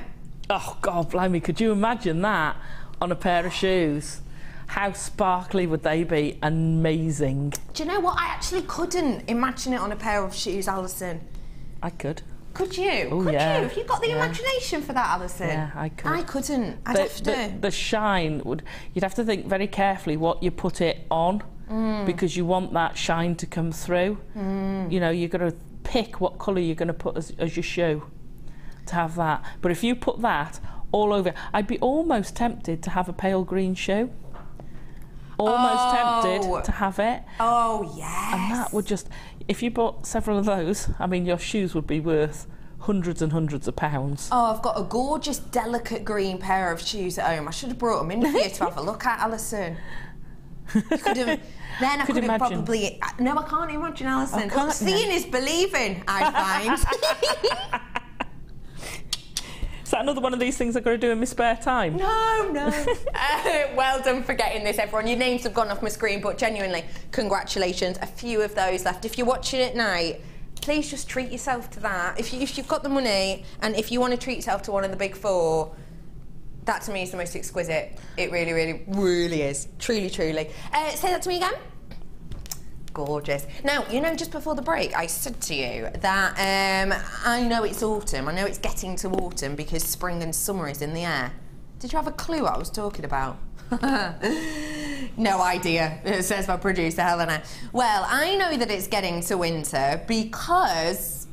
Oh, God, blimey, could you imagine that on a pair of shoes? How sparkly would they be? Amazing. Do you know what? I actually couldn't imagine it on a pair of shoes, Alison. I could. Could you? Ooh, could yeah. you? Have you got the imagination for that, Alison? Yeah, I could. I couldn't. I'd have to. The shine would... You'd have to think very carefully what you put it on, because you want that shine to come through. You know, you've got to pick what colour you're going to put as your shoe to have that. But if you put that all over... I'd be almost tempted to have a pale green shoe. Almost tempted to have it. Oh, yes. And that would just... If you bought several of those, I mean, your shoes would be worth hundreds and hundreds of pounds. Oh, I've got a gorgeous, delicate green pair of shoes at home. I should have brought them in for you to have a look at, Alison. You could have... Then I could have probably... No, I can't imagine, Alison. Look, seeing is believing, I find. Is that another one of these things I've got to do in my spare time? No, no. Well done for getting this, everyone. Your names have gone off my screen, but genuinely, congratulations. A few of those left. If you're watching at night, please just treat yourself to that. If you've got the money, and if you want to treat yourself to one of the big four, that to me is the most exquisite. It really, really, really is. Truly, truly. Say that to me again. Gorgeous. Now, you know, just before the break, I said to you that I know it's autumn. I know it's getting to autumn because spring and summer is in the air. Did you have a clue what I was talking about? No idea, says my producer, Helena. Well, I know that it's getting to winter because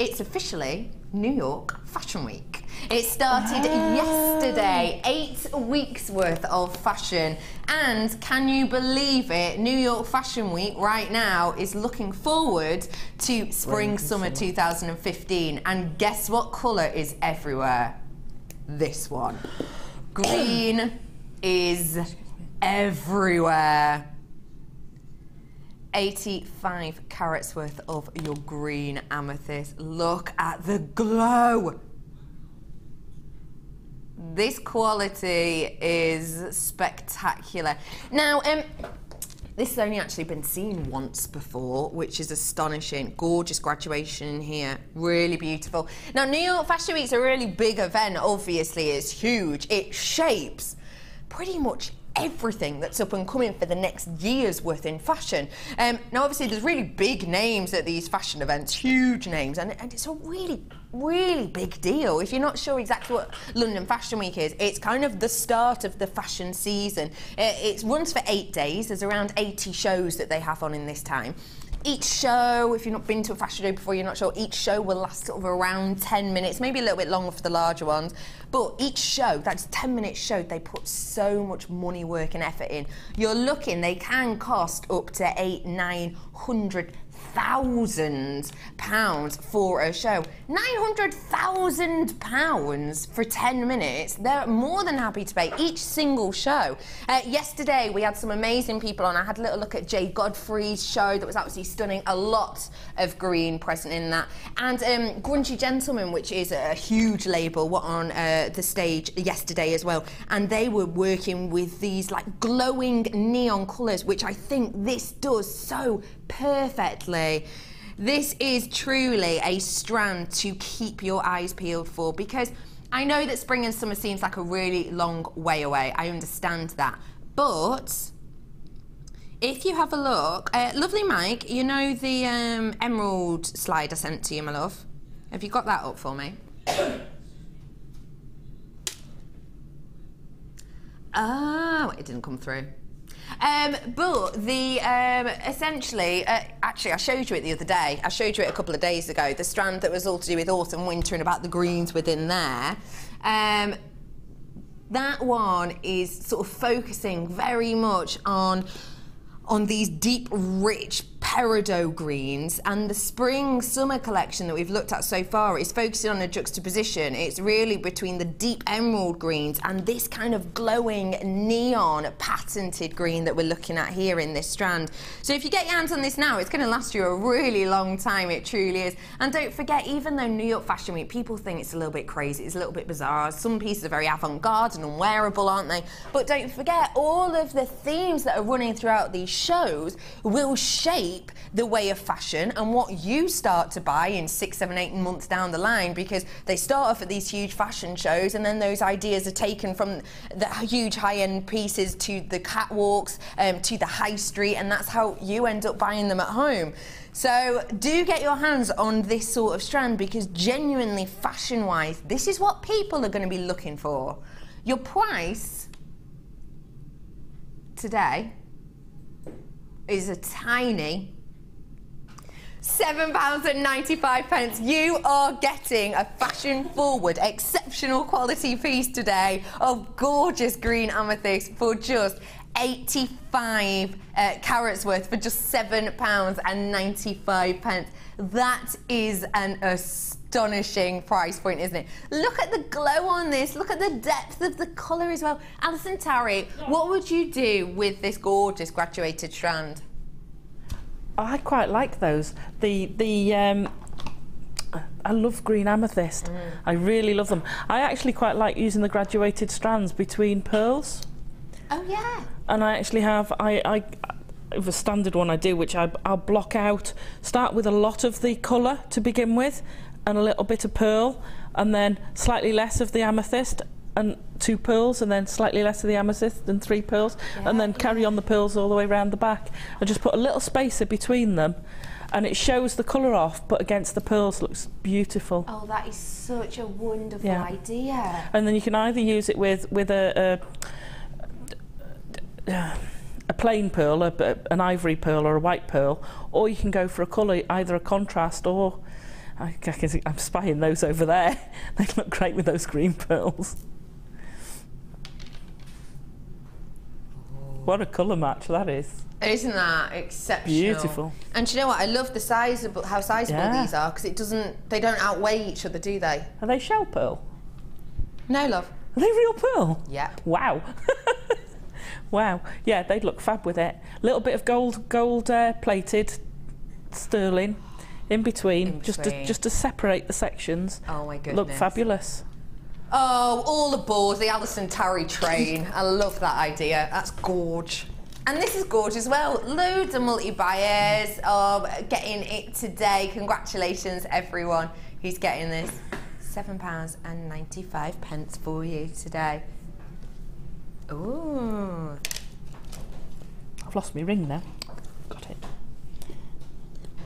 it's officially New York Fashion Week. It started yesterday, 8 weeks worth of fashion. And can you believe it? New York Fashion Week right now is looking forward to spring, summer 2015. And guess what colour is everywhere? This one. Green is everywhere. 85 carats worth of your green amethyst. Look at the glow. This quality is spectacular. Now, this has only actually been seen once before, which is astonishing. Gorgeous graduation here, really beautiful. Now, New York Fashion Week's a really big event, obviously, it's huge. It shapes pretty much everything that's up and coming for the next year's worth in fashion. Now, obviously, there's really big names at these fashion events, huge names, and it's a really big deal. If you're not sure exactly what London Fashion Week is, it's kind of the start of the fashion season. It runs for 8 days. There's around 80 shows that they have on in this time. Each show, if you've not been to a fashion show before, you're not sure, each show will last sort of around 10 minutes, maybe a little bit longer for the larger ones. But each show, that's a 10-minute show, they put so much money, work and effort in. You're looking, they can cost up to £800,000-900,000 for a show. £900,000 for 10 minutes. They're more than happy to pay each single show. Yesterday we had some amazing people on. I had a little look at Jay Godfrey's show that was absolutely stunning. A lot of green present in that. And Grungy Gentleman, which is a huge label, were on the stage yesterday as well. And they were working with these like glowing neon colours, which I think this does so perfectly. This is truly a strand to keep your eyes peeled for, because I know that spring and summer seems like a really long way away. I understand that. But if you have a look, lovely Mike, you know the emerald slide I sent to you, my love? Have you got that up for me? Oh, it didn't come through. But the essentially, actually, I showed you it the other day. I showed you it a couple of days ago. The strand that was all to do with autumn, winter, and about the greens within there. That one is sort of focusing very much on these deep, rich peridot greens, and the spring-summer collection that we've looked at so far is focusing on a juxtaposition. It's really between the deep emerald greens and this kind of glowing neon patented green that we're looking at here in this strand. So if you get your hands on this now, it's going to last you a really long time, it truly is. And don't forget, even though New York Fashion Week, people think it's a little bit crazy, it's a little bit bizarre, some pieces are very avant-garde and unwearable, aren't they? But don't forget, all of the themes that are running throughout these shows will shape the way of fashion and what you start to buy in 6, 7, 8 months down the line, because they start off at these huge fashion shows and then those ideas are taken from the huge high-end pieces to the catwalks, to the high street, and that's how you end up buying them at home. So do get your hands on this sort of strand, because genuinely fashion-wise, this is what people are going to be looking for. Your price today is a tiny £7.95. You are getting a fashion-forward, exceptional quality piece today of gorgeous green amethyst for just 85 carats worth for just £7.95. That is an astonishing price point, isn't it? Look at the glow on this. Look at the depth of the colour as well. Alison Tarry, what would you do with this gorgeous graduated strand? I quite like those. I love green amethyst. I really love them. I actually quite like using the graduated strands between pearls. Oh yeah. And I actually have a standard one I do, which I'll block out. Start with a lot of the colour to begin with, and a little bit of pearl, and then slightly less of the amethyst, and 2 pearls, and then slightly less of the amethyst and 3 pearls, and then carry on the pearls all the way around the back. I just put a little spacer between them, and it shows the colour off, but against the pearls looks beautiful. Oh, that is such a wonderful idea. And then you can either use it with a plain pearl, an ivory pearl or a white pearl, or you can go for a colour, either a contrast or I'm spying those over there. They look great with those green pearls. What a colour match that is. Isn't that exceptional? Beautiful. And do you know what? I love the how sizable these are, because they don't outweigh each other, do they? Are they shell pearl? No, love. Are they real pearl? Yeah. Wow. Wow. Yeah, they'd look fab with it. Little bit of gold plated sterling in between, just to separate the sections. Oh my goodness. Look fabulous. Oh, all aboard the Alison Tarry train. I love that idea. That's gorge. And this is gorge as well. Loads of multi-buyers are getting it today. Congratulations, everyone who's getting this. £7.95 for you today. Ooh. I've lost my ring now. Got it.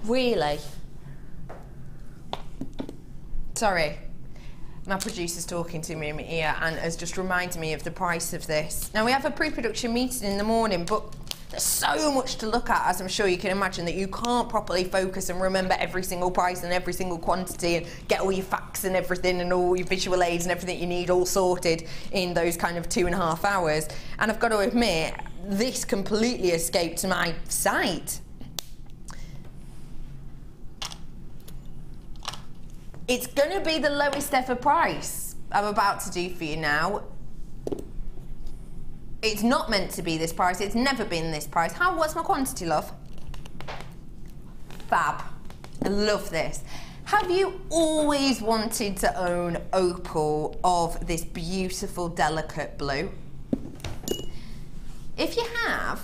Really? Sorry. My producer's talking to me in my ear and has just reminded me of the price of this. Now, we have a pre-production meeting in the morning, but there's so much to look at, as I'm sure you can imagine, that you can't properly focus and remember every single price and every single quantity and get all your facts and everything and all your visual aids and everything you need all sorted in those kind of 2.5 hours. And I've got to admit, this completely escaped my sight. It's going to be the lowest ever price I'm about to do for you now. It's not meant to be this price. It's never been this price. What's my quantity, love? Fab. I love this. Have you always wanted to own opal of this beautiful, delicate blue? If you have,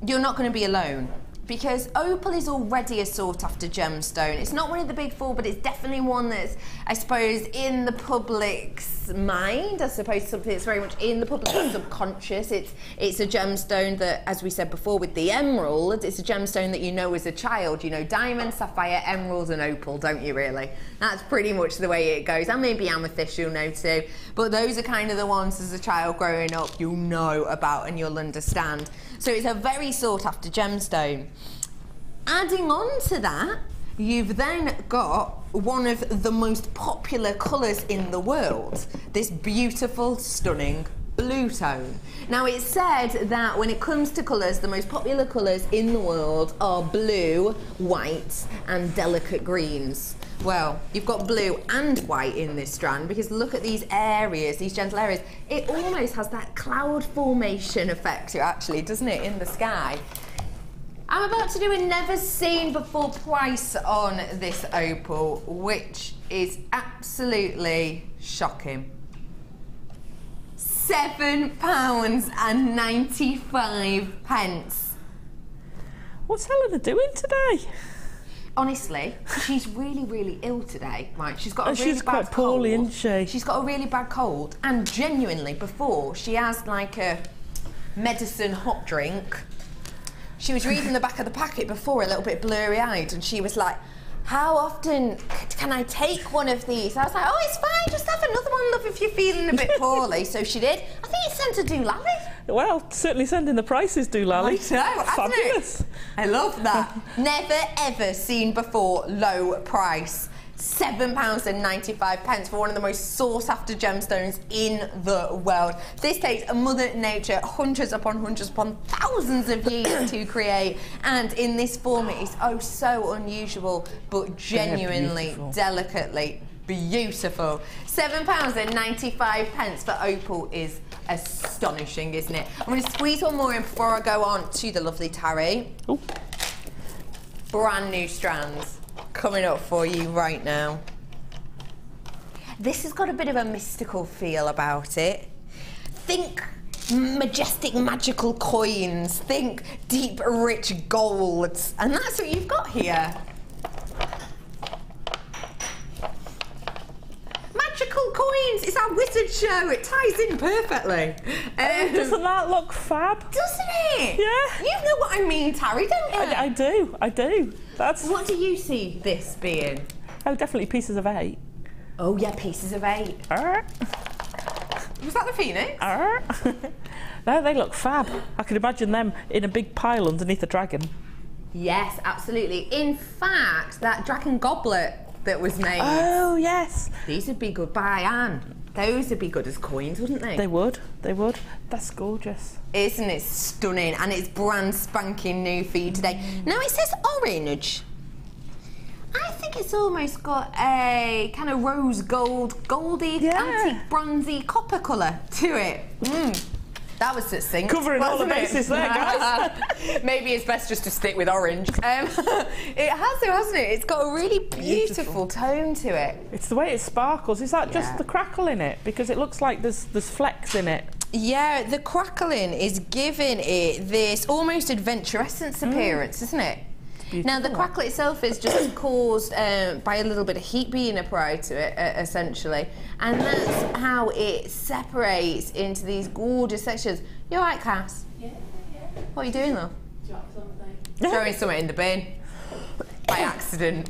you're not going to be alone, because opal is already a sought-after gemstone. It's not one of the big four, but it's definitely one that's, I suppose, in the public's mind. I suppose something that's very much in the public's subconscious. It's a gemstone that, as we said before with the emerald, it's a gemstone that you know as a child. You know diamond, sapphire, emerald and opal, don't you really? That's pretty much the way it goes. And maybe amethyst you'll know too. But those are kind of the ones as a child growing up you'll know about and you'll understand. So it's a very sought-after gemstone. Adding on to that, you've then got one of the most popular colours in the world, this beautiful, stunning blue tone. Now, it's said that when it comes to colours, the most popular colours in the world are blue, white and delicate greens. Well, you've got blue and white in this strand, because look at these areas, these gentle areas. It almost has that cloud formation effect, actually, doesn't it, in the sky? I'm about to do a never seen before price on this opal, which is absolutely shocking. £7.95. What's Helena doing today? Honestly, she's really, really ill today. Right, she's got a really bad quite poorly, cold. isn't she? She's got a really bad cold, and genuinely, before she has like a medicine hot drink, she was reading the back of the packet before, a little bit blurry-eyed, and she was like, how often can I take one of these? I was like, oh, it's fine, just have another one, love, if you're feeling a bit poorly. So she did. I think it's sent to Doolally. Well, certainly sending the prices, Doolally. I know, fabulous. It? I love that. Never ever seen before low price. £7.95 for one of the most sought-after gemstones in the world. This takes a Mother Nature hundreds upon thousands of years to create, and in this form it is oh so unusual, but genuinely, delicately beautiful. £7.95 for opal is astonishing, isn't it? I'm going to squeeze one more in before I go on to the lovely Tarry. Ooh. Brand new strands coming up for you right now. This has got a bit of a mystical feel about it. Think majestic, magical coins. Think deep, rich golds. And that's what you've got here. Magical coins. It's our wizard show. It ties in perfectly. Doesn't that look fab? Doesn't it? Yeah. You know what I mean, Tarry, don't you? I do. I do. That's. What do you see this being? Oh, definitely pieces of 8. Oh yeah, pieces of 8. Was that the phoenix? No, they look fab. I could imagine them in a big pile underneath a dragon. Yes, absolutely. In fact, that dragon goblet that was made. Oh yes. These would be good by Anne. Those would be good as coins, wouldn't they? They would. They would. That's gorgeous. Isn't it stunning? And it's brand spanking new for you today. Now it says orange. I think it's almost got a kind of rose gold, goldy, antique bronzy copper colour to it. That was succinct. Covering all the bases there, guys. Maybe it's best just to stick with orange. It has though, hasn't it? It's got a really beautiful tone to it. It's the way it sparkles. Is that just the crackle in it? Because it looks like there's flecks in it. Yeah, the crackling is giving it this almost adventurescence appearance, isn't it? Now, the crackle itself is just caused by a little bit of heat being applied to it, essentially. And that's how it separates into these gorgeous sections. You all right, Cass? Yeah. What are you doing, though? Drop something. Throwing something in the bin. By accident.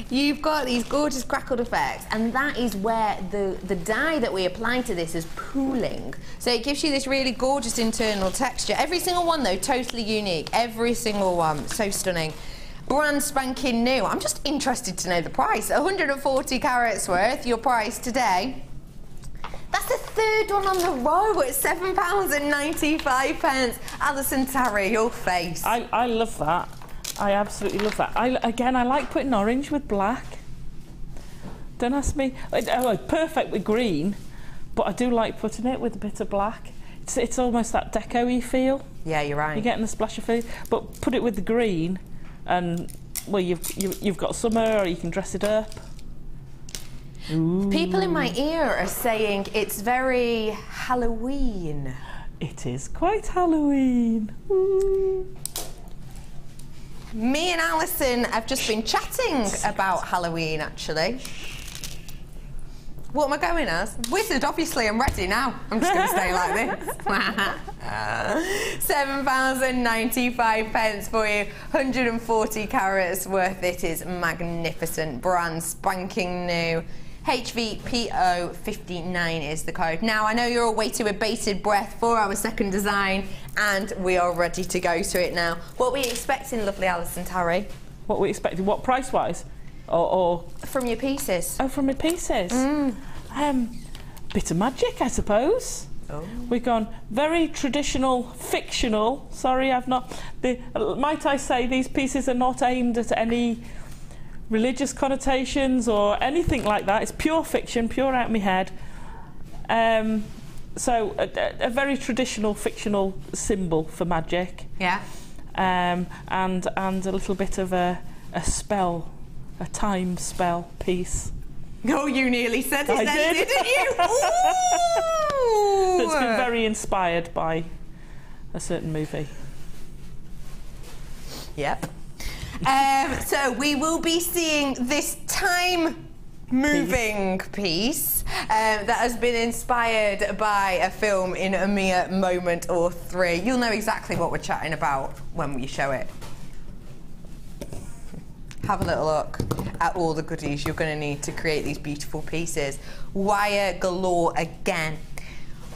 You've got these gorgeous crackled effects, and that is where the dye that we apply to this is pooling. So it gives you this really gorgeous internal texture. Every single one, though, totally unique. Every single one. So stunning. Brand spanking new. I'm just interested to know the price. 140 carats worth, your price today. That's the third one on the row at £7.95. Alison Tarry, your face. I love that. I absolutely love that. Again, I like putting orange with black. Don't ask me. Perfect with green, but I do like putting it with a bit of black. It's almost that deco-y feel. Yeah, you're right. You're getting a splash of feel, but put it with the green, and well, you've got summer, or you can dress it up. Ooh. People in my ear are saying it's very Halloween. It is quite Halloween. Ooh. Me and Alison have just been chatting about Halloween, actually. What am I going as? Wizard, obviously, I'm ready now. I'm just going to stay like this. £7.95 for you, 140 carats worth. It is magnificent, brand spanking new. HVPO 59 is the code. Now, I know you're all waiting with bated breath for our second design, and we are ready to go to it now. What are we expecting, lovely Alison Tarry? What are we expecting? What, price-wise? Or from your pieces. Oh, from my pieces. Bit of magic, I suppose. Oh. We've gone very traditional, fictional. Sorry, I've not. Might I say these pieces are not aimed at any religious connotations or anything like that. It's pure fiction, pure out of my head. So a very traditional, fictional symbol for magic. Yeah. And a little bit of a spell, a time spell piece. Oh, you nearly said it then, didn't you? Ooh! That's been very inspired by a certain movie. Yep. So we will be seeing this time-moving piece that has been inspired by a film in a mere moment or three. You'll know exactly what we're chatting about when we show it. Have a little look at all the goodies you're going to need to create these beautiful pieces. Wire galore again.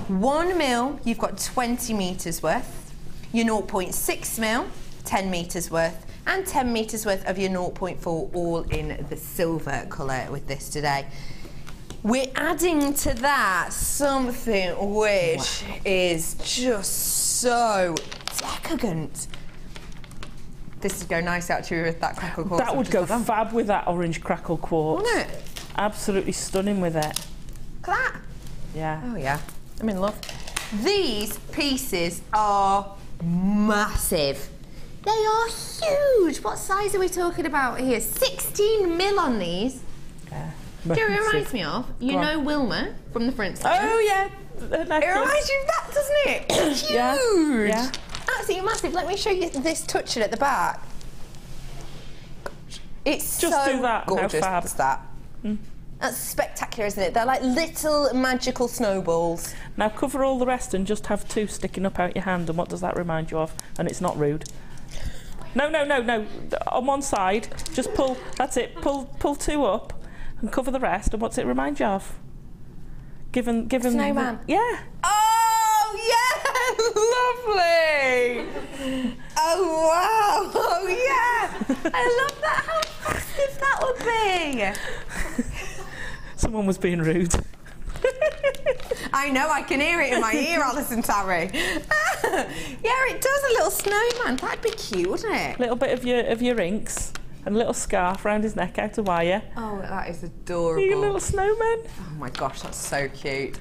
1 mil, you've got 20 metres worth. Your 0.6 mil, 10 metres worth. And 10 metres worth of your 0.4, all in the silver colour with this today. We're adding to that something which is just so decadent. This would go nice actually with that crackle quartz. That would go fab with that orange crackle quartz. Wouldn't it? Absolutely stunning with it. Look at that. Yeah. Oh yeah, I'm in love. These pieces are massive. They are huge. What size are we talking about here? 16 mil on these. Yeah. Do you know what it reminds me of? You know Wilma from the French side? Oh yeah. It reminds you of that, doesn't it? It's huge. Yeah. Absolutely massive. Let me show you this touching at the back. It's just so do that. gorgeous. How fab. That's that. That's spectacular, isn't it? They're like little magical snowballs. Now cover all the rest and just have 2 sticking up out your hand. And what does that remind you of? And it's not rude. No. On one side, just pull. That's it. Pull 2 up and cover the rest. And what's it remind you of? Give him. Snowman. Yeah. Oh yeah, lovely. Oh wow. Oh yeah. I love that. How festive that would be. Someone was being rude. I know, I can hear it in my ear, Alison Tarry. Yeah, it does, a little snowman. That'd be cute, wouldn't it? A little bit of your inks and a little scarf around his neck out of wire. Oh, that is adorable. You little snowman. Oh my gosh, that's so cute.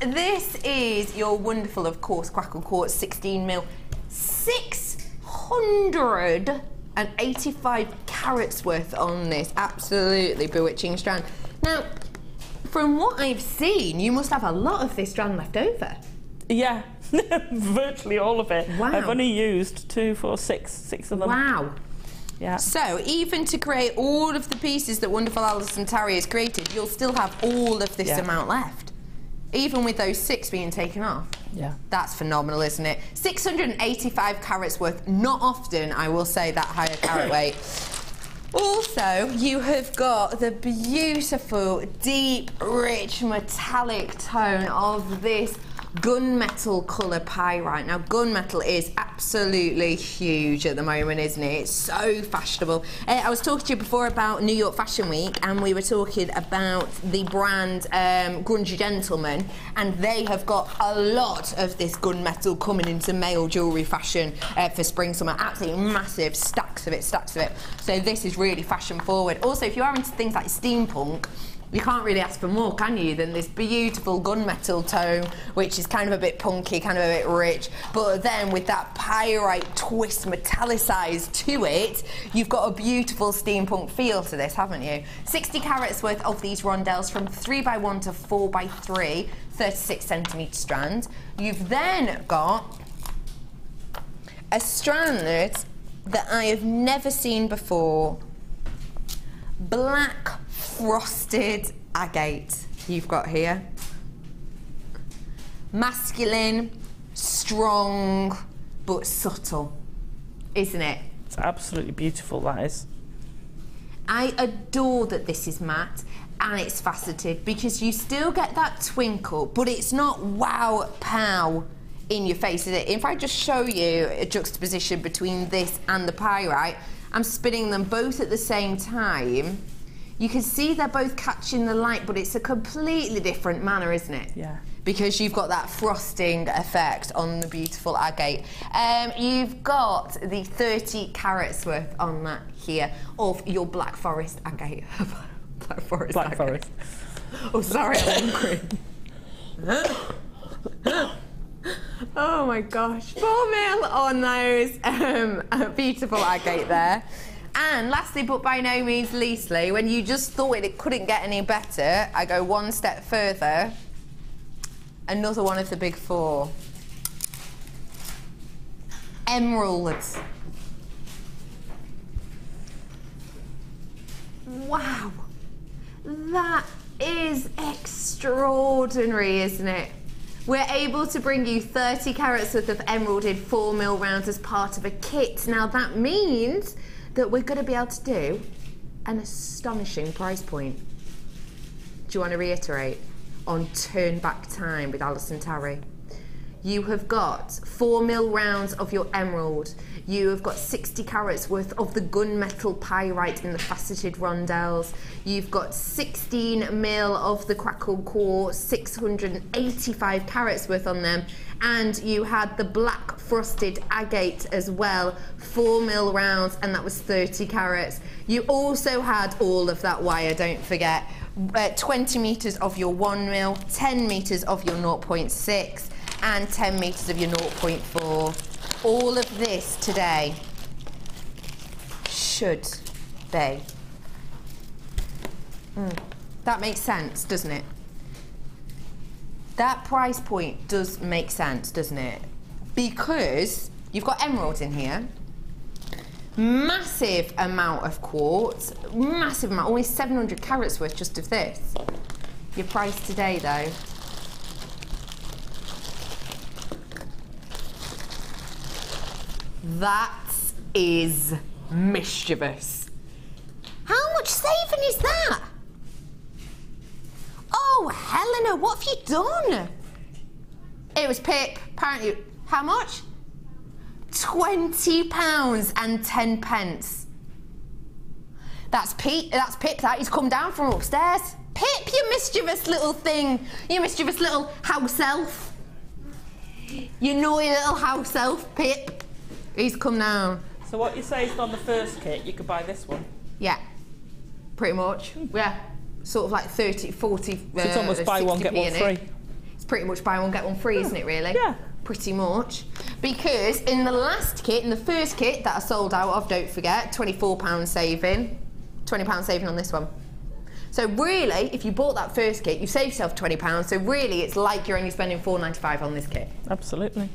This is your wonderful, of course, Crackle Quartz 16mm, 685 carats worth on this absolutely bewitching strand. Now, from what I've seen, you must have a lot of this strand left over. Yeah, virtually all of it. Wow. I've only used 2, 4, 6 of them. Wow. Yeah. So even to create all of the pieces that wonderful Alison Tarry has created, you'll still have all of this amount left, even with those 6 being taken off. Yeah. That's phenomenal, isn't it? 685 carats worth. Not often, I will say, that higher carat weight. Also, you have got the beautiful, deep, rich, metallic tone of this gunmetal colour pyrite. Now, gunmetal is absolutely huge at the moment, isn't it? It's so fashionable. I was talking to you before about New York Fashion Week, and we were talking about the brand Grungy Gentleman, and they have got a lot of this gunmetal coming into male jewellery fashion for spring, summer. Absolutely massive stacks of it, So this is really fashion forward. Also, if you are into things like steampunk, you can't really ask for more, can you, than this beautiful gunmetal tone, which is kind of a bit punky, kind of a bit rich, but then with that pyrite twist metallicized to it, you've got a beautiful steampunk feel to this, haven't you? 60 carats worth of these rondelles from 3x1 to 4x3, 36cm strand. You've then got a strand that I have never seen before. Black frosted agate you've got here. Masculine, strong, but subtle, isn't it? It's absolutely beautiful, that is. I adore that this is matte and it's faceted, because you still get that twinkle, but it's not wow pow in your face, is it? If I just show you a juxtaposition between this and the pyrite, I'm spinning them both at the same time. You can see they're both catching the light, but it's a completely different manner, isn't it? Yeah. Because you've got that frosting effect on the beautiful agate. You've got the 30 carats worth on that here of your Black Forest agate. Black Forest agate. Oh, sorry, I'm hungry. Oh my gosh, 4 mil on those beautiful agate there. And lastly, but by no means leastly, when you just thought it couldn't get any better, I go one step further. Another one of the big 4. Emeralds. Wow, that is extraordinary, isn't it? We're able to bring you 30 carats worth of emerald in 4 mil rounds as part of a kit. Now that means that we're going to be able to do an astonishing price point. Do you want to reiterate? On Turn Back Time with Alison Tarry. You have got 4 mil rounds of your emerald. You have got 60 carats worth of the gunmetal pyrite in the faceted rondelles. You've got 16 mil of the Crackle Quartz, 685 carats worth on them. And you had the black frosted agate as well, 4 mil rounds, and that was 30 carats. You also had all of that wire, don't forget. 20 metres of your 1 mil, 10 metres of your 0.6, and 10 metres of your 0.4. All of this today should be. That makes sense, doesn't it? That price point does make sense, doesn't it? Because you've got emeralds in here, massive amount of quartz, massive amount, almost 700 carats worth just of this. Your price today, though, that is mischievous. How much saving is that? Oh, Helena, what have you done? It was Pip, apparently. How much? £20 and 10 pence. That's Pip, that. He's come down from upstairs. Pip, you mischievous little thing. You mischievous little house elf. You naughty little house elf, Pip. He's come down. So what you saved on the first kit, you could buy this one. Yeah, pretty much. Yeah, sort of like 30, 40, so it's almost buy one, get one free. It's pretty much buy one, get one free, isn't it, really? Yeah. Pretty much. Because in the last kit, in the first kit that I sold out of, don't forget, £24 saving. £20 saving on this one. So really, if you bought that first kit, you saved yourself £20, so really it's like you're only spending £4.95 on this kit. Absolutely.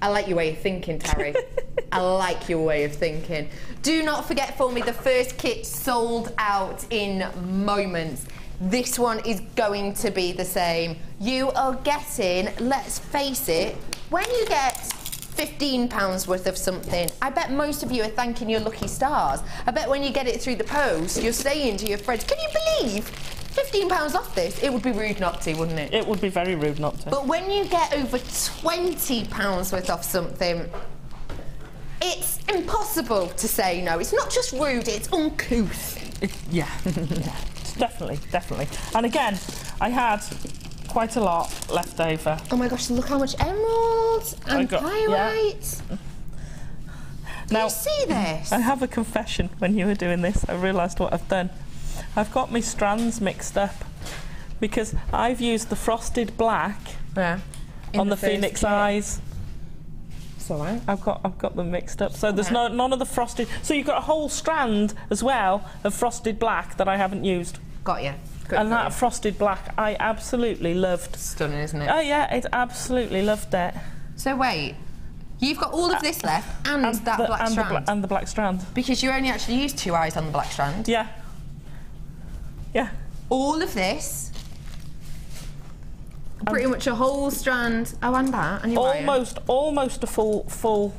I like your way of thinking, Tarry. I like your way of thinking. Do not forget for me, the first kit sold out in moments. This one is going to be the same. You are getting, let's face it, when you get £15 worth of something, I bet most of you are thanking your lucky stars. I bet when you get it through the post, you're saying to your friends, can you believe £15 off this? It would be rude not to, wouldn't it? It would be very rude not to. But when you get over £20 worth off something, it's impossible to say no. It's not just rude, it's uncouth. Yeah, definitely. And again, I had quite a lot left over. Oh my gosh, look how much emeralds and pyrite. Yeah. Can you see this? I have a confession. When you were doing this, I realised what I've done. I've got my strands mixed up because I've used the frosted black on the phoenix eyes. It's all right. I've got them mixed up. So there's none of the frosted. So you've got a whole strand as well of frosted black that I haven't used. Got you. Good and that frosted black, I absolutely loved. Stunning, isn't it? Oh yeah, it absolutely loved it. So wait, you've got all of this left and that black strand. And the black strand. Because you only actually used 2 eyes on the black strand. Yeah. Yeah. All of this. Pretty much a whole strand. Oh, and that. And almost a full.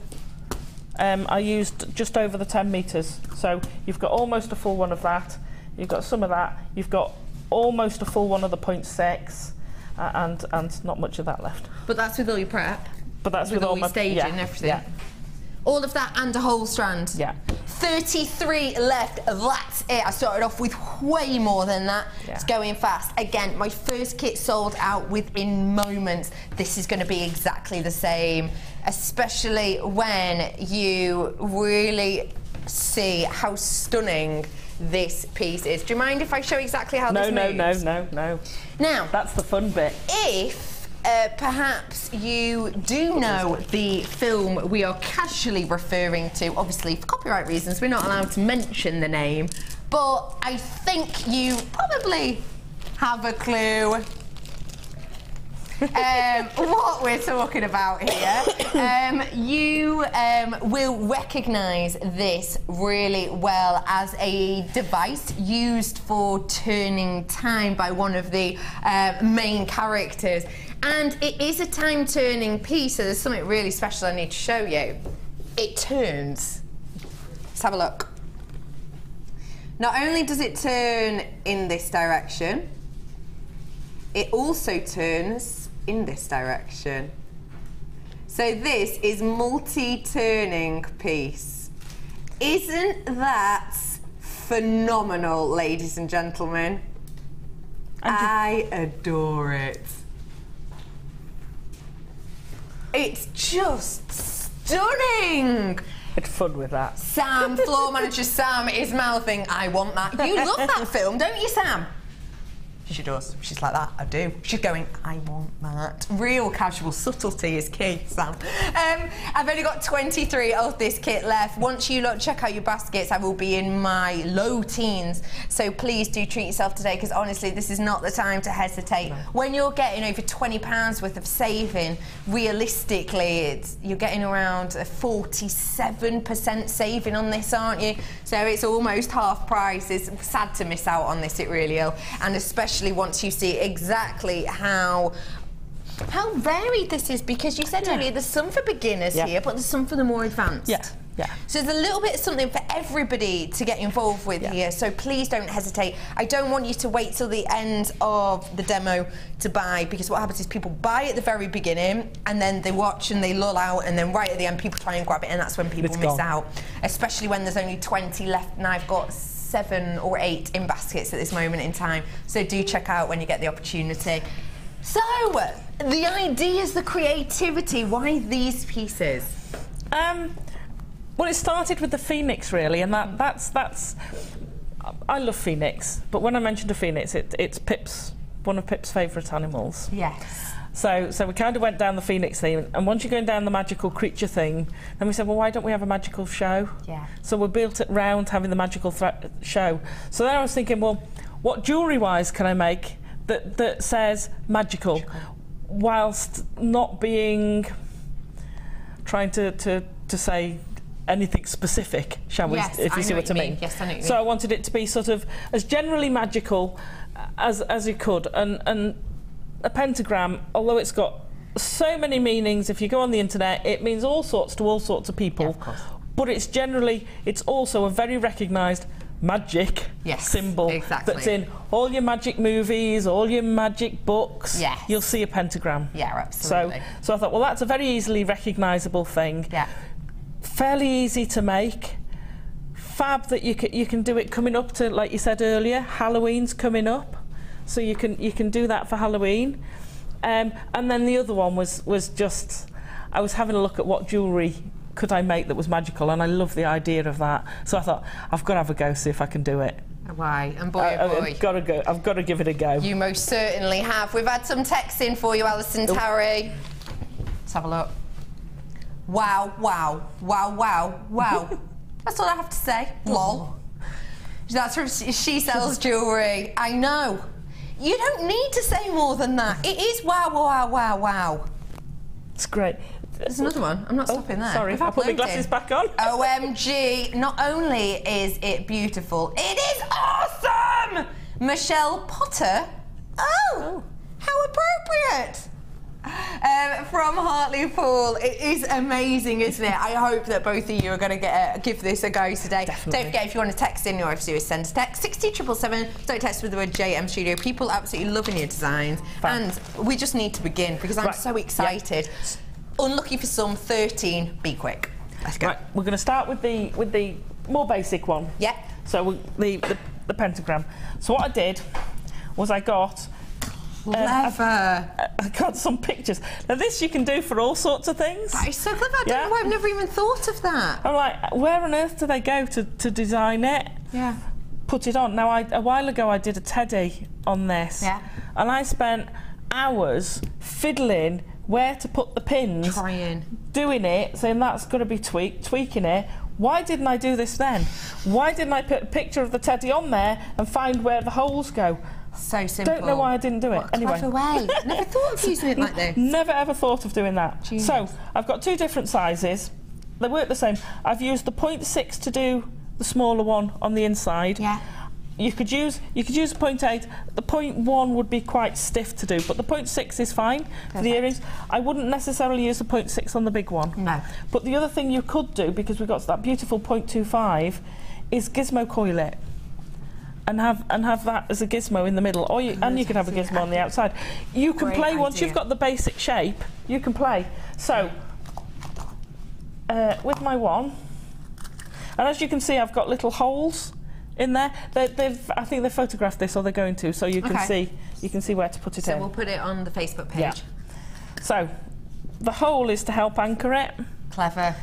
I used just over the 10 metres. So you've got almost a full one of that. You've got some of that. You've got almost a full one of the 0.6, and not much of that left. But that's with all your prep. But that's with all my staging and everything. Yeah. All of that and a whole strand. Yeah. 33 left. That's it. I started off with way more than that. Yeah. It's going fast. Again, my first kit sold out within moments. This is going to be exactly the same, especially when you really see how stunning this piece is. Do you mind if I show exactly how this moves? No. Now, that's the fun bit. If perhaps you do know the film we are casually referring to, obviously for copyright reasons we're not allowed to mention the name, but I think you probably have a clue what we're talking about here. You will recognise this really well as a device used for turning time by one of the main characters. And it is a time-turning piece, so there's something really special I need to show you. It turns. Let's have a look. Not only does it turn in this direction, it also turns in this direction. So this is multi-turning piece. Isn't that phenomenal, ladies and gentlemen? I adore it. It's just stunning. Had fun with that. Sam, floor manager Sam, is mouthing, I want that. You love that film, don't you, Sam? She does. She's like that. I do. She's going, I want that. Real casual subtlety is key, Sam. I've only got 23 of this kit left. Once you lot check out your baskets, I will be in my low teens. So please do treat yourself today, because honestly, this is not the time to hesitate. No. When you're getting over £20 worth of saving, realistically, you're getting around a 47% saving on this, aren't you? So it's almost half price. It's sad to miss out on this, it really is. And especially once you see exactly how varied this is, because you said earlier there's some for beginners here, but there's some for the more advanced. Yeah. So there's a little bit of something for everybody to get involved with here, so please don't hesitate. I don't want you to wait till the end of the demo to buy, because what happens is people buy at the very beginning and then they watch and they lull out, and then right at the end people try and grab it, and that's when people miss out, especially when there's only 20 left, and I've got 7 or 8 in baskets at this moment in time, so do check out when you get the opportunity. So, the ideas, the creativity, why these pieces? Well, it started with the phoenix, really, and that's. I love phoenix, but when I mentioned a phoenix, it's one of Pip's favourite animals. Yes. So we kind of went down the phoenix theme, and once you're going down the magical creature theme, then we said, well, why don't we have a magical show? Yeah. So we built it round having the magical show. So then I was thinking, well, what jewellery-wise can I make that says magical, whilst not being trying to say anything specific, shall we? Yes, if you see what I mean. Yes, I know what you mean. So I wanted it to be sort of as generally magical as you could, and a pentagram, although it's got so many meanings, if you go on the internet, it means all sorts to all sorts of people. Yeah, of course. But it's also a very recognised magic symbol that's in all your magic movies, all your magic books. Yes. You'll see a pentagram. Yeah, absolutely. So I thought, well, that's a very easily recognisable thing. Yeah. Fairly easy to make. Fab that you can do it coming up to, like you said earlier, Halloween's coming up. So you can do that for Halloween. And then the other one was just, I was having a look at what jewellery could I make that was magical, and I love the idea of that. So I thought, I've got to have a go, see if I can do it. Why? And boy, oh boy. I've got to give it a go. You most certainly have. We've had some texts in for you, Alison Tarry. Let's have a look. Wow, wow, wow, wow, wow. That's all I have to say. Lol. That's from She Sells Jewellery. I know. You don't need to say more than that. It is wow, wow, wow, wow. It's great. There's another one. I'm not stopping there. Sorry, I put my glasses back on. OMG. Not only is it beautiful, it is awesome! Michelle Potter. Oh, how appropriate. From Hartlepool. It is amazing, isn't it? I hope that both of you are going to give this a go today. Definitely. Don't forget, if you want to text in, or if you send a text, 60777. Don't text with the word JM Studio. People absolutely loving your designs. Fun. And we just need to begin, because I'm so excited. Yeah. Unlucky for some, 13. Be quick. Let's go. Right, we're going to start with the more basic one. Yeah. So the pentagram. So what I did was I got clever. I got some pictures. Now this you can do for all sorts of things. That is so clever. I don't know why I've never even thought of that. I'm like, where on earth do they go to design it? Yeah. Put it on. Now a while ago I did a teddy on this. Yeah. And I spent hours fiddling where to put the pins. Trying. Doing it, saying that's got to be tweaking it. Why didn't I do this then? Why didn't I put a picture of the teddy on there and find where the holes go? So simple. Don't know why I didn't do it. Anyway. Way. Never thought of using it like this. Never ever thought of doing that. Genius. So I've got two different sizes. They work the same. I've used the 0.6 to do the smaller one on the inside. Yeah. You could use a 0.8. The 0.1 would be quite stiff to do, but the 0.6 is fine for the earrings. I wouldn't necessarily use the 0.6 on the big one. No. But the other thing you could do, because we've got that beautiful 0.25, is gizmo coil it. And have that as a gizmo in the middle, or you could have a gizmo on the outside. You can play once you've got the basic shape. You can play. So with my one, and as you can see, I've got little holes in there. I think they've photographed this, or they're going to, so you can see where to put it in. So we'll put it on the Facebook page. Yeah. So the hole is to help anchor it. Clever.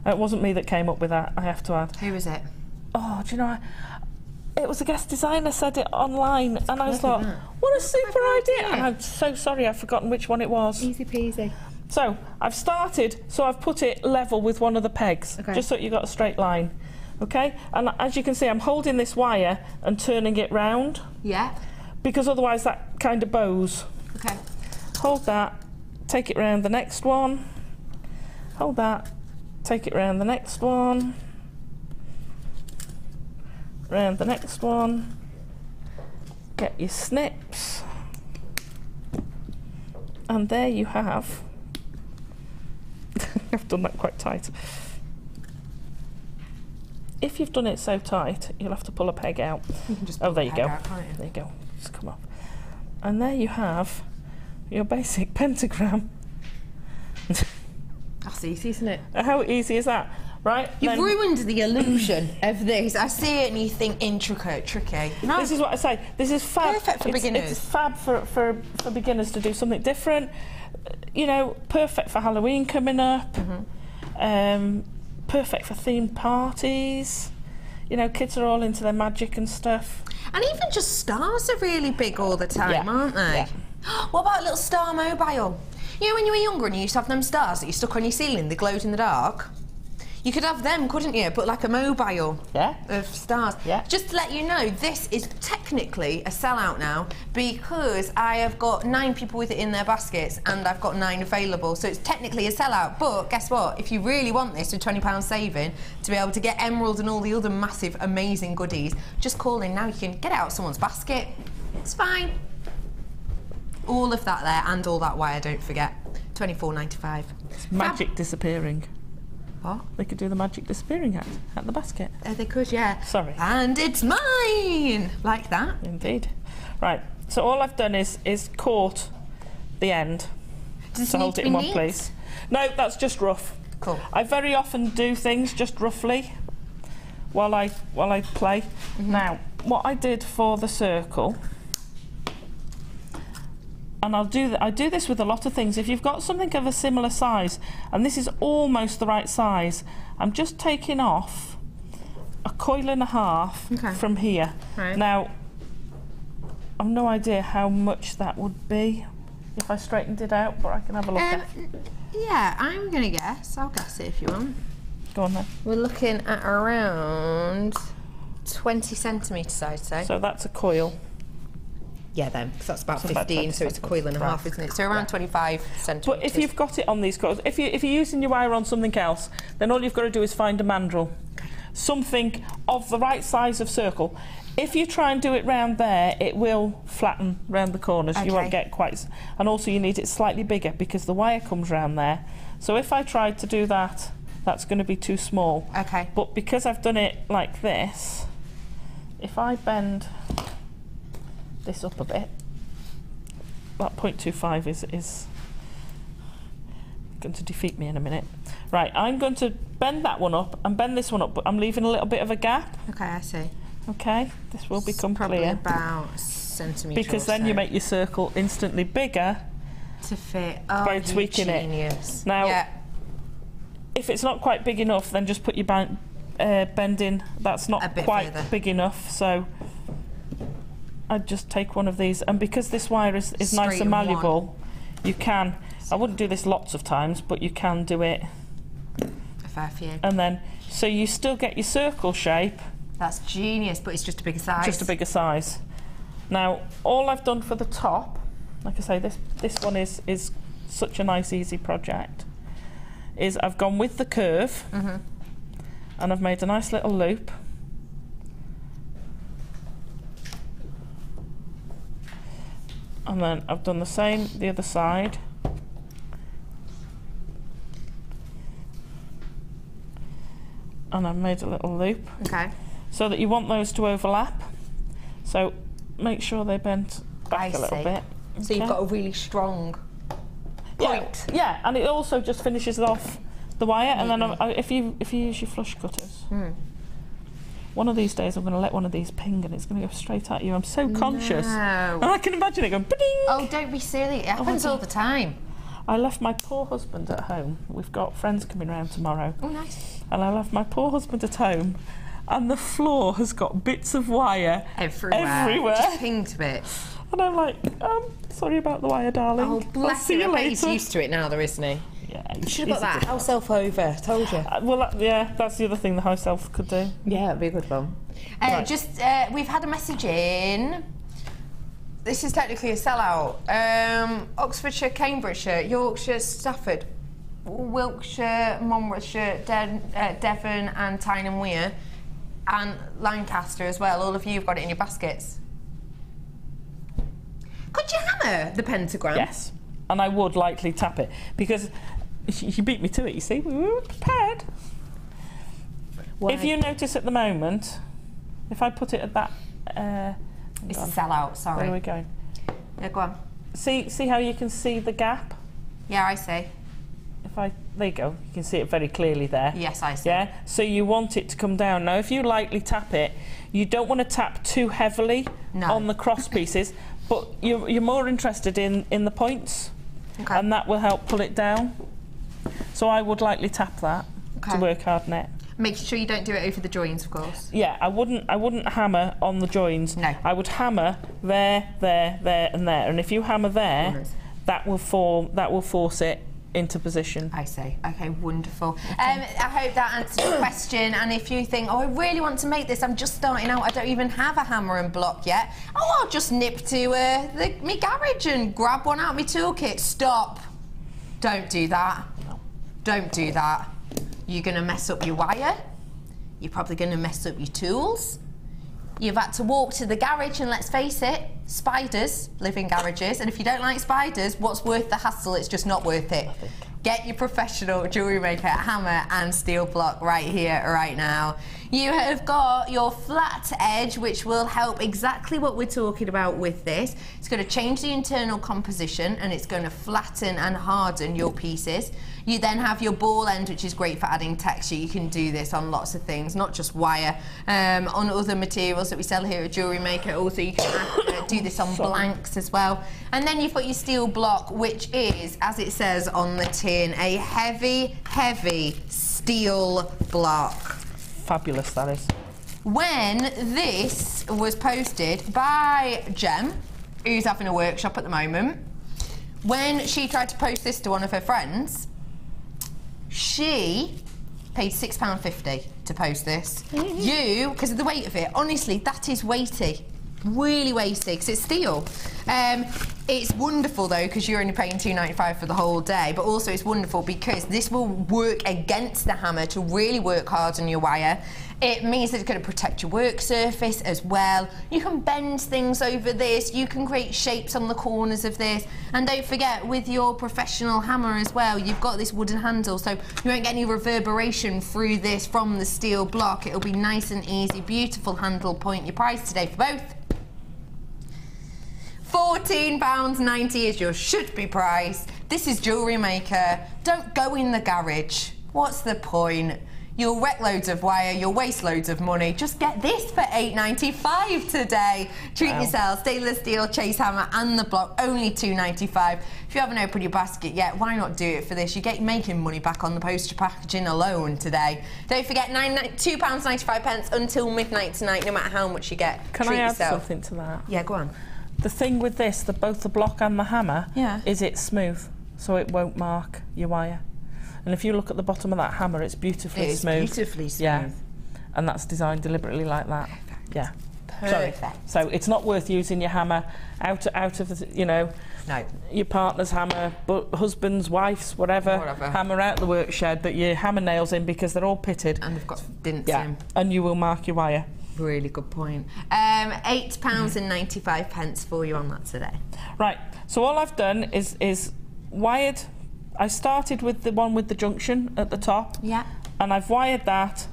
It wasn't me that came up with that, I have to add. Who is it? Oh, do you know? It was a guest designer said it online, and I was like, what a super idea. And I'm so sorry, I've forgotten which one it was. Easy peasy. So I've started, so I've put it level with one of the pegs, just so you got a straight line. Okay, and as you can see, I'm holding this wire and turning it round. Yeah. Because otherwise that kind of bows. Okay. Hold that, take it round the next one. Hold that, take it round the next one. Round the next one. Get your snips. And there you have. I've done that quite tight. If you've done it so tight, you'll have to pull a peg out. You can just there you go. Out, can't you? There you go. Just come up. And there you have your basic pentagram. That's easy, isn't it? How easy is that? Right? You've ruined the illusion of this. I see it and you think intricate, tricky. No. This is what I say. This is fab. Perfect for beginners. It's fab for beginners to do something different. You know, perfect for Halloween coming up. perfect for themed parties. You know, kids are all into their magic and stuff. And even just stars are really big all the time, aren't they? Yeah. What about a little star mobile? You know, when you were younger and you used to have them stars that you stuck on your ceiling, they glowed in the dark? You could have them, couldn't you? But like a mobile of stars. Yeah. Just to let you know, this is technically a sellout now because I have got 9 people with it in their baskets and I've got 9 available. So it's technically a sellout. But guess what? If you really want this with £20 saving to be able to get emerald and all the other massive, amazing goodies, just call in now. You can get it out of someone's basket. It's fine. All of that there and all that wire, don't forget. £24.95. It's magic disappearing. What? They could do the magic disappearing act at the basket. They could, yeah. Sorry. And it's mine! Like that. Indeed. Right, so all I've done is caught the end to hold it in one place. No, that's just rough. Cool. I very often do things just roughly while I play. Now, what I did for the circle, and I do this with a lot of things. If you've got something of a similar size, and this is almost the right size, I'm just taking off a coil and a half from here. Right. Now, I've no idea how much that would be if I straightened it out, but I can have a look at it. Yeah, I'm going to guess. I'll guess it if you want. Go on then. We're looking at around 20 centimetres, I'd say. So that's a coil. Yeah, then, because that's about 15, so it's a coil and a half, isn't it? So around 25 centimetres. But if you've got it on these coils, if you're using your wire on something else, then all you've got to do is find a mandrel. Something of the right size of circle. If you try and do it round there, it will flatten round the corners. You won't get quite... And also you need it slightly bigger because the wire comes round there. So if I tried to do that, that's going to be too small. Okay. But because I've done it like this, if I bend this up a bit, that 0.25 is going to defeat me in a minute. Right, I'm going to bend that one up and bend this one up, but I'm leaving a little bit of a gap. Okay, I see. Okay, this will become probably clear. About a centimetre because then you make your circle instantly bigger to fit by tweaking it. Now, if it's not quite big enough, then just put your bend in. That's not quite big enough, so I'd just take one of these. And because this wire is nice and malleable, you can. I wouldn't do this lots of times, but you can do it. A fair few. And then, so you still get your circle shape. That's genius, but it's just a bigger size. Just a bigger size. Now, all I've done for the top, like I say, this one is such a nice, easy project, is I've gone with the curve, and I've made a nice little loop. And then I've done the same the other side. And I've made a little loop. Okay. So that you want those to overlap. So make sure they bend back a little bit. So you've got a really strong point. Yeah, and it also just finishes off the wire. And then if you use your flush cutters, one of these days I'm going to let one of these ping and it's going to go straight at you. I'm so conscious. And I can imagine it going ba-ding. Oh, don't be silly. It happens all the time. I left my poor husband at home. We've got friends coming round tomorrow. Oh, nice. And I left my poor husband at home, and the floor has got bits of wire everywhere. Just pinged bits. And I'm like, sorry about the wire, darling. Oh, bless him. I bet he's used to it now, though, isn't he? Yeah. You should have got that house elf over, told you. Well, yeah, that's the other thing the house elf could do. Yeah, that'd be a good one. We've had a message in. This is technically a sellout. Oxfordshire, Cambridgeshire, Yorkshire, Stafford, Wiltshire, Monmouthshire, Devon and Tyne and Wear, and Lancaster as well. All of you have got it in your baskets. Could you hammer the pentagram? Yes, and I would likely tap it, because you beat me to it, you see. We were prepared. If you notice at the moment, if I put it at that... it's a sellout, sorry. Where are we going? Yeah, go on. See how you can see the gap? Yeah, I see. There you go. You can see it very clearly there. Yes, I see. Yeah. So you want it to come down. Now, if you lightly tap it, you don't want to tap too heavily on the cross pieces, but you're more interested in the points, and that will help pull it down. So I would lightly tap that. to work hard net. Making sure you don't do it over the joins, of course. Yeah, I wouldn't hammer on the joins. No. I would hammer there, there, there, and there. And if you hammer there, that will force it into position. I see. Okay, wonderful. I hope that answered your question. And if you think, oh, I really want to make this, I'm just starting out, I don't even have a hammer and block yet. Oh, I'll just nip to my garage and grab one out of my toolkit. Stop. Don't do that. No. Don't do that. You're going to mess up your wire. You're probably going to mess up your tools. You've had to walk to the garage, and let's face it, spiders live in garages, and if you don't like spiders, what's worth the hassle? It's just not worth it. Get your professional Jewellery Maker hammer and steel block right here, right now. You have got your flat edge, which will help exactly what we're talking about with this. It's going to change the internal composition, and it's going to flatten and harden your pieces. You then have your ball end, which is great for adding texture. You can do this on lots of things, not just wire, on other materials that we sell here at Jewellery Maker. Also, you can do this on blanks as well. And then you've got your steel block, which is, as it says on the tin, a heavy, heavy steel block. Fabulous, that is. When this was posted by Gem, who's having a workshop at the moment, when she tried to post this to one of her friends, she paid £6.50 to post this. You, because of the weight of it, honestly, that is weighty. Really weighty, because it's steel. It's wonderful though, because you're only paying £2.95 for the whole day, but also it's wonderful because this will work against the hammer to really work hard on your wire. It means that it's going to protect your work surface as well. You can bend things over this, you can create shapes on the corners of this, and don't forget, with your professional hammer as well, you've got this wooden handle, so you won't get any reverberation through this from the steel block. It'll be nice and easy, beautiful handle. Point your price today for both. £14.90 is your should-be price. This is Jewellery Maker. Don't go in the garage. What's the point? You'll wreck loads of wire, you'll waste loads of money. Just get this for £8.95 today. Treat yourself. Stainless steel chase hammer and the block, only £2.95. If you haven't opened your basket yet, why not do it for this? You get making money back on the postage packaging alone today. Don't forget, £2.95 until midnight tonight, no matter how much you get. Can I add something to that? Yeah, go on. The thing with this, both the block and the hammer, is it's smooth, so it won't mark your wire. And if you look at the bottom of that hammer, it's beautifully smooth. It's beautifully smooth. Yeah, and that's designed deliberately like that. Perfect. Yeah. Perfect. So it's not worth using your hammer out of the, you know, your partner's hammer, but husband's, wife's, whatever. Hammer out the work shed that you hammer nails in, because they're all pitted. And they've got dints in. And you will mark your wire. Really good point. £8.95 for you on that today. Right, so all I've done is wired. I started with the one with the junction at the top. Yeah. And I've wired that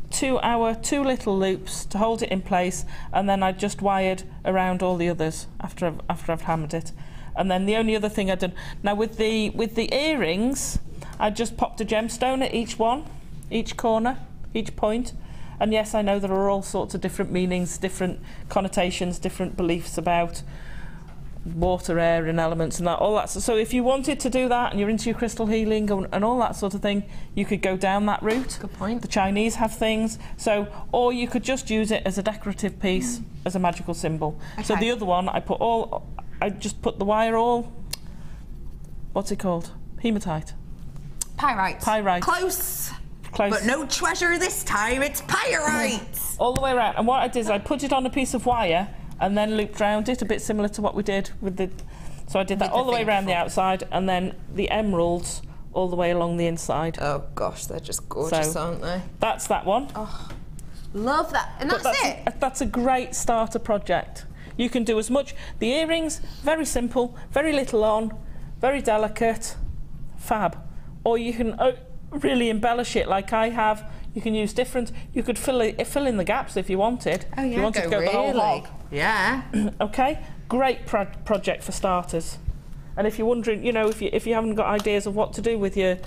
two little loops to hold it in place, and then I just wired around all the others after I've hammered it. And then the only other thing I've done now with the earrings, I just popped a gemstone at each one, each corner, each point. And yes, I know there are all sorts of different meanings, different connotations, different beliefs about water, air and elements and all that. So if you wanted to do that and you're into your crystal healing and all that sort of thing, you could go down that route. Good point. The Chinese have things. So, or you could just use it as a decorative piece, as a magical symbol. Okay. So the other one, I just put the wire all, what's it called? Hematite. Pyrite. Pyrite. Close. But no treasure this time, it's pyrite! All the way around. And what I did is I put it on a piece of wire and then looped around it, a bit similar to what we did with the... So I did that all the way around the outside, and then the emeralds all the way along the inside. Oh gosh, they're just gorgeous, aren't they? That's that one. Oh, love that. And that's it? That's a great starter project. You can do as much... The earrings, very simple, very little on, very delicate, fab. Or you can... really embellish it like I have. You can use different. You could fill in the gaps if you wanted. Oh yeah, you wanted to go the whole hog. Yeah. Okay, great project for starters. And if you're wondering, you know, if you haven't got ideas of what to do with your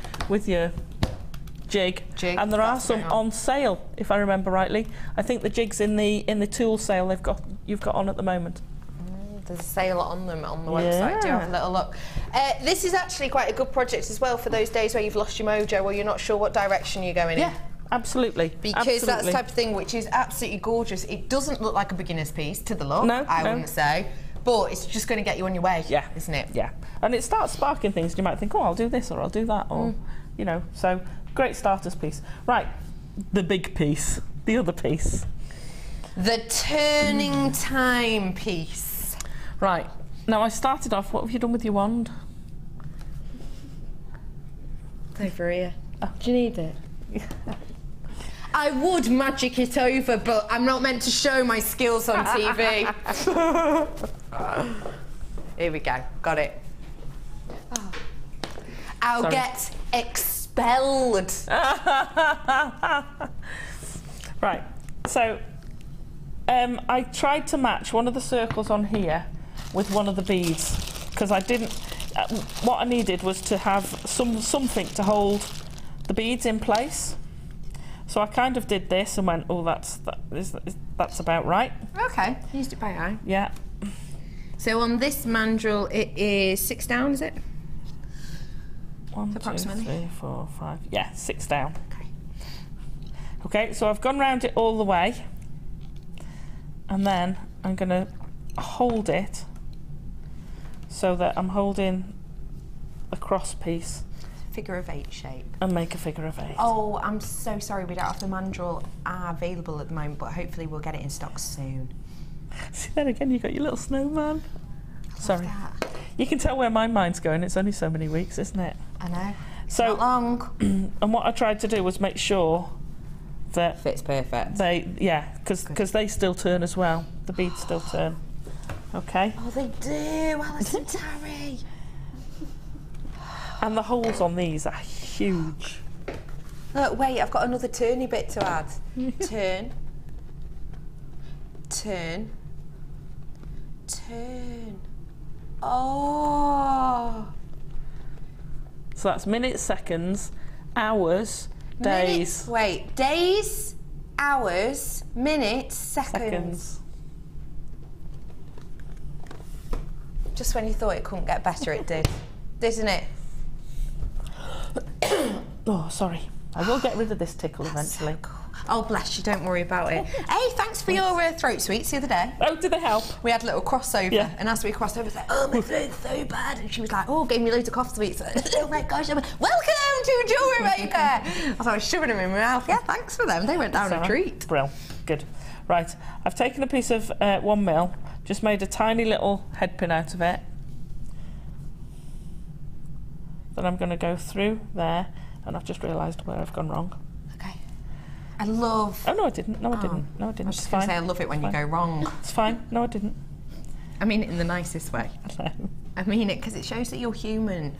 jig, and there are some on sale, if I remember rightly. I think the jig's in the tool sale you've got on at the moment. There's a sale on them on the website. Do have a little look. This is actually quite a good project as well for those days where you've lost your mojo or you're not sure what direction you're going in. Yeah, absolutely. Because that's the type of thing which is absolutely gorgeous. It doesn't look like a beginner's piece to the look, I wouldn't say. But it's just going to get you on your way, isn't it? Yeah. And it starts sparking things, and you might think, oh, I'll do this or I'll do that, or, you know, so great starters piece. Right, the big piece, the other piece. The turning time piece. Right, now I started off, what have you done with your wand? Over here. Oh, do you need it? I would magic it over, but I'm not meant to show my skills on TV. Here we go. Got it. Oh. I'll get expelled. Right. So, I tried to match one of the circles on here with one of the beads because I didn't. What I needed was to have something to hold the beads in place. So I kind of did this and went, oh, that's about right. Okay, used it by eye. Yeah. So on this mandrel, it is 6 down, is it? 1, 2, 3, 4, 5. Yeah, 6 down. Okay. Okay, so I've gone round it all the way, and then I'm going to hold it so that I'm holding a cross piece. Figure of 8 shape. And make a figure of 8. Oh, I'm so sorry we don't have the mandrel available at the moment, but hopefully we'll get it in stock soon. See, then again, you've got your little snowman. Sorry. That. You can tell where my mind's going. It's only so many weeks, isn't it? I know. It's so not long. And what I tried to do was make sure that fits perfect. Because they still turn as well. The beads still turn. Okay. Oh, they do. Alison Tarry. And the holes on these are huge. Look, wait, I've got another turny bit to add. Turn. Turn. Turn. Oh. So that's minutes, seconds, hours, days. Wait, days, hours, minutes, seconds. Just when you thought it couldn't get better, it did. Isn't it? Oh, sorry. I will get rid of this tickle eventually. So cool. Oh, bless you, don't worry about it. Hey, thanks for your throat sweets the other day. Oh, did they help? We had a little crossover, and as we crossed over, I was like, oh, my throat's so bad. And she was like, oh, gave me loads of cough sweets. Oh my gosh, welcome to Jewellery Maker. I thought I was shoving them in my mouth. Yeah, thanks for them. They went down a treat. Brill, good. Right, I've taken a piece of 1mm, just made a tiny little head pin out of it. Then I'm going to go through there, and I've just realised where I've gone wrong. Okay. I love... Oh, no, I didn't. No, I didn't. No, I didn't. I was just going to say I love it when you go wrong. It's fine. No, I didn't. I mean it in the nicest way. I mean it because it shows that you're human.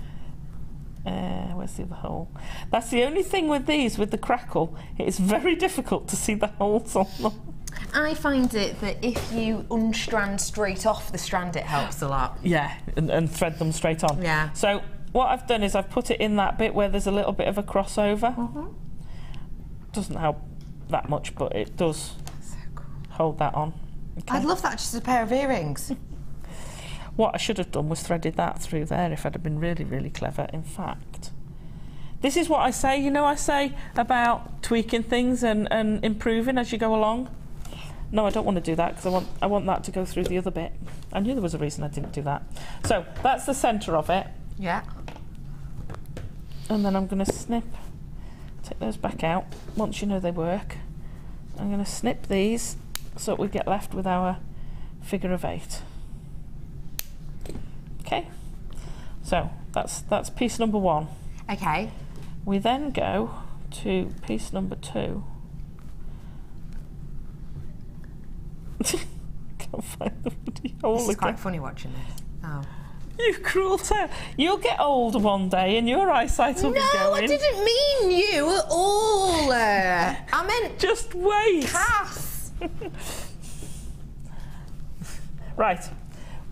Where's the other hole? That's the only thing with these, with the crackle. It is very difficult to see the holes on them. I find it that if you unstrand straight off the strand, it helps a lot. Yeah, and thread them straight on. Yeah. So what I've done is I've put it in that bit where there's a little bit of a crossover. Doesn't help that much, but it does hold that on. Okay. I'd love that just as a pair of earrings. What I should have done was threaded that through there if I'd have been really, really clever. In fact, this is what I say, you know, I say about tweaking things and improving as you go along. No, I don't want to do that because I want that to go through the other bit. I knew there was a reason I didn't do that. So that's the centre of it. Yeah. And then I'm going to snip, take those back out once you know they work. I'm going to snip these so we get left with our figure of 8. Okay, so that's piece number 1. Okay. We then go to piece number 2. Can't find the bloody hole. This is quite funny watching this. Oh. You cruel tail. You'll get old one day and your eyesight will be going. No, I didn't mean you at all. I meant... Just wait. Cass. Right.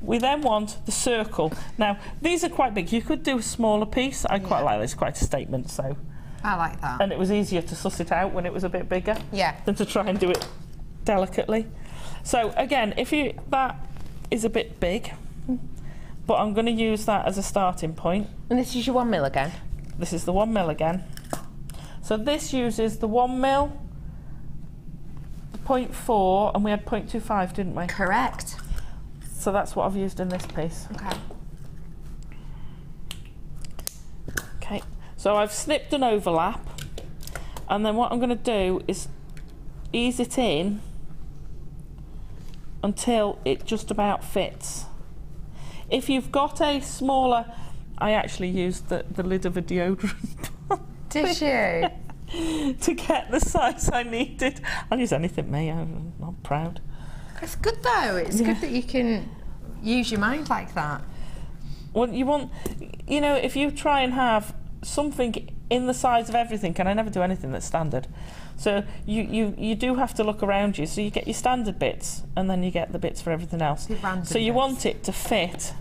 We then want the circle. Now, these are quite big. You could do a smaller piece. I quite like this, quite a statement, so... I like that. And it was easier to suss it out when it was a bit bigger. Yeah. Than to try and do it delicately. So, again, if you... is a bit big, but I'm going to use that as a starting point. And this is your 1 mil again? This is the 1 mil again. So this uses the 1 mil, the 0.4, and we had 0.25, didn't we? Correct. So that's what I've used in this piece. Okay. Okay, so I've snipped an overlap, and then what I'm going to do is ease it in until it just about fits. If you've got a smaller, I actually used the lid of a deodorant. Did you? To get the size I needed. I'll use anything, me. I'm not proud. It's good though. It's good that you can use your mind like that. Well, you want, you know, if you try and have something in the size of everything, and I never do anything that's standard. So you do have to look around you. So you get your standard bits, and then you get the bits for everything else. So you want it to fit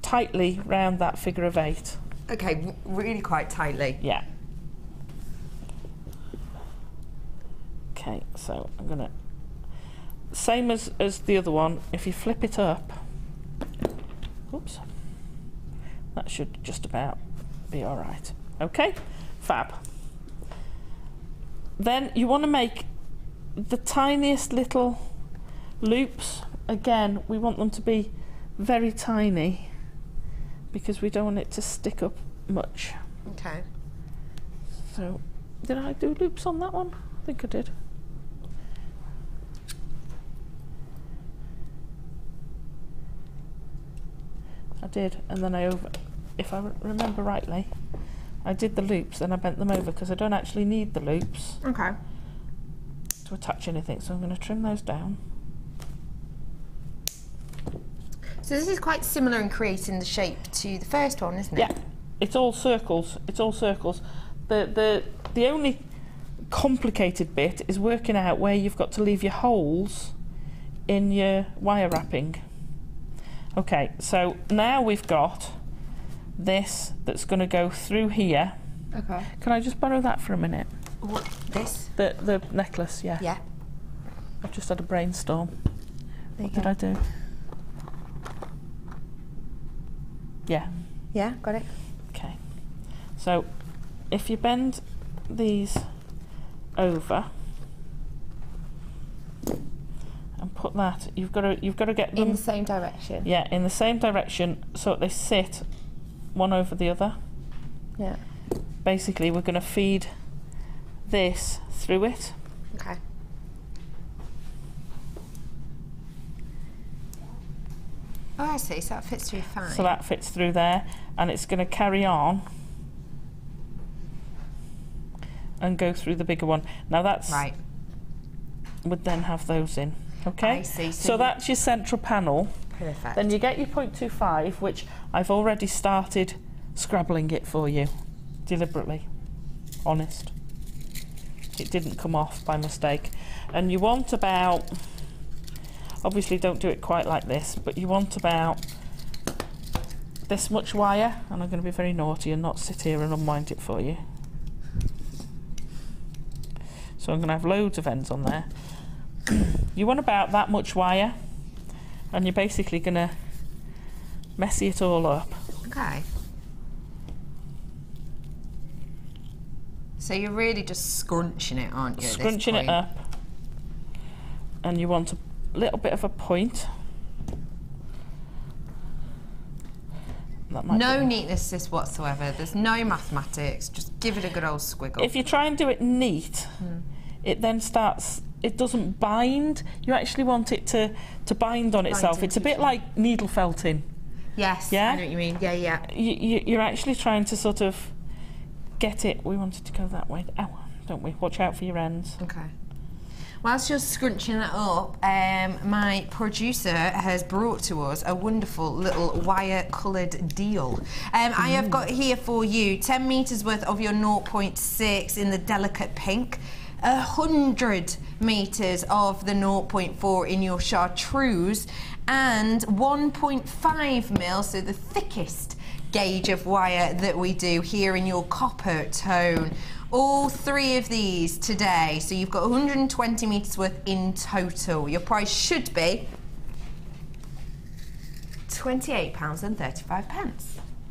tightly round that figure of 8. Okay, really quite tightly. Yeah. Okay, so I'm gonna, same as the other one, if you flip it up, oops, that should just about be all right. Okay, fab. Then you want to make the tiniest little loops. Again, we want them to be very tiny because we don't want it to stick up much. Okay. So, did I do loops on that one? I think I did. I did, and then if I remember rightly, I did the loops, then I bent them over because I don't actually need the loops. Okay. To attach anything, so I'm going to trim those down. So this is quite similar in creating the shape to the first one, isn't it? Yeah, it's all circles. It's all circles. The only complicated bit is working out where you've got to leave your holes in your wire wrapping. Okay, so now we've got this that's going to go through here. Okay. Can I just borrow that for a minute? What, this? The necklace, yeah. Yeah. I've just had a brainstorm. There you What did I do? Yeah. Yeah, got it. Okay. So if you bend these over and put that, you've got to get them in the same direction. Yeah, in the same direction, so they sit one over the other. Yeah. Basically, we're going to feed this through it. Okay. Oh, I see. So that fits through fine. So that fits through there, and it's going to carry on and go through the bigger one. Now that's right. Would then have those in. Okay. I see. So that's your central panel. Perfect. Then you get your 0.25, which I've already started scrabbling it for you, deliberately. Honest. It didn't come off by mistake. And you want about, obviously don't do it quite like this, but you want about this much wire, and I'm going to be very naughty and not sit here and unwind it for you. So I'm going to have loads of ends on there. You want about that much wire, and you're basically going to messy it all up. Okay. So you're really just scrunching it, aren't you? Scrunching it up, and you want a little bit of a point. No neatness whatsoever. There's no mathematics. Just give it a good old squiggle. If you try and do it neat, it then starts. It doesn't bind. You actually want it to bind on itself. It's a bit like needle felting. Yes. Yeah. I know what you mean. Yeah, yeah. You're actually trying to sort of get it. We wanted to go that way. Ow, don't we? Watch out for your ends. Okay. Whilst you're scrunching that up, my producer has brought to us a wonderful little wire-coloured deal. I have got here for you 10 metres worth of your 0.6 in the delicate pink, 100 metres of the 0.4 in your chartreuse, and 1.5 mil, so the thickest gauge of wire that we do here in your copper tone. All three of these today, so you've got 120 metres worth in total. Your price should be £28.35.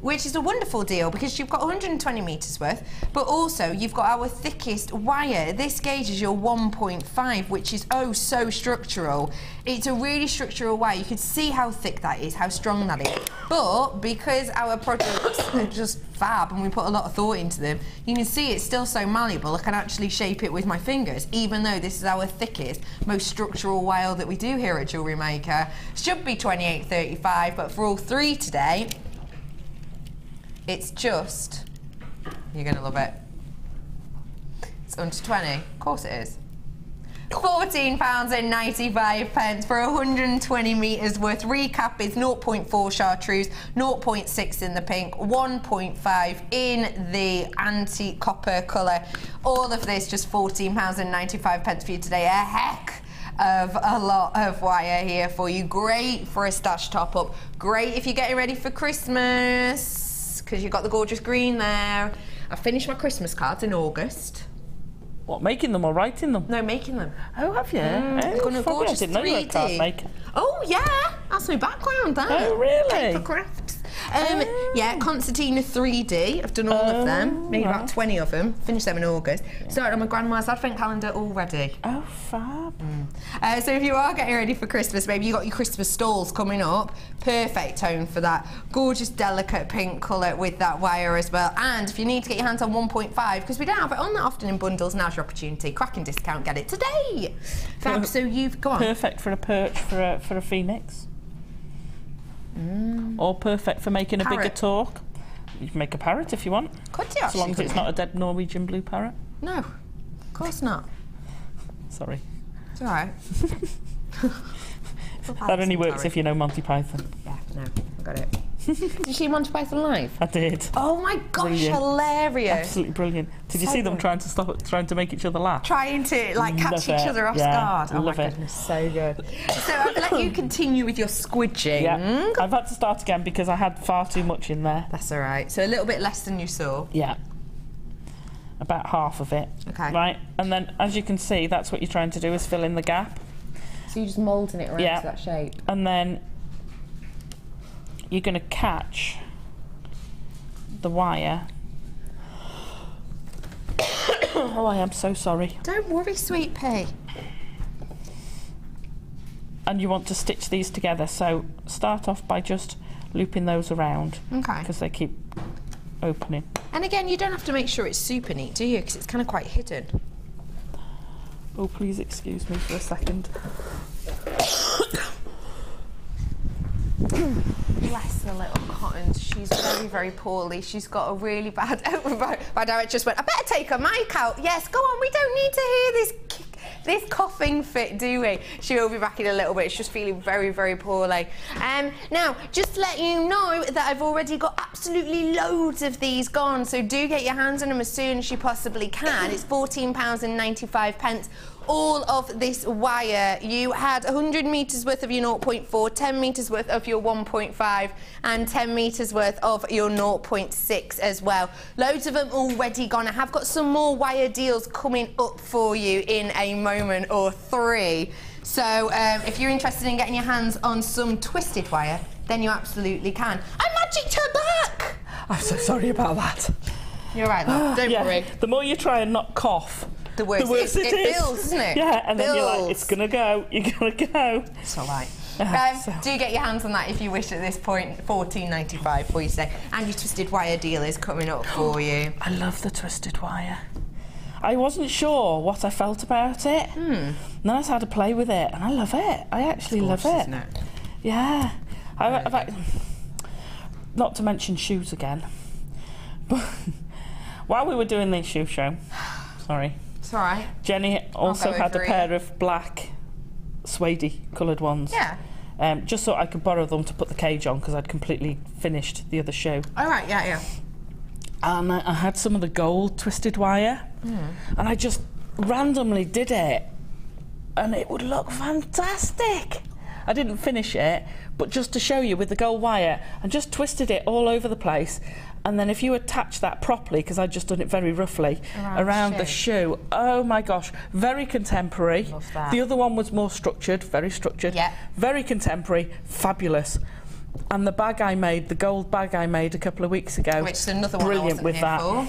Which is a wonderful deal because you've got 120 metres worth, but also you've got our thickest wire. This gauge is your 1.5, which is oh so structural. It's a really structural wire. You can see how thick that is, how strong that is. But because our products are just fab and we put a lot of thought into them, you can see it's still so malleable. I can actually shape it with my fingers, even though this is our thickest, most structural wire that we do here at Jewellery Maker. Should be £28.35, but for all three today, it's just, you're going to love it, it's under 20, of course it is. £14.95 for 120 metres worth. Recap is 0.4 chartreuse, 0.6 in the pink, 1.5 in the antique copper colour. All of this just £14.95 for you today. A heck of a lot of wire here for you. Great for a stash top up. Great if you're getting ready for Christmas, because you've got the gorgeous green there. I finished my Christmas cards in August. What, making them or writing them? No, making them. Oh, have you? I've got a gorgeous 3D. I didn't know you were a card maker. Oh, yeah. That's my background, that. Oh, really? Paper crafts. Yeah, Concertina 3D. I've done all of them. Maybe about 20 of them. Finished them in August. Started on my grandma's advent calendar already. Oh, fab. So if you are getting ready for Christmas, maybe you got your Christmas stalls coming up. Perfect tone for that. Gorgeous, delicate pink colour with that wire as well. And if you need to get your hands on 1.5, because we don't have it on that often in bundles, now's your opportunity. Cracking discount, get it today. Fab, so you've gone. Perfect for a perch for a phoenix. Or perfect for making a bigger talk. You can make a parrot if you want. Could you? As long as it's not a dead Norwegian blue parrot. No, of course not. Sorry. It's all right. That only works if you know Monty Python. Yeah, no, I got it. Did you see Monty Python live? I did. Oh my gosh, brilliant. Hilarious! Absolutely brilliant. Did you see them trying to make each other laugh? Trying to like catch each other off guard. Oh my goodness, so good. So I'll let you continue with your squidging. Yeah. I've had to start again because I had far too much in there. That's all right. So a little bit less than you saw. Yeah. About half of it. Okay. Right, and then as you can see, that's what you're trying to do is fill in the gap. So you're just moulding it around to that shape. And then you're going to catch the wire. Oh, I am so sorry. Don't worry, sweet pea. And you want to stitch these together, so start off by just looping those around. Okay. Because they keep opening. And again, you don't have to make sure it's super neat, do you? Because it's kind of quite hidden. Oh, please excuse me for a second. Bless the little cottons. She's very, very poorly. She's got a really bad... my director just went, I better take her mic out. Yes, go on, we don't need to hear this coughing fit, do we? She will be back in a little bit. She's just feeling very, very poorly. Now, just to let you know that I've already got absolutely loads of these gone, so do get your hands on them as soon as you possibly can. It's £14.95. All of this wire. You had 100 metres worth of your 0.4, 10 metres worth of your 1.5 and 10 metres worth of your 0.6 as well. Loads of them already gone. I have got some more wire deals coming up for you in a moment or three. So if you're interested in getting your hands on some twisted wire, then you absolutely can. I magicked her back! I'm so sorry about that. You're right, love. Don't worry. The more you try and not cough, the worse it is. Builds, doesn't it? Yeah, and then you're like, it's gonna go, you're gonna go. It's all right. Do get your hands on that if you wish at this point. £14.95 for you today. And your twisted wire deal is coming up for you. I love the twisted wire. I wasn't sure what I felt about it. Then I just had to play with it, and I love it. I actually love it. Isn't it? Yeah. Not to mention shoes again. But while we were doing the shoe show, sorry. It's all right. Jenny also had a pair of black suede coloured ones. Yeah. Just so I could borrow them to put the cage on because I'd completely finished the other shoe. All right, yeah. And I had some of the gold twisted wire, and I just randomly did it, and it would look fantastic. I didn't finish it, but just to show you with the gold wire, I just twisted it all over the place. And then if you attach that properly, because I'd just done it very roughly, around the shoe, oh my gosh, very contemporary. Love that. The other one was more structured, very structured. Yeah. Very contemporary, fabulous. And the bag I made, the gold bag I made a couple of weeks ago. Which is another one brilliant I wasn't with here that. For.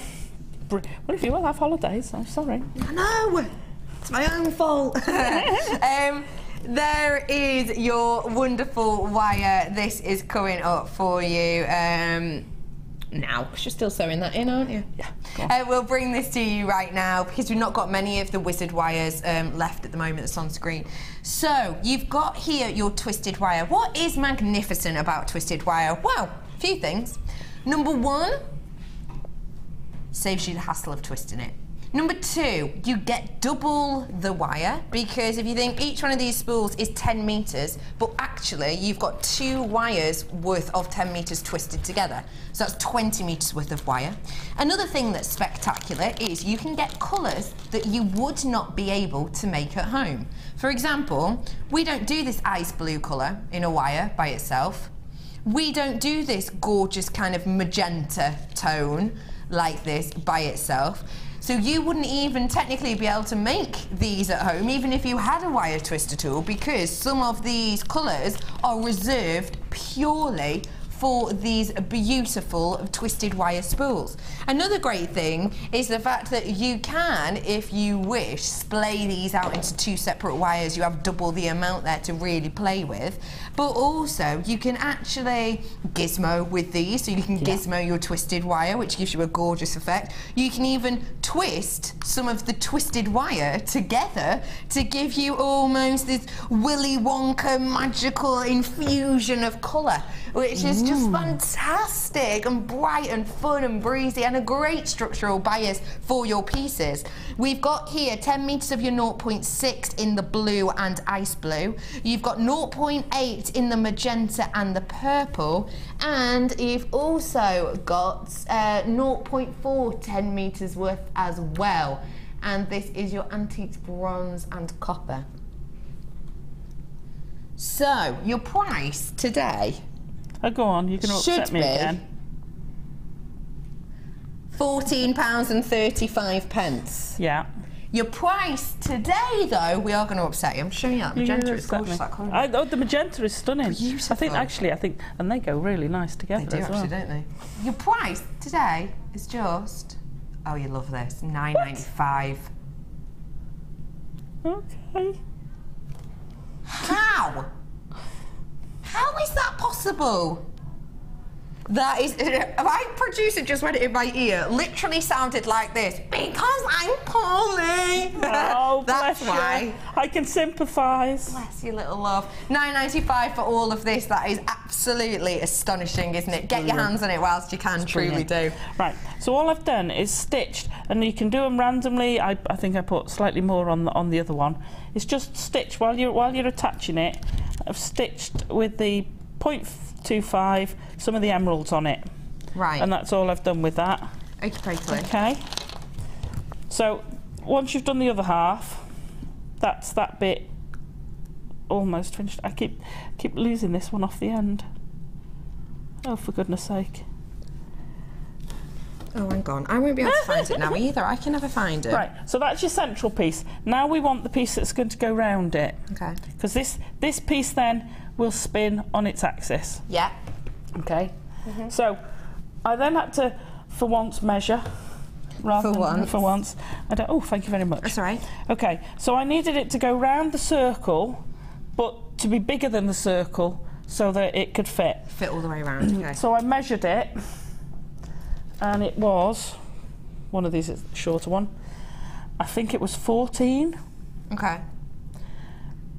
Well, if you will have holidays, I'm sorry. I know. It's my own fault. There is your wonderful wire. This is coming up for you now. You're still sewing that in, aren't you? Yeah. We'll bring this to you right now because we've not got many of the wizard wires left at the moment that's on screen. So you've got here your twisted wire. What is magnificent about twisted wire? Well, a few things. Number one, saves you the hassle of twisting it. Number two, you get double the wire because if you think each one of these spools is 10 meters, but actually you've got 2 wires worth of 10 meters twisted together. So that's 20 meters worth of wire. Another thing that's spectacular is you can get colors that you would not be able to make at home. For example, we don't do this ice blue color in a wire by itself. We don't do this gorgeous kind of magenta tone like this by itself. So you wouldn't even technically be able to make these at home, even if you had a wire twister tool, because some of these colours are reserved purely for these beautiful twisted wire spools. Another great thing is the fact that you can, if you wish, splay these out into 2 separate wires. You have double the amount there to really play with. But also, you can actually gizmo with these, so you can gizmo your twisted wire, which gives you a gorgeous effect. You can even twist some of the twisted wire together to give you almost this Willy Wonka magical infusion of colour, which is just fantastic and bright and fun and breezy and a great structural bias for your pieces. We've got here 10 meters of your 0.6 in the blue and ice blue. You've got 0.8 in the magenta and the purple, and you've also got 0.4 10 meters worth as well. And this is your antiques bronze and copper. So your price today, go on, you can upset me again. £14.35. Yeah. Your price today, though, we are going to upset you. I'm showing you that magenta. It's gorgeous, that colour. Oh, the magenta is stunning. Beautiful. I think, and they go really nice together. They do actually, don't they? Your price today is just, oh, you love this, £9.95. Okay. How? How is that possible? That is, my producer just read it in my ear, literally sounded like this, because I'm poorly. Oh, that's bless why. You. I can sympathise. Bless you, little love. £9.95 for all of this. That is absolutely astonishing, isn't it? Get your hands on it whilst you can, truly do. Right, so all I've done is stitched, and you can do them randomly. I think I put slightly more on the other one. It's just stitch while you're attaching it. I've stitched with the 0.25 some of the emeralds on it. Right. And that's all I've done with that. Okay. So once you've done the other half, that's that bit almost finished. I keep losing this one off the end. Oh, for goodness sake. Oh, hang on. I won't be able to find it now either. I can never find it. Right, so that's your central piece. Now we want the piece that's going to go round it. Okay. Because this piece then will spin on its axis. Yeah. Okay. So I then had to, for once, measure. For once. Oh, thank you very much. That's all right. Okay, so I needed it to go round the circle, but to be bigger than the circle so that it could fit. Fit all the way around, okay. So I measured it, and it was, one of these is a shorter one, I think it was 14. Okay.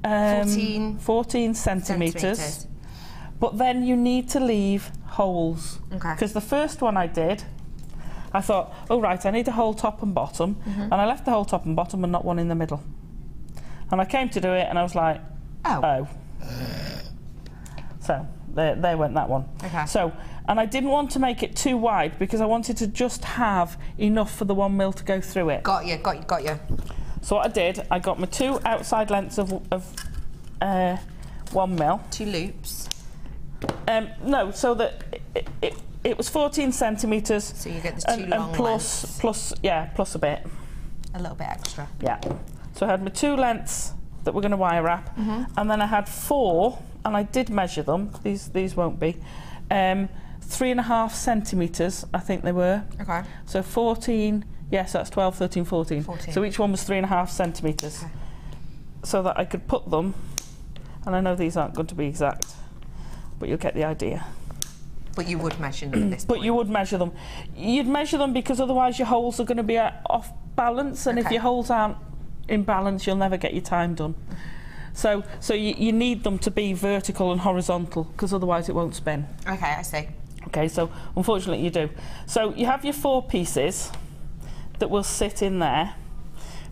14 centimetres. But then you need to leave holes. Okay. Because the first one I did, I thought, oh right, I need a hole top and bottom, and I left the hole top and bottom and not one in the middle. And I came to do it and I was like, oh. So there went that one. Okay. So, and I didn't want to make it too wide because I wanted to just have enough for the 1 mil to go through it. Got you. So what I did, I got my 2 outside lengths of 1 mil. 2 loops. No, so that it was 14 centimetres. So you get the 2 long lengths. Plus a bit. A little bit extra. Yeah. So I had my 2 lengths that we're going to wire wrap, and then I had 4 and I did measure them, these won't be, 3.5 centimetres, I think they were. Okay. So 14, yes, that's 12, 13, 14. So each one was 3.5 centimetres. Okay. So that I could put them, and I know these aren't going to be exact, but you'll get the idea. But you would measure them at this point? But you would measure them. You'd measure them because otherwise your holes are going to be off balance, and if your holes aren't in balance, you'll never get your time done. So you need them to be vertical and horizontal, because otherwise it won't spin. Okay, I see. Okay, so unfortunately you do. So you have your 4 pieces that will sit in there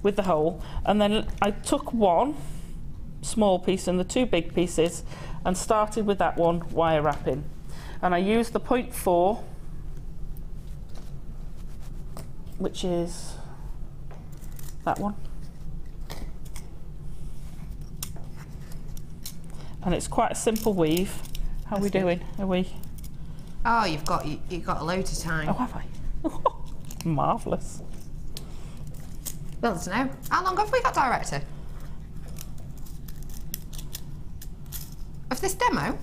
with the hole, and then I took one small piece and the 2 big pieces and started with that one wire wrapping. And I used the 0.4, which is that one. And it's quite a simple weave. How are we doing? Are we? Oh, you've got a load of time. Oh, have I? Marvellous. Well, I don't know. How long have we got, director? Of this demo?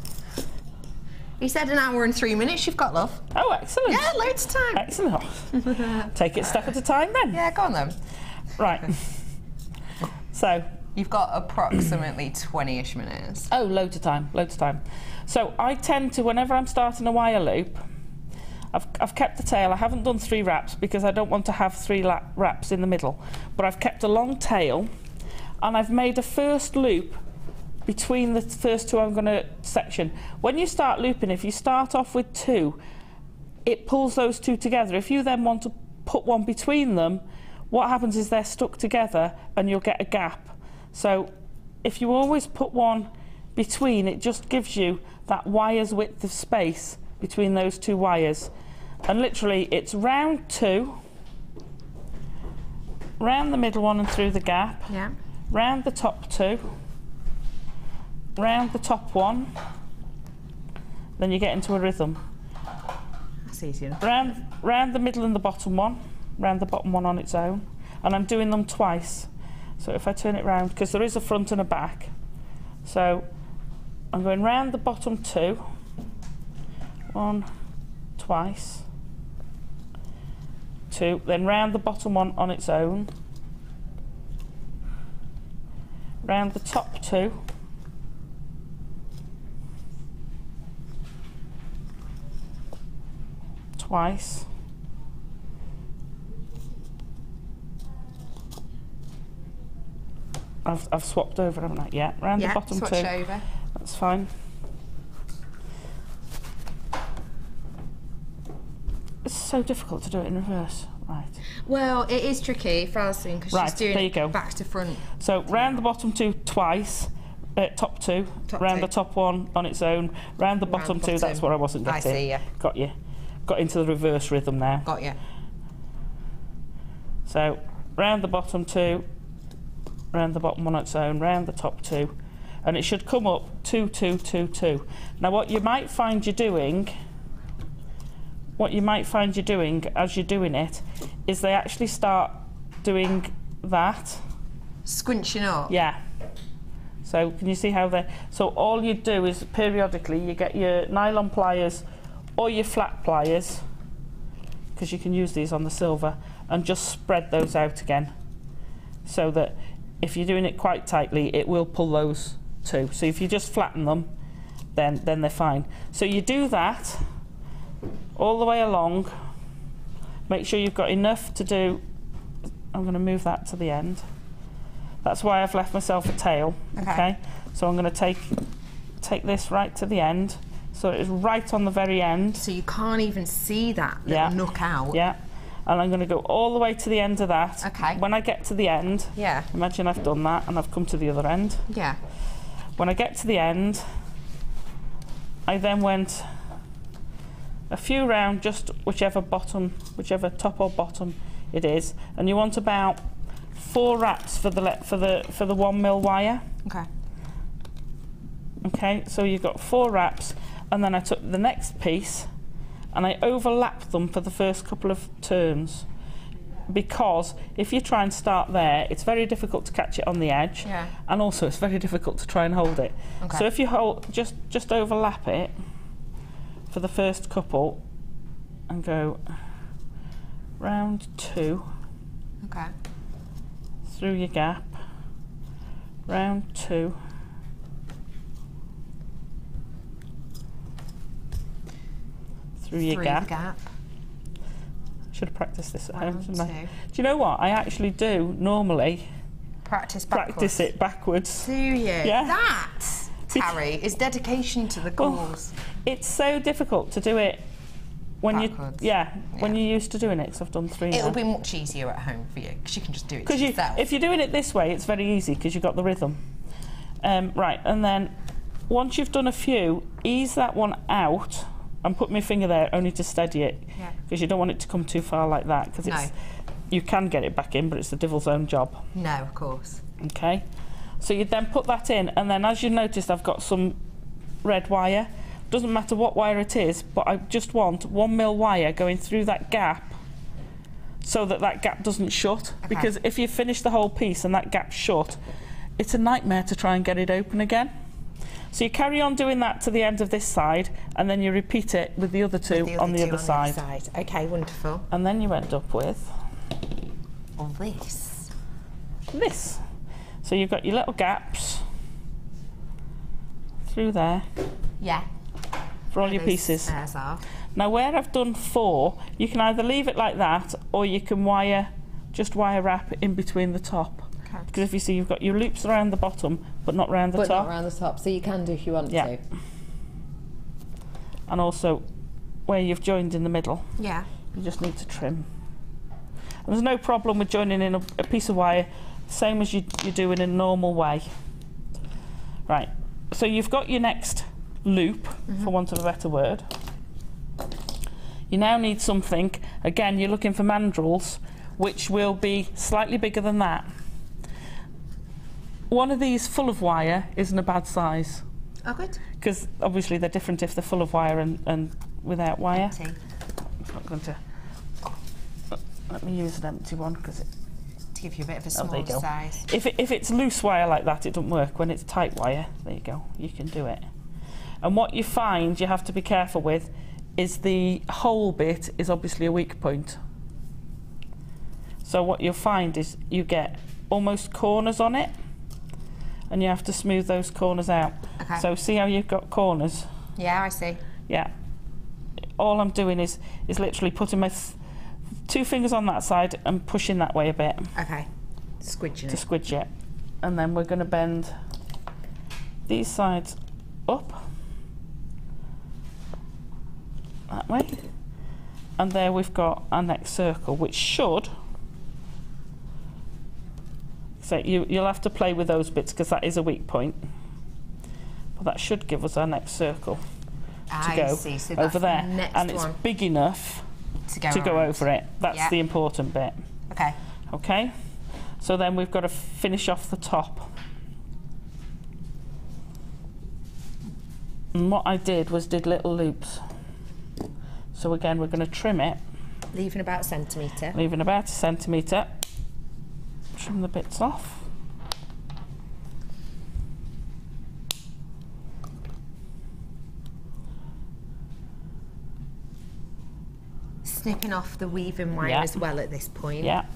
He said 1 hour and 3 minutes you've got, love. Oh, excellent. Yeah, loads of time. Excellent. Take it step at a time then. Yeah, go on then. Right. So. You've got approximately 20-ish minutes. Oh, loads of time, loads of time. So I tend to, whenever I'm starting a wire loop, I've kept the tail. I haven't done 3 wraps because I don't want to have 3 wraps in the middle. But I've kept a long tail, and I've made a first loop between the first 2 I'm going to section. When you start looping, if you start off with 2, it pulls those 2 together. If you then want to put one between them, what happens is they're stuck together and you'll get a gap. So if you always put one between, it just gives you that wire's width of space between those 2 wires. And literally it's round 2, round the middle one and through the gap, round the top 2, round the top one, then you get into a rhythm. That's easy enough. Round the middle and the bottom one, round the bottom one on its own, and I'm doing them twice. So if I turn it round, because there is a front and a back, so I'm going round the bottom 2, 1, twice, 2, then round the bottom one on its own, round the top 2, twice, I've swapped over, haven't I? Yeah, round the bottom 2. Over. That's fine. It's so difficult to do it in reverse. Right. Well, it is tricky for Alison because she's doing it back to front. So round the bottom 2 twice, top 2, round the top one on its own, round the bottom 2. That's what I wasn't getting. I see, yeah. Got you. Got into the reverse rhythm now. Got you. So round the bottom 2, round the bottom one on its own, round the top 2, and it should come up 2, 2, 2, 2. Now what you might find you're doing, as you're doing it, is they actually start doing that. Squinching up? Yeah. So can you see how they, so all you do is periodically you get your nylon pliers or your flat pliers, because you can use these on the silver, and just spread those out again, so that if you're doing it quite tightly, it will pull those 2. So if you just flatten them, then they're fine. So you do that all the way along. Make sure you've got enough to do. I'm going to move that to the end. That's why I've left myself a tail. Okay. So I'm going to take this right to the end. So it's right on the very end. So you can't even see that little nook out. Yeah. And I'm going to go all the way to the end of that. Okay. When I get to the end, imagine I've done that and I've come to the other end. Yeah. When I get to the end, I then went a few round, just whichever top or bottom it is, and you want about 4 wraps for the 1mm wire. Okay. Okay, so you've got 4 wraps, and then I took the next piece and I overlapped them for the first couple of turns. because if you try and start there, it's very difficult to catch it on the edge, and also it's very difficult to try and hold it. Okay. So if you hold, just overlap it for the first couple and go round 2, through your gap, round 2, through your gap. Should have practiced this at home, shouldn't I? Do you know what? I actually do normally practice it backwards. Do you? Yeah. That, Tarry, is dedication to the cause. Well, it's so difficult to do it when when you're used to doing it. Because I've done 3 now. It'll be much easier at home for you because you can just do it yourself. If you're doing it this way, it's very easy because you've got the rhythm. Right, and then once you've done a few, ease that one out. And put my finger there only to steady it, because you don't want it to come too far like that, because you can get it back in, but it's the devil's own job. No, of course. Okay, so you then put that in, and then as you noticed, I've got some red wire. Doesn't matter what wire it is, but I just want 1mm wire going through that gap, so that that gap doesn't shut. Because if you finish the whole piece and that gap's shut, it's a nightmare to try and get it open again. So you carry on doing that to the end of this side, and then you repeat it with the other two on the other side. Okay, wonderful. And then you end up with this. So you've got your little gaps through there. Yeah. For all your pieces. Now where I've done 4, you can either leave it like that, or you can just wire wrap in between the top. Because if you see, you've got your loops around the bottom, but not around the top. But not around the top, so you can do if you want to. And also, where you've joined in the middle, you just need to trim. And there's no problem with joining in a piece of wire, same as you do in a normal way. Right, so you've got your next loop, for want of a better word. You now need something, again, you're looking for mandrels, which will be slightly bigger than that. One of these full of wire isn't a bad size. Oh, good. Because obviously they're different if they're full of wire and without wire. Empty. I'm not going to. Let me use an empty one because to give you a bit of a smaller size. If it's loose wire like that, it doesn't work. When it's tight wire, there you go. You can do it. And what you find you have to be careful with is the hole bit is obviously a weak point. So what you'll find is you get almost corners on it. And you have to smooth those corners out. So see how you've got corners? Yeah, I see. Yeah. All I'm doing is literally putting my 2 fingers on that side and pushing that way a bit. Okay. Squidging it. To squidge it. And then we're going to bend these sides up. That way. And there we've got our next circle, which should... So you'll have to play with those bits because that is a weak point. But that should give us our next circle to go over there. And it's big enough to go over it. That's the important bit. Okay. Okay. So then we've got to finish off the top. And what I did was did little loops. So again, we're going to trim it. Leaving about a centimetre. Leaving about a centimetre. Trim the bits off. Snipping off the weaving wire as well at this point. Yeah.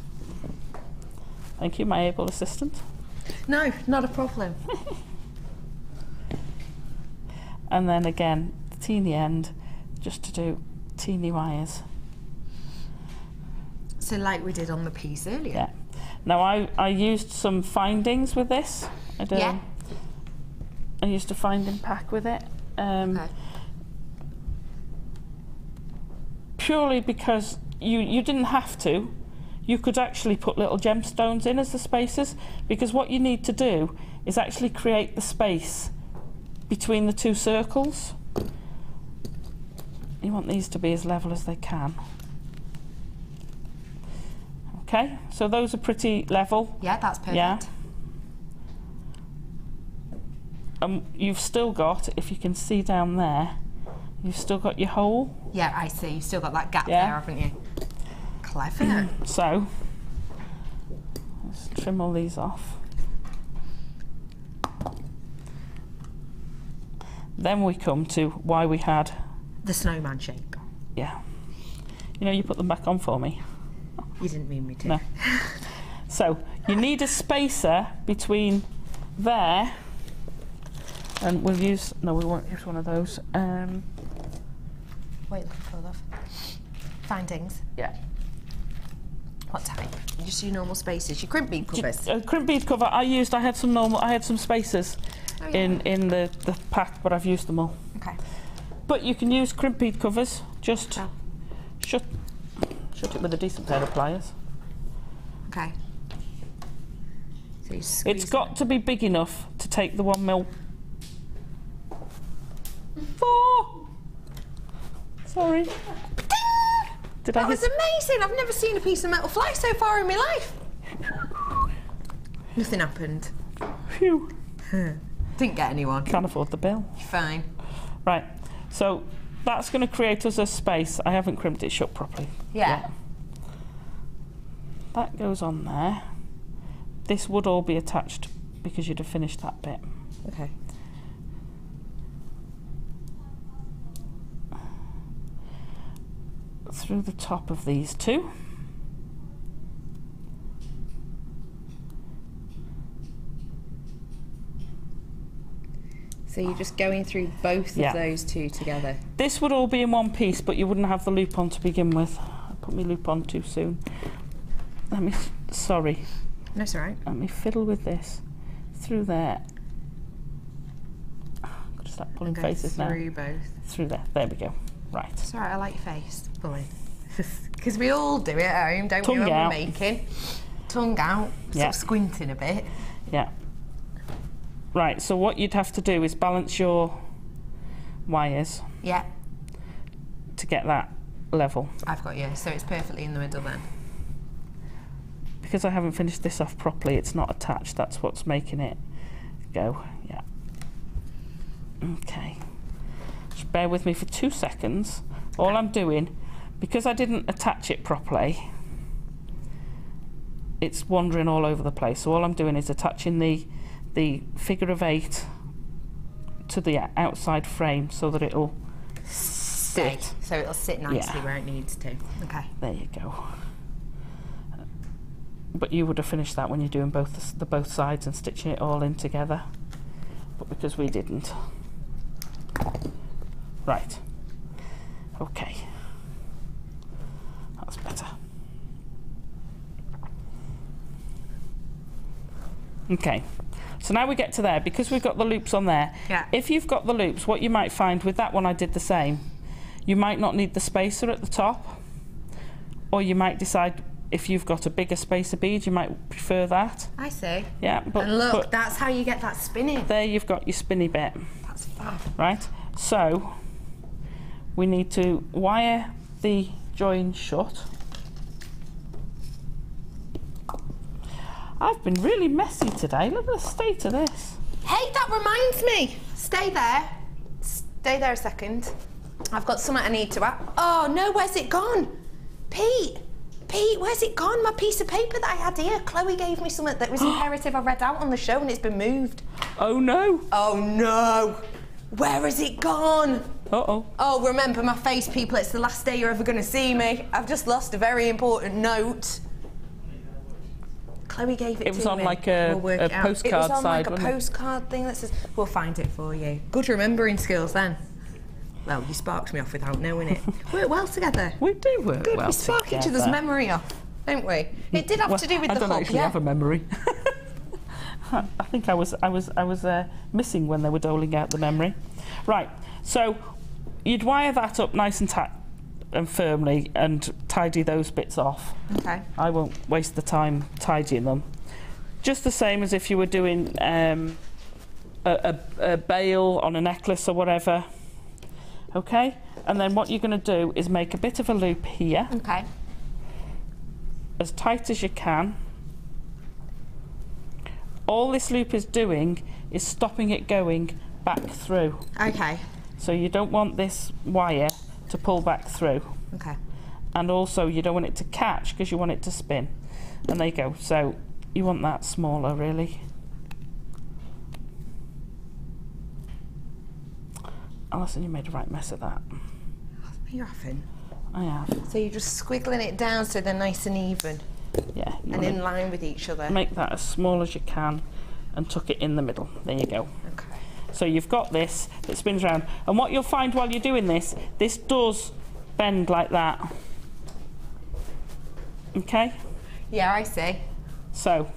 Thank you, my able assistant. No, not a problem. And then again, the teeny end, just to do teeny wires. So like we did on the piece earlier. Yeah. Now I used some findings with this. I used a finding pack with it. Purely because you didn't have to. You could actually put little gemstones in as the spacers, because what you need to do is actually create the space between the 2 circles. You want these to be as level as they can. Okay, so those are pretty level. Yeah, that's perfect. Yeah. You've still got, if you can see down there, you've still got your hole. Yeah, I see. You've still got that gap there, haven't you? Clever. So, Let's trim all these off. Then we come to why we had the snowman shape. Yeah. You know, you put them back on for me. You didn't mean me to. No. So you need a spacer between there, and we'll use. No, we won't use one of those. Wait, hold off. Findings. Yeah. What type? Just your normal spacers, your crimp bead covers. Crimp bead cover. I had some normal. I had some spacers in the pack, but I've used them all. Okay. But you can use crimp bead covers. Just shut it with a decent pair of pliers. Okay. So you it's got to be big enough to take the 1 mil. 4. Sorry. That was amazing. I've never seen a piece of metal fly so far in my life. Nothing happened. Phew. Didn't get anyone. Can't afford the bill. Fine. Right. So that's going to create us a space. I haven't crimped it shut properly. Yeah. That goes on there. This would all be attached because you'd have finished that bit. Okay. Through the top of these two. So you're just going through both of those two together? This would all be in one piece, but you wouldn't have the loop on to begin with. I put my loop on too soon. Sorry. No, it's all right. Let me fiddle with this through there. I've got to start pulling faces now. Through both. Through there. There we go. Right. It's all right. I like your face. Fully. Because we all do it at home, don't we? When we're making. Tongue out. Sort of squinting a bit. Yeah. Right. So what you'd have to do is balance your wires. Yeah. To get that level. I've got you. So it's perfectly in the middle then. Because I haven't finished this off properly, it's not attached. That's what's making it go. Yeah. Okay. Just bear with me for 2 seconds. All I'm doing, because I didn't attach it properly, it's wandering all over the place. So all I'm doing is attaching the figure of 8 to the outside frame so that it'll sit. So it'll sit nicely where it needs to. Okay. There you go. But you would have finished that when you're doing both sides and stitching it all in together. But because we didn't. Right. Okay. That's better. Okay. So now we get to there. Because we've got the loops on there. Yeah. If you've got the loops, what you might find with that one, I did the same. You might not need the spacer at the top. Or you might decide, if you've got a bigger spacer bead, you might prefer that. I see. Yeah, but and look, that's how you get that spinning. There you've got your spinny bit. That's fab. Right, so we need to wire the join shut. I've been really messy today. Look at the state of this. Hey, that reminds me. Stay there. Stay there a second. I've got something I need to add. Oh no, where's it gone? Pete, where's it gone? My piece of paper that I had here. Chloe gave me something that was imperative I read out on the show and it's been moved. Oh no. Oh no. Where has it gone? Uh-oh. Oh, remember my face, people. It's the last day you're ever going to see me. I've just lost a very important note. Chloe gave it to me. It was on like a postcard side, It was on like a wasn't it? postcard thing that says, we'll find it for you. Good remembering skills then. Well, you sparked me off without knowing it. Work well together. We do work Good, well we spark each other's memory off, don't we? It did have to do with the I don't hub, actually have a memory. I think I was missing when they were doling out the memory. Right, so you'd wire that up nice and tight and firmly and tidy those bits off. Okay. I won't waste the time tidying them. Just the same as if you were doing a bail on a necklace or whatever. Okay, and then what you're going to do is make a bit of a loop here. Okay. As tight as you can. All this loop is doing is stopping it going back through. Okay. So you don't want this wire to pull back through. Okay. And also you don't want it to catch because you want it to spin. And there you go. So you want that smaller, really. Alison, you made a right mess of that. You haven't? I have. So you're just squiggling it down so they're nice and even. Yeah. And in line with each other. Make that as small as you can and tuck it in the middle. There you go. Okay. So you've got this that spins around. And what you'll find while you're doing this does bend like that. Okay? Yeah, I see. So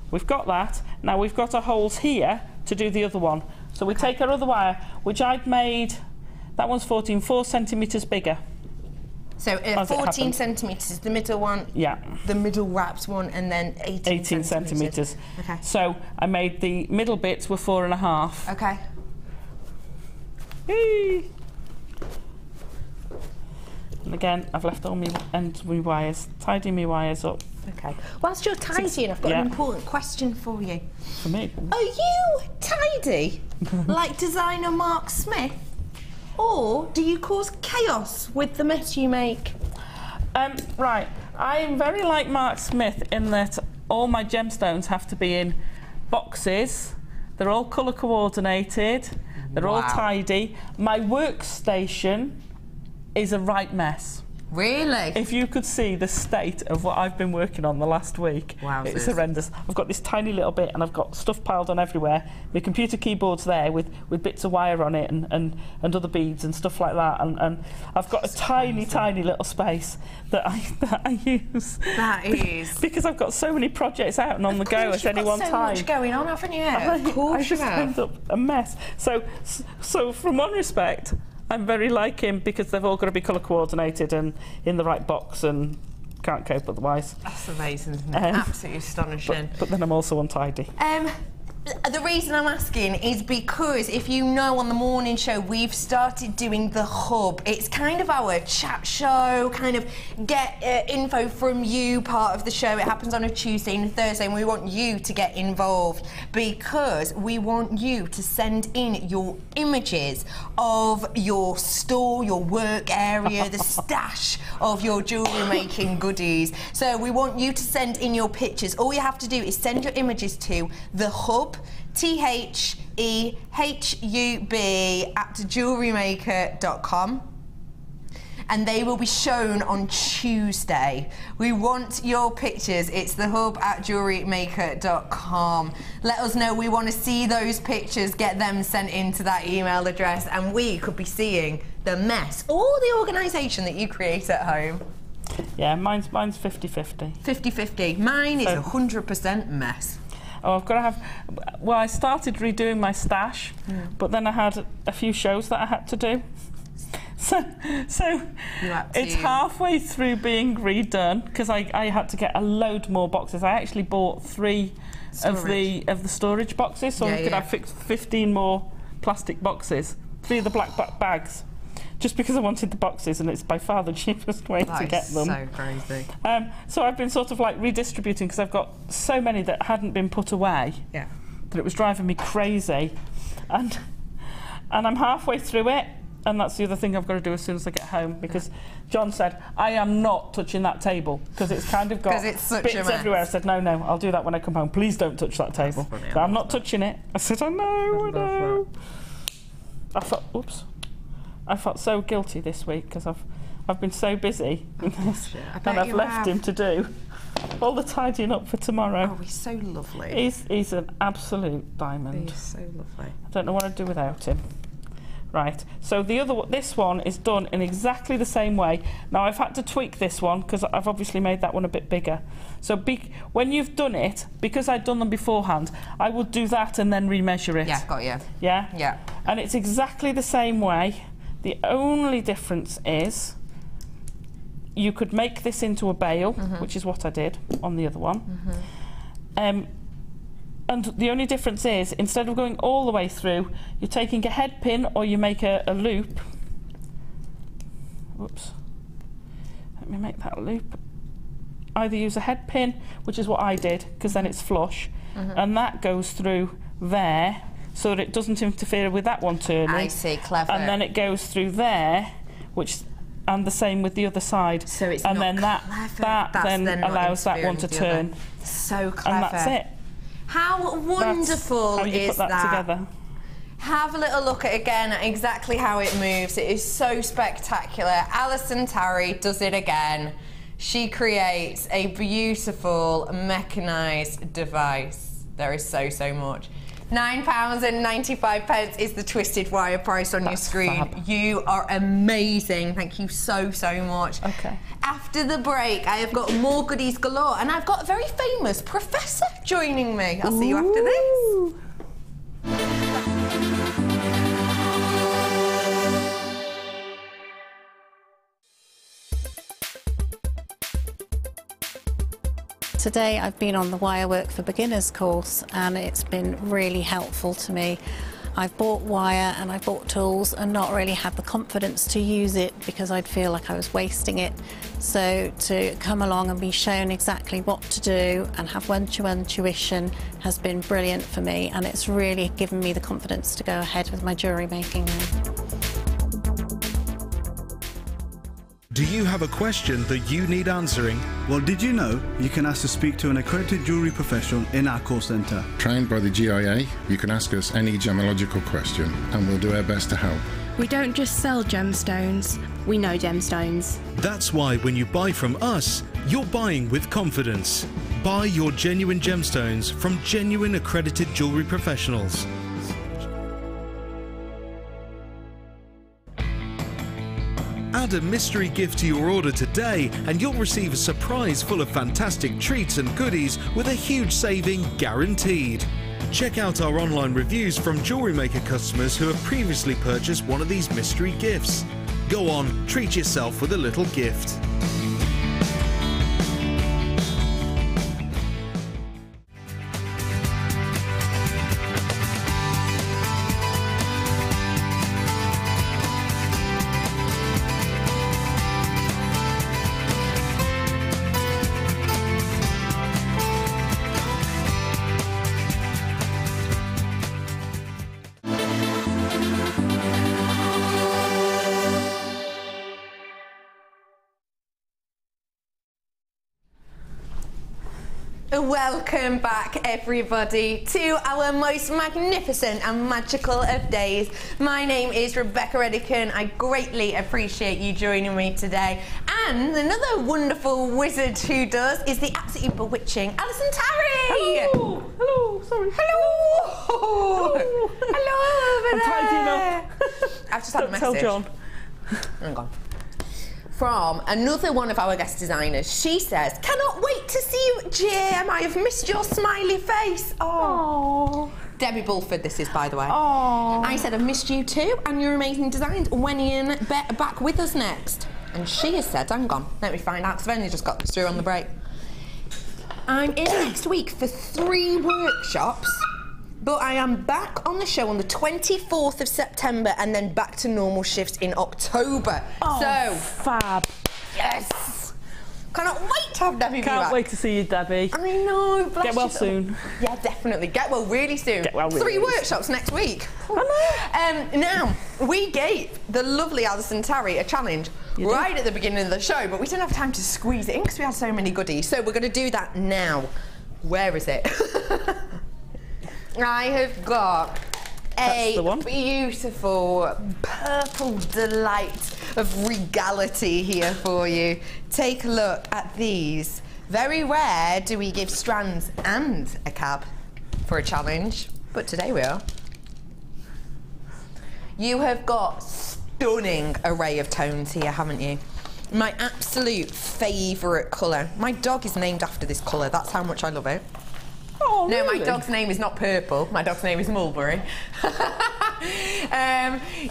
we've got that. Now we've got our holes here to do the other one. So we take our other wire, which I've made, that one's 4 centimetres bigger. So 14 centimetres, the middle one, yeah, the middle wrapped one, and then 18 centimetres. Okay. So I made the middle bits were 4.5. Okay. Whee! And again, I've left all my ends of my wires, tidying my wires up. Okay. Whilst you're tidying, I've got an important question for you. For me? Are you tidy, like designer Mark Smith? Or do you cause chaos with the mess you make? Right, I'm very like Mark Smith in that all my gemstones have to be in boxes. They're all colour coordinated. They're all tidy. My workstation is a right mess. Really? If you could see the state of what I've been working on the last week, it's horrendous. I've got this tiny little bit and I've got stuff piled on everywhere. My computer keyboard's there with bits of wire on it and other beads and stuff like that. And I've got a tiny little space that I use. That is. Because I've got so many projects out and on the go at any one time. You've got so much going on, haven't you? Of course I just end up a mess. So from one respect, I'm very like him because they've all got to be colour coordinated and in the right box and can't cope otherwise. That's amazing, isn't it? Absolutely astonishing. But then I'm also untidy. The reason I'm asking is because if you know on the morning show we've started doing the hub. It's kind of our chat show, kind of get info from you part of the show. It happens on a Tuesday and a Thursday and we want you to get involved because we want you to send in your images of your store, your work area, the stash of your jewellery making goodies. So we want you to send in your pictures. All you have to do is send your images to the hub, THEHUB @JewelleryMaker.com, and they will be shown on Tuesday. We want your pictures. It's the hub @JewelleryMaker.com. Let us know. We want to see those pictures. Get them sent into that email address, and we could be seeing the mess or the organisation that you create at home. Yeah, mine's 50-50. 50-50. Mine is 100% mess. Oh, I've got to have... Well, I started redoing my stash, but then I had a few shows that I had to do. So it's halfway through being redone because I had to get a load more boxes. I actually bought 3 of the storage boxes, so I could have 15 more plastic boxes, 3 of the black bags. Just because I wanted the boxes, and it's by far the cheapest way to get them. So crazy. So I've been sort of like redistributing because I've got so many that hadn't been put away that it was driving me crazy, and I'm halfway through it, and that's the other thing I've got to do as soon as I get home because John said I am not touching that table because it's kind of got bits everywhere. I said no, I'll do that when I come home. Please don't touch that table. So I'm not touching it. I said I know. I thought, oops. I felt so guilty this week because I've been so busy with this, and I've left him to do all the tidying up for tomorrow. Oh, he's so lovely. He's an absolute diamond. He's so lovely. I don't know what I'd do without him. Right, so this one is done in exactly the same way. Now I've had to tweak this one because I've obviously made that one a bit bigger. So when you've done it, because I'd done them beforehand, I would do that and then remeasure it. Yeah, got you. Yeah? Yeah. And it's exactly the same way. The only difference is you could make this into a bail, which is what I did on the other one. And the only difference is, instead of going all the way through, you're taking a head pin or you make a loop. Whoops. Let me make that loop. Either use a head pin, which is what I did, because then it's flush, and that goes through there, so that it doesn't interfere with that one turning. I see, clever. And then it goes through there, which and the same with the other side. So it's and not then that then allows that one to turn. So clever. And that's it. How wonderful how you is put that together. Have a little look at again at exactly how it moves. It is so spectacular. Alison Tarry does it again. She creates a beautiful mechanised device. There is so much. £9.95 is the twisted wire price on your screen. Fab. You are amazing. Thank you so much. Okay. After the break, I have got more goodies galore, and I've got a very famous professor joining me. I'll see you after this. Today I've been on the Wirework for Beginners course and it's been really helpful to me. I've bought wire and I bought tools and not really had the confidence to use it because I'd feel like I was wasting it. So to come along and be shown exactly what to do and have one-to-one tuition has been brilliant for me, and it's really given me the confidence to go ahead with my jewellery making now. Do you have a question that you need answering? Well, did you know you can ask to speak to an accredited jewellery professional in our call centre? Trained by the GIA, you can ask us any gemological question and we'll do our best to help. We don't just sell gemstones, we know gemstones. That's why when you buy from us, you're buying with confidence. Buy your genuine gemstones from genuine accredited jewellery professionals. Add a mystery gift to your order today and you'll receive a surprise full of fantastic treats and goodies with a huge saving guaranteed. Check out our online reviews from Jewellery Maker customers who have previously purchased one of these mystery gifts. Go on, treat yourself with a little gift. Welcome back everybody to our most magnificent and magical of days. My name is Becky Redican. I greatly appreciate you joining me today. And another wonderful wizard who does is the absolutely bewitching Alison Tarry. Hello. Hello. Sorry. Hello. Hello. Hello over I'm tidying up. I've just had a message. Tell John. Hang on. From another one of our guest designers. She says, cannot wait to see you, Jim. I have missed your smiley face. Oh. Debbie Bulford, this is, by the way. Oh. I said, I've missed you too, and your amazing designs. When are you back with us next? And she has said, hang on, let me find out, because I've only just got this through on the break. I'm in next week for 3 workshops, but I am back on the show on the 24th of September and then back to normal shifts in October. Oh, so fab. Yes. Cannot wait to have Debbie Can't back. wait to see you, Debbie. I know. Get well soon. Yeah, definitely. Get well really soon. Get well really 3 workshops next week. I know. Now, we gave the lovely Alison Tarry a challenge right at the beginning of the show, but we didn't have time to squeeze it in because we had so many goodies. So we're going to do that now. Where is it? I have got a beautiful purple delight of regality here for you. Take a look at these. Very rare do we give strands and a cab for a challenge, but today we are. You have got stunning array of tones here, haven't you? My absolute favourite colour. My dog is named after this colour, that's how much I love it. Oh, no, really? My dog's name is not Purple. My dog's name is Mulberry.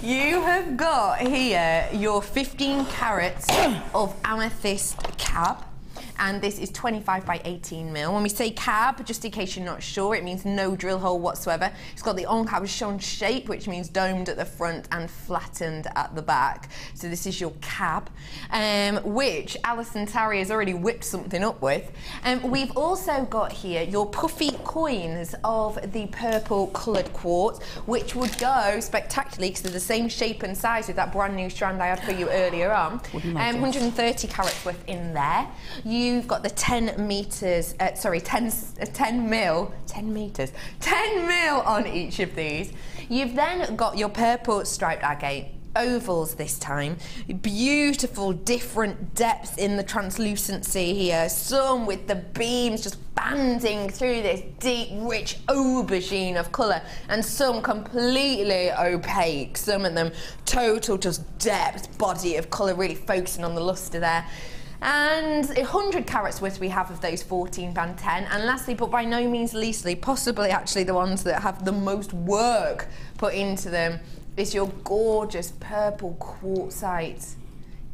You have got here your 15 carats of amethyst cab. and this is 25 by 18 mil. When we say cab, just in case you're not sure, it means no drill hole whatsoever. It's got the en-cabochon shape, which means domed at the front and flattened at the back. So this is your cab, which Alison Tarry has already whipped something up with. We've also got here your puffy coins of the purple coloured quartz, which would go spectacularly because they're the same shape and size with that brand new strand I had for you earlier on. 130 carats worth in there. You've got the 10 meters, 10 mil on each of these. You've then got your purple striped agate. Ovals this time. Beautiful different depths in the translucency here. Some with the beams just banding through this deep, rich aubergine of colour, and some completely opaque. Some of them total just depth, body of colour, really focusing on the lustre there. And 100 carats worth we have of those 14 band 10. And lastly, but by no means leastly, possibly actually the ones that have the most work put into them, is your gorgeous purple quartzite.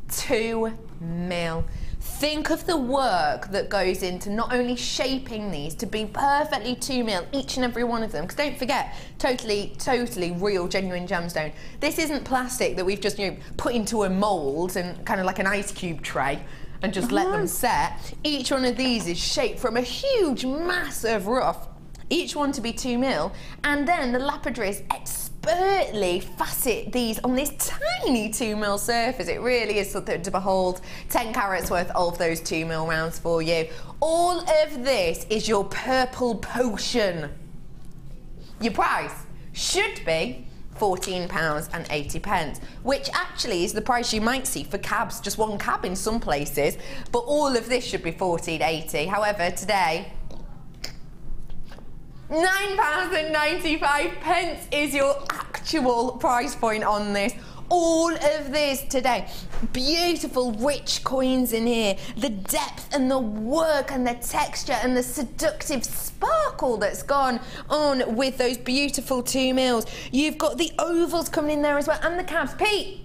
2 mil. Think of the work that goes into not only shaping these to be perfectly 2 mil, each and every one of them, because don't forget, totally real, genuine gemstone. This isn't plastic that we've just, you know, put into a mould and kind of like an ice cube tray and just let them set. Each one of these is shaped from a huge mass of rough, each one to be 2 mil, and then the lapidaries expertly facet these on this tiny 2 mil surface. It really is something to behold. 10 carats worth of those 2 mil rounds for you. All of this is your purple potion. Your price should be £14.80, which actually is the price you might see for cabs, just one cab in some places, but all of this should be £14.80. However, today, £9.95 is your actual price point on this. All of this today. Beautiful, rich coins in here. The depth and the work and the texture and the seductive sparkle that's gone on with those beautiful 2 mils. You've got the ovals coming in there as well, and the cabs. Pete,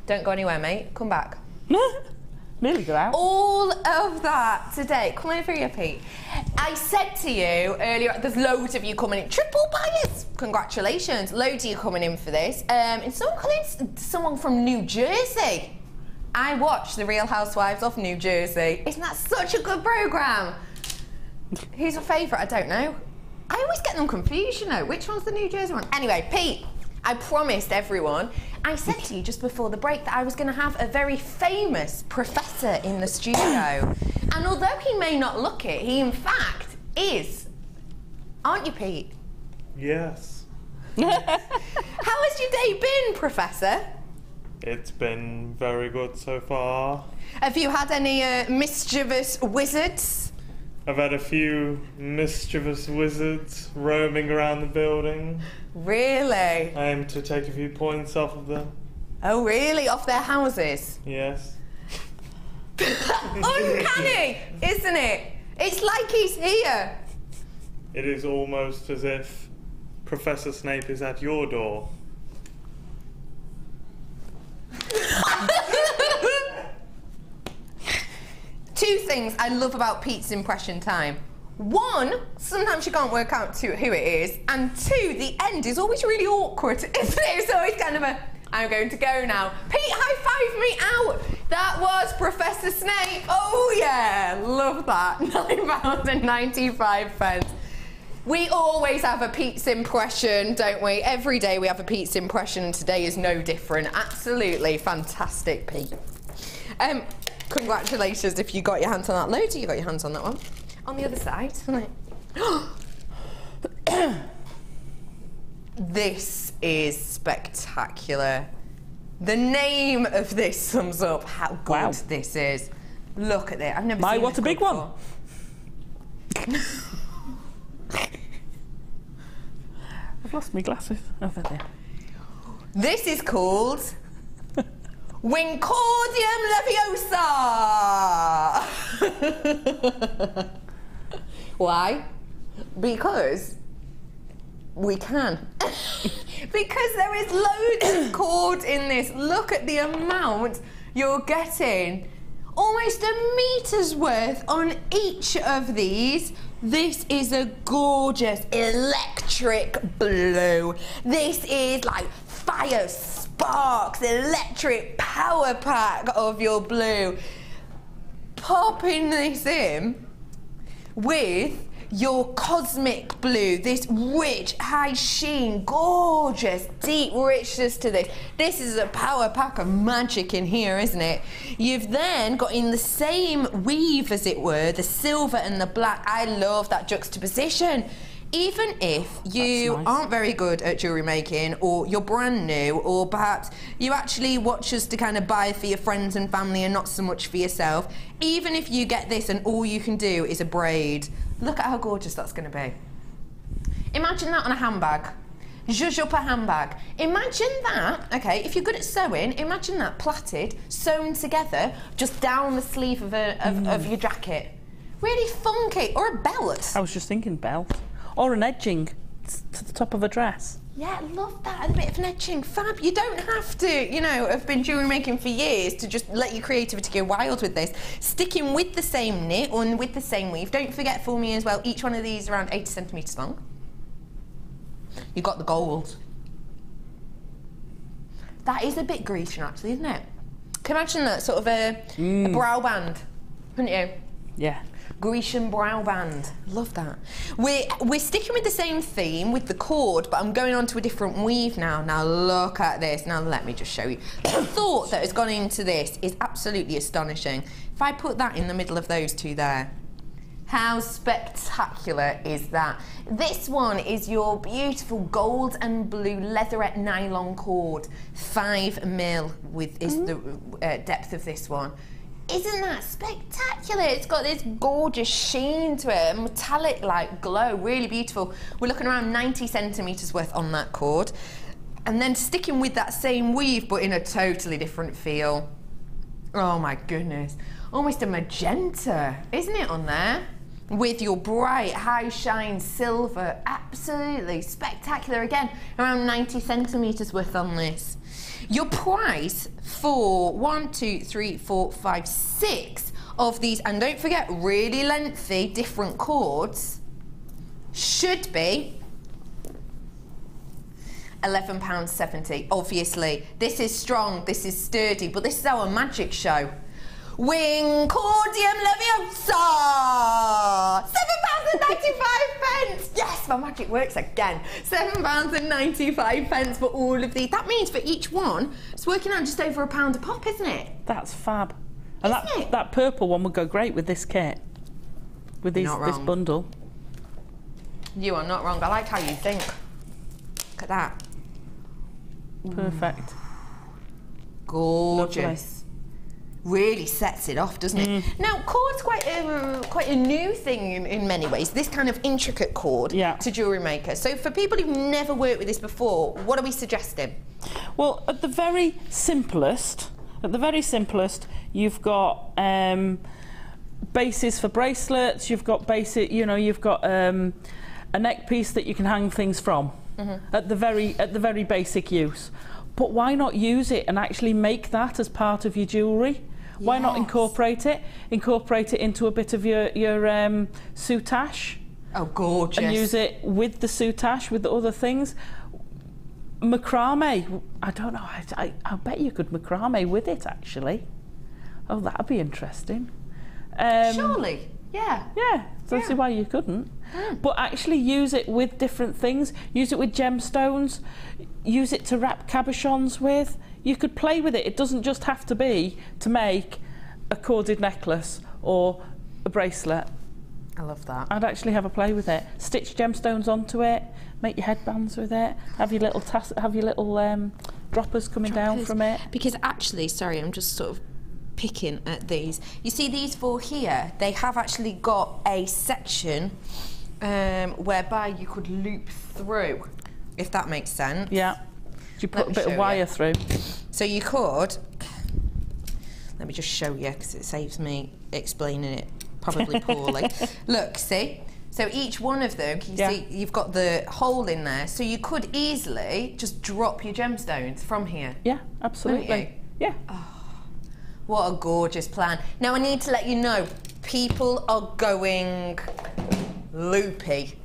don't go anywhere, mate. Come back. Nearly got out. All of that today. Come over here, Pete. I said to you earlier, there's loads of you coming in. Triple buyers. Congratulations. Loads of you coming in for this. And someone from New Jersey. I watch The Real Housewives of New Jersey. Isn't that such a good programme? Who's your favourite? I don't know. I always get them confused, you know. Which one's the New Jersey one? Anyway, Pete, I promised everyone, I said to you just before the break that I was going to have a very famous professor in the studio. And although he may not look it, he in fact is. Aren't you, Pete? Yes. How has your day been, Professor? It's been very good so far. Have you had any mischievous wizards? I've had a few mischievous wizards roaming around the building. Really? I aim to take a few points off of them. Oh, really? Off their houses? Yes. Uncanny, isn't it? It's like he's here. It is almost as if Professor Snape is at your door. Two things I love about Pete's impression time. One, sometimes you can't work out who it is, and two, the end is always really awkward, isn't it? It's always kind of a, I'm going to go now. Pete, high five me out. That was Professor Snape. Oh yeah, love that. £9.95. We always have a Pete's impression, don't we? Every day we have a Pete's impression, and today is no different. Absolutely fantastic, Pete. Congratulations if you got your hands on that. Loads of you got your hands on that one. On the other side. This is spectacular. The name of this sums up how good this is. Look at it. I've never seen what a big one. I've lost my glasses over there. This is called Wingardium Leviosa. Why? Because we can. Because there is loads of cord in this. Look at the amount you're getting. almost a meter's worth on each of these. This is a gorgeous electric blue. This is like fire, sparks, electric power pack of your blue. Popping this in with your cosmic blue, this rich, high sheen, gorgeous, deep richness to this. This is a power pack of magic in here, isn't it? You've then got in the same weave, as it were, the silver and the black. I love that juxtaposition. Even if you aren't very good at jewellery making, or you're brand new, or perhaps you actually watch us to kind of buy for your friends and family and not so much for yourself, even if you get this and all you can do is a braid, look at how gorgeous that's going to be. Imagine that on a handbag. Zhuzh up a handbag. Imagine that, okay, if you're good at sewing, imagine that plaited, sewn together, just down the sleeve of your jacket. Really funky. Or a belt. I was just thinking belt. Or an edging to the top of a dress. Yeah, love that, a bit of an edging. Fab. You don't have to, you know, have been jewellery making for years to just let your creativity go wild with this. Sticking with the same knit and with the same weave. Don't forget for me as well, each one of these is around 80 centimetres long. You've got the gold. That is a bit Grecian actually, isn't it? Can you imagine that, sort of a brow band, couldn't you? Yeah. Grecian brow band. Love that. We're sticking with the same theme with the cord, but I'm going on to a different weave now. Now look at this. Now let me just show you. The thought that has gone into this is absolutely astonishing. If I put that in the middle of those two there, how spectacular is that? This one is your beautiful gold and blue leatherette nylon cord. 5mm is the depth of this one. Isn't that spectacular? It's got this gorgeous sheen to it, a metallic like glow, really beautiful. We're looking around 90 centimetres worth on that cord. And then sticking with that same weave, but in a totally different feel. Oh my goodness. Almost a magenta, isn't it, on there? With your bright, high shine silver, absolutely spectacular. Again, around 90 centimetres worth on this. Your price for 1, 2, 3, 4, 5, 6 of these, and don't forget, really lengthy, different cords, should be £11.70. Obviously, this is strong, this is sturdy, but this is our magic show. Wingardium Leviosa! £7.95. Yes, my magic works again. £7.95 for all of these. That means for each one, it's working out just over £1 a pop, isn't it? That's fab. And that purple one would go great with this kit, with this bundle. You are not wrong. I like how you think. Look at that. Perfect. Gorgeous. Lovely. Really sets it off, doesn't it? Now, cord's quite a new thing in many ways, this kind of intricate cord to Jewellery Maker. So for people who've never worked with this before, what are we suggesting? Well, at the very simplest, you've got bases for bracelets, you've got basic, you've got a neck piece that you can hang things from at the very basic use. But why not use it and actually make that as part of your jewellery? Why not incorporate it? Incorporate it into a bit of your soutache. Oh, gorgeous. And use it with the soutache, with the other things. Macrame. I don't know. I bet you could macrame with it, actually. Oh, that'd be interesting. Surely. Yeah. Yeah. Don't see why you couldn't. But actually use it with different things. Use it with gemstones. Use it to wrap cabochons with. You could play with it. It doesn't just have to be to make a corded necklace or a bracelet. I love that. I'd actually have a play with it. Stitch gemstones onto it. Make your headbands with it. Have your little droppers coming down from it. Because actually, sorry, I'm just sort of picking at these. You see these four here? They have actually got a section whereby you could loop through, if that makes sense. Yeah. You put a bit of wire through. So you could, let me just show you because it saves me explaining it probably poorly. Look, see? So each one of them, you see, you've got the hole in there, so you could easily just drop your gemstones from here. Yeah, absolutely. Yeah. Oh, What a gorgeous plan. Now I need to let you know, people are going loopy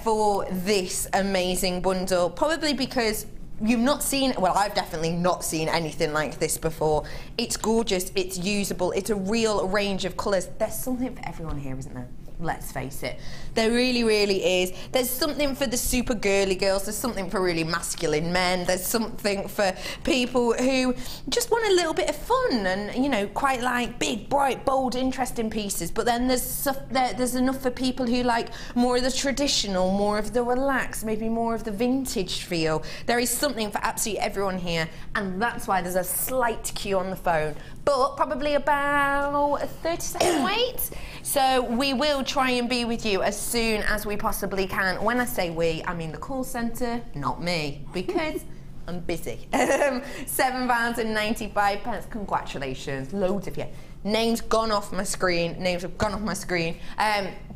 for this amazing bundle, probably because you've not seen, well, I've definitely not seen anything like this before. It's gorgeous, it's usable, it's a real range of colours. There's something for everyone here, isn't there? Let's face it. There really, really is. There's something for the super girly girls, there's something for really masculine men, there's something for people who just want a little bit of fun and, you know, quite like big, bright, bold, interesting pieces. But then there's enough for people who like more of the traditional, more of the relaxed, maybe more of the vintage feel. There is something for absolutely everyone here, and that's why there's a slight queue on the phone, but probably about a 30-second wait. So we will try and be with you as soon as we possibly can. When I say we, I mean the call centre, not me, because I'm busy. £7.95. Congratulations, loads of you. Names gone off my screen, names have gone off my screen,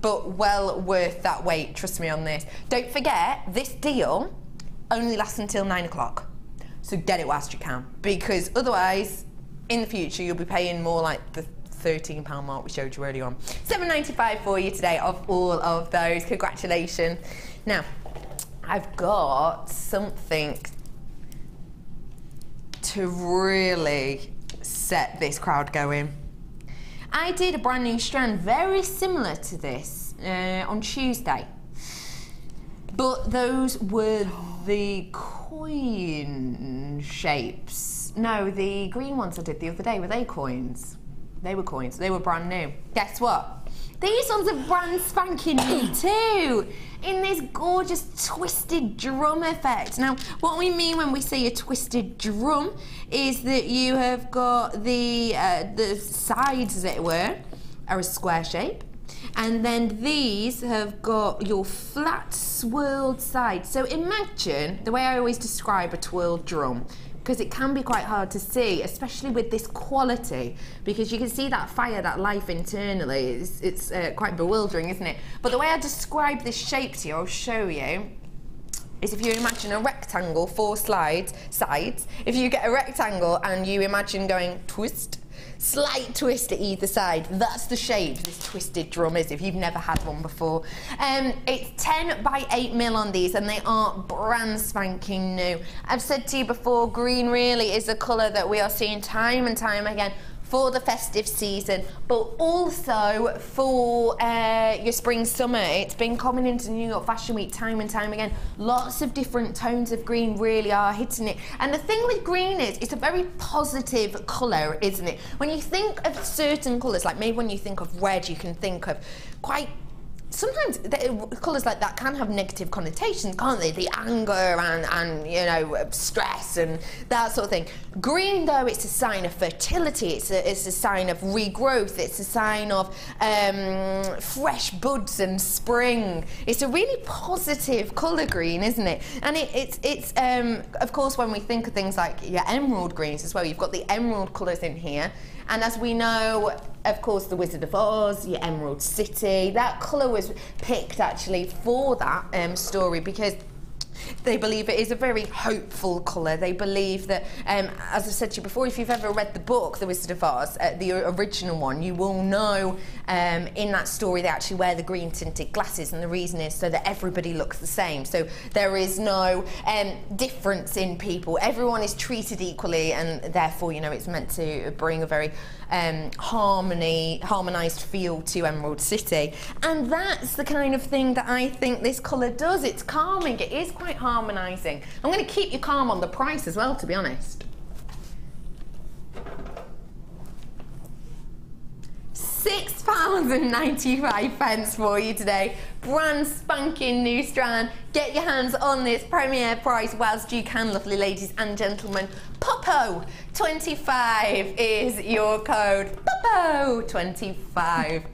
but well worth that wait, trust me on this. Don't forget, this deal only lasts until 9 o'clock. So get it whilst you can, because otherwise, in the future, you'll be paying more like the £13 mark we showed you earlier on. £7.95 for you today of all of those. Congratulations. Now, I've got something to really set this crowd going. I did a brand new strand very similar to this on Tuesday, but those were the coin shapes. No, the green ones I did the other day, were they coins? They were coins, they were brand new. Guess what? These ones are brand spanking new too, in this gorgeous twisted drum effect. Now, what we mean when we say a twisted drum is that you have got the sides, as it were, are a square shape, and then these have got your flat swirled sides. So imagine, the way I always describe a twirled drum, because it can be quite hard to see, especially with this quality, because you can see that fire, that life internally. It's quite bewildering, isn't it? But the way I describe this shape to you, I'll show you, is if you imagine a rectangle, 4 sides, if you get a rectangle and you imagine going twist, slight twist at either side, that's the shape this twisted drum is, if you've never had one before. It's 10 by 8 mil on these, and they are brand spanking new. I've said to you before, green really is a colour that we are seeing time and time again for the festive season, but also for your spring summer. It's been coming into New York Fashion Week time and time again. Lots of different tones of green really are hitting it. And the thing with green is, it's a very positive colour, isn't it? When you think of certain colours, like maybe when you think of red, you can think of quite, sometimes colours like that can have negative connotations, can't they? The anger and you know, stress and that sort of thing. Green, though, it's a sign of fertility, it's a sign of regrowth, it's a sign of fresh buds and spring. It's a really positive colour, green, isn't it? And it's of course, when we think of things like your emerald greens as well, you've got the emerald colours in here. And as we know, of course, the Wizard of Oz, your Emerald City, that colour was picked actually for that story because they believe it is a very hopeful colour. They believe that, as I've said to you before, if you've ever read the book, The Wizard of Oz, the original one, you will know in that story they actually wear the green tinted glasses, and the reason is so that everybody looks the same. So there is no difference in people. Everyone is treated equally, and therefore, you know, it's meant to bring a very harmonised feel to Emerald City. And that's the kind of thing that I think this colour does. It's calming, it is quite harmonising. I'm going to keep you calm on the price as well, to be honest. £6.95 for you today. Brand spanking new strand. Get your hands on this premier price whilst you can, lovely ladies and gentlemen. POPO25 is your code. POPO25.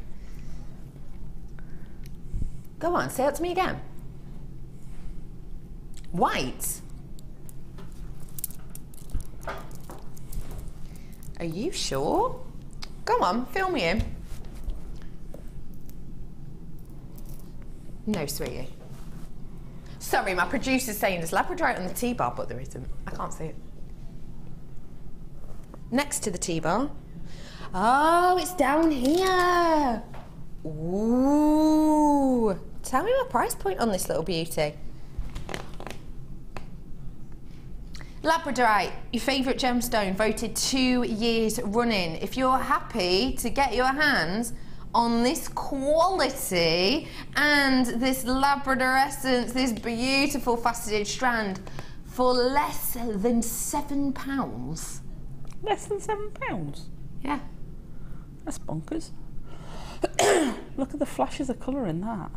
Go on, say that to me again. White. Are you sure? Go on, fill me in. No, sweetie. Sorry, my producer's saying there's labradorite on the T-bar, but there isn't. I can't see it. Next to the T-bar, Oh, it's down here. Ooh. Tell me my price point on this little beauty. Labradorite, your favourite gemstone, voted 2 years running. If you're happy to get your hands on this quality and this Labrador essence, this beautiful faceted strand, for less than £7. Less than £7? Yeah. That's bonkers. Look at the flashes of colour in that.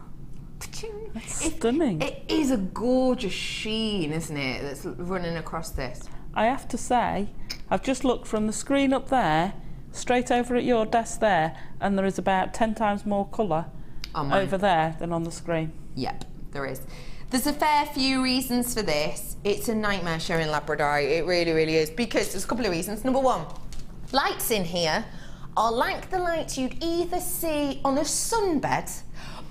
That's stunning. It is a gorgeous sheen, isn't it, that's running across this. I have to say, I've just looked from the screen up there, straight over at your desk there, and there is about 10 times more colour over there than on the screen. Yep, there is. There's a fair few reasons for this. It's a nightmare showing Labradorite, it really, really is, because there's a couple of reasons. Number one, lights in here are like the lights you'd either see on a sunbed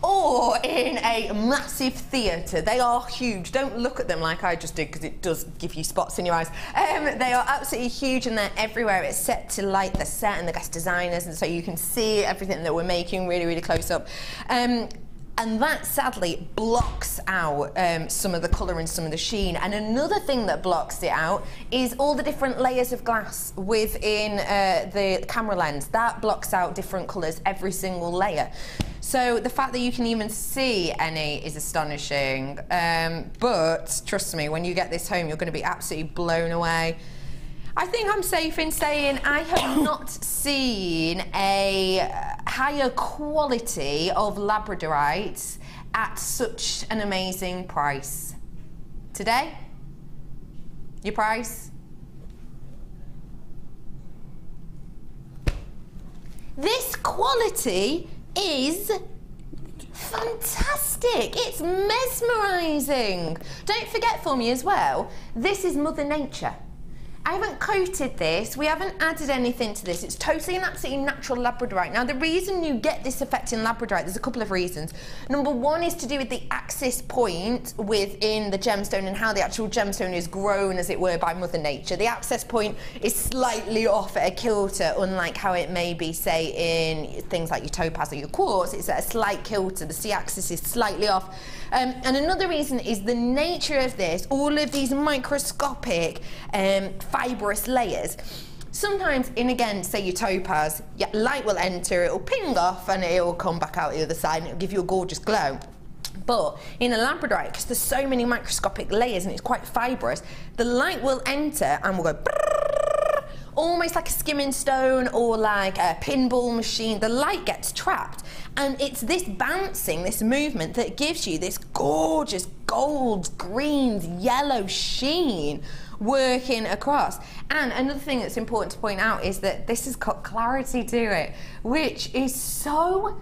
or in a massive theatre. They are huge. Don't look at them like I just did, because it does give you spots in your eyes. They are absolutely huge and they're everywhere. It's set to light the set and the guest designers, and so you can see everything that we're making really, really close up. And that sadly blocks out some of the colour and some of the sheen. And another thing that blocks it out is all the different layers of glass within the camera lens. That blocks out different colours, every single layer. So the fact that you can even see any is astonishing. But trust me, when you get this home, you're going to be absolutely blown away. I think I'm safe in saying I have not seen a higher quality of Labradorite at such an amazing price. Today, your price? This quality is fantastic. It's mesmerising. Don't forget for me as well, this is Mother Nature. I haven't coated this, we haven't added anything to this. It's totally and absolutely natural Labradorite. Now, the reason you get this effect in Labradorite, there's a couple of reasons. Number one is to do with the axis point within the gemstone and how the actual gemstone is grown, as it were, by Mother Nature. The axis point is slightly off at a kilter, unlike how it may be, say, in things like your topaz or your quartz. It's at a slight kilter. The C-axis is slightly off. And another reason is the nature of this, all of these microscopic fibrous layers. Sometimes in, again, say your topaz, light will enter, it'll ping off and it'll come back out the other side and it'll give you a gorgeous glow. But in a Labradorite, because there's so many microscopic layers and it's quite fibrous, the light will enter and will go brrrr, almost like a skimming stone or like a pinball machine. The light gets trapped. And it's this bouncing, this movement, that gives you this gorgeous golds, greens, yellow sheen working across. And another thing that's important to point out is that this has got clarity to it, which is so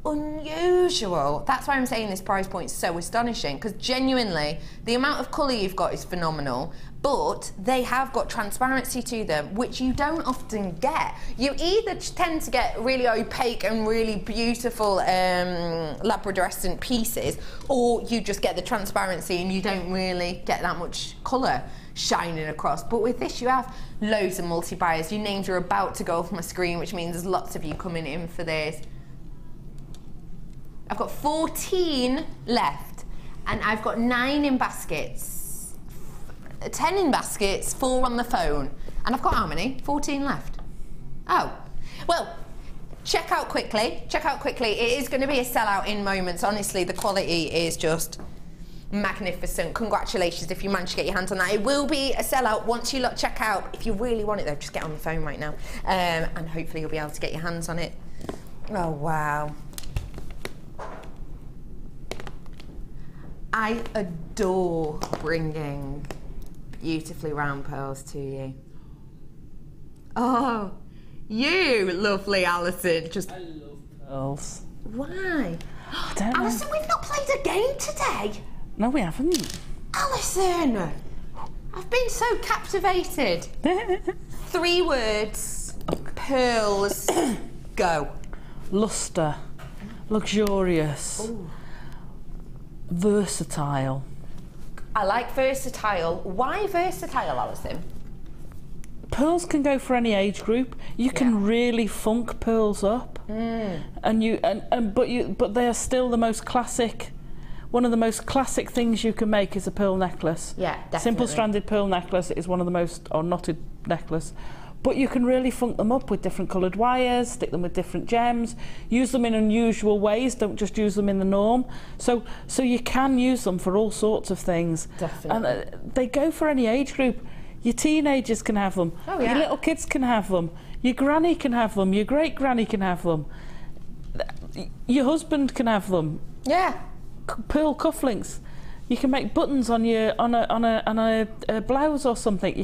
unusual. That's why I'm saying this price point is so astonishing, because genuinely the amount of colour you've got is phenomenal, but they have got transparency to them, which you don't often get. You either tend to get really opaque and really beautiful labradorescent pieces, or you just get the transparency and you don't really get that much colour shining across. But with this, you have loads of multi-buyers. Your names are about to go off my screen, which means there's lots of you coming in for this. I've got 14 left, and I've got 9 in baskets, 10 in baskets, 4 on the phone, and I've got how many? 14 left. Oh, well, check out quickly, It is going to be a sellout in moments. Honestly, the quality is just magnificent. Congratulations if you manage to get your hands on that. It will be a sellout once you lot check out. If you really want it though, just get on the phone right now, and hopefully you'll be able to get your hands on it. Oh, wow. I adore bringing beautifully round pearls to you. Oh, you lovely Alison. I love pearls. Why? I don't know. Alison, we've not played a game today. No, we haven't. Alison, I've been so captivated. 3 words, pearls, go. Lustre, luxurious. Ooh. Versatile. I like versatile. Why versatile, Alison? pearls can go for any age group. You can really funk pearls up, but they are still the most classic. One of the most classic things you can make is a pearl necklace. Yeah, definitely. Simple stranded pearl necklace is one of the most, or knotted necklace. But you can really funk them up with different coloured wires, stick them with different gems, use them in unusual ways, don't just use them in the norm. So you can use them for all sorts of things. Definitely. And they go for any age group. Your teenagers can have them, your little kids can have them, your granny can have them, your great granny can have them, your husband can have them. Yeah. Pearl cufflinks. You can make buttons on your on a blouse or something.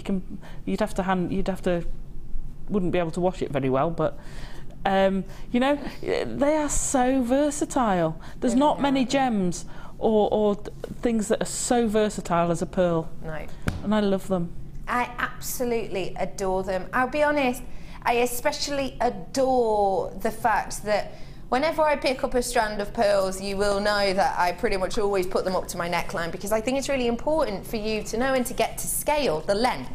Wouldn't be able to wash it very well, but you know, they are so versatile. There's not many gems or things that are so versatile as a pearl. No. And I love them. I absolutely adore them. I'll be honest, I especially adore the fact that whenever I pick up a strand of pearls, you will know that I pretty much always put them up to my neckline, because I think it's really important for you to know and to get to scale the length.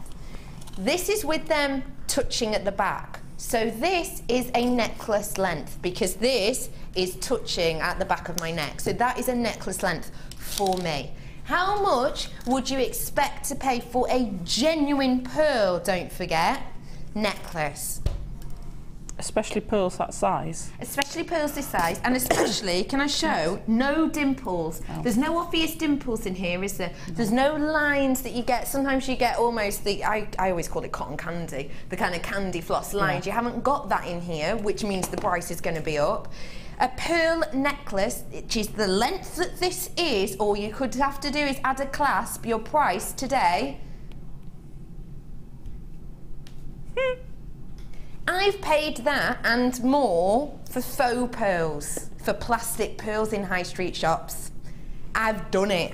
This is with them touching at the back. So this is a necklace length, because this is touching at the back of my neck. So that is a necklace length for me. How much would you expect to pay for a genuine pearl, don't forget, necklace? Especially pearls that size. Especially pearls this size, and especially, can I show, no dimples. Oh. There's no obvious dimples in here, is there? No. There's no lines that you get. Sometimes you get almost the, I always call it cotton candy, the kind of candy floss lines. You haven't got that in here, which means the price is going to be up. A pearl necklace, which is the length that this is, all you could have to do is add a clasp. Your price today... I've paid that and more for faux pearls, for plastic pearls in high street shops. I've done it.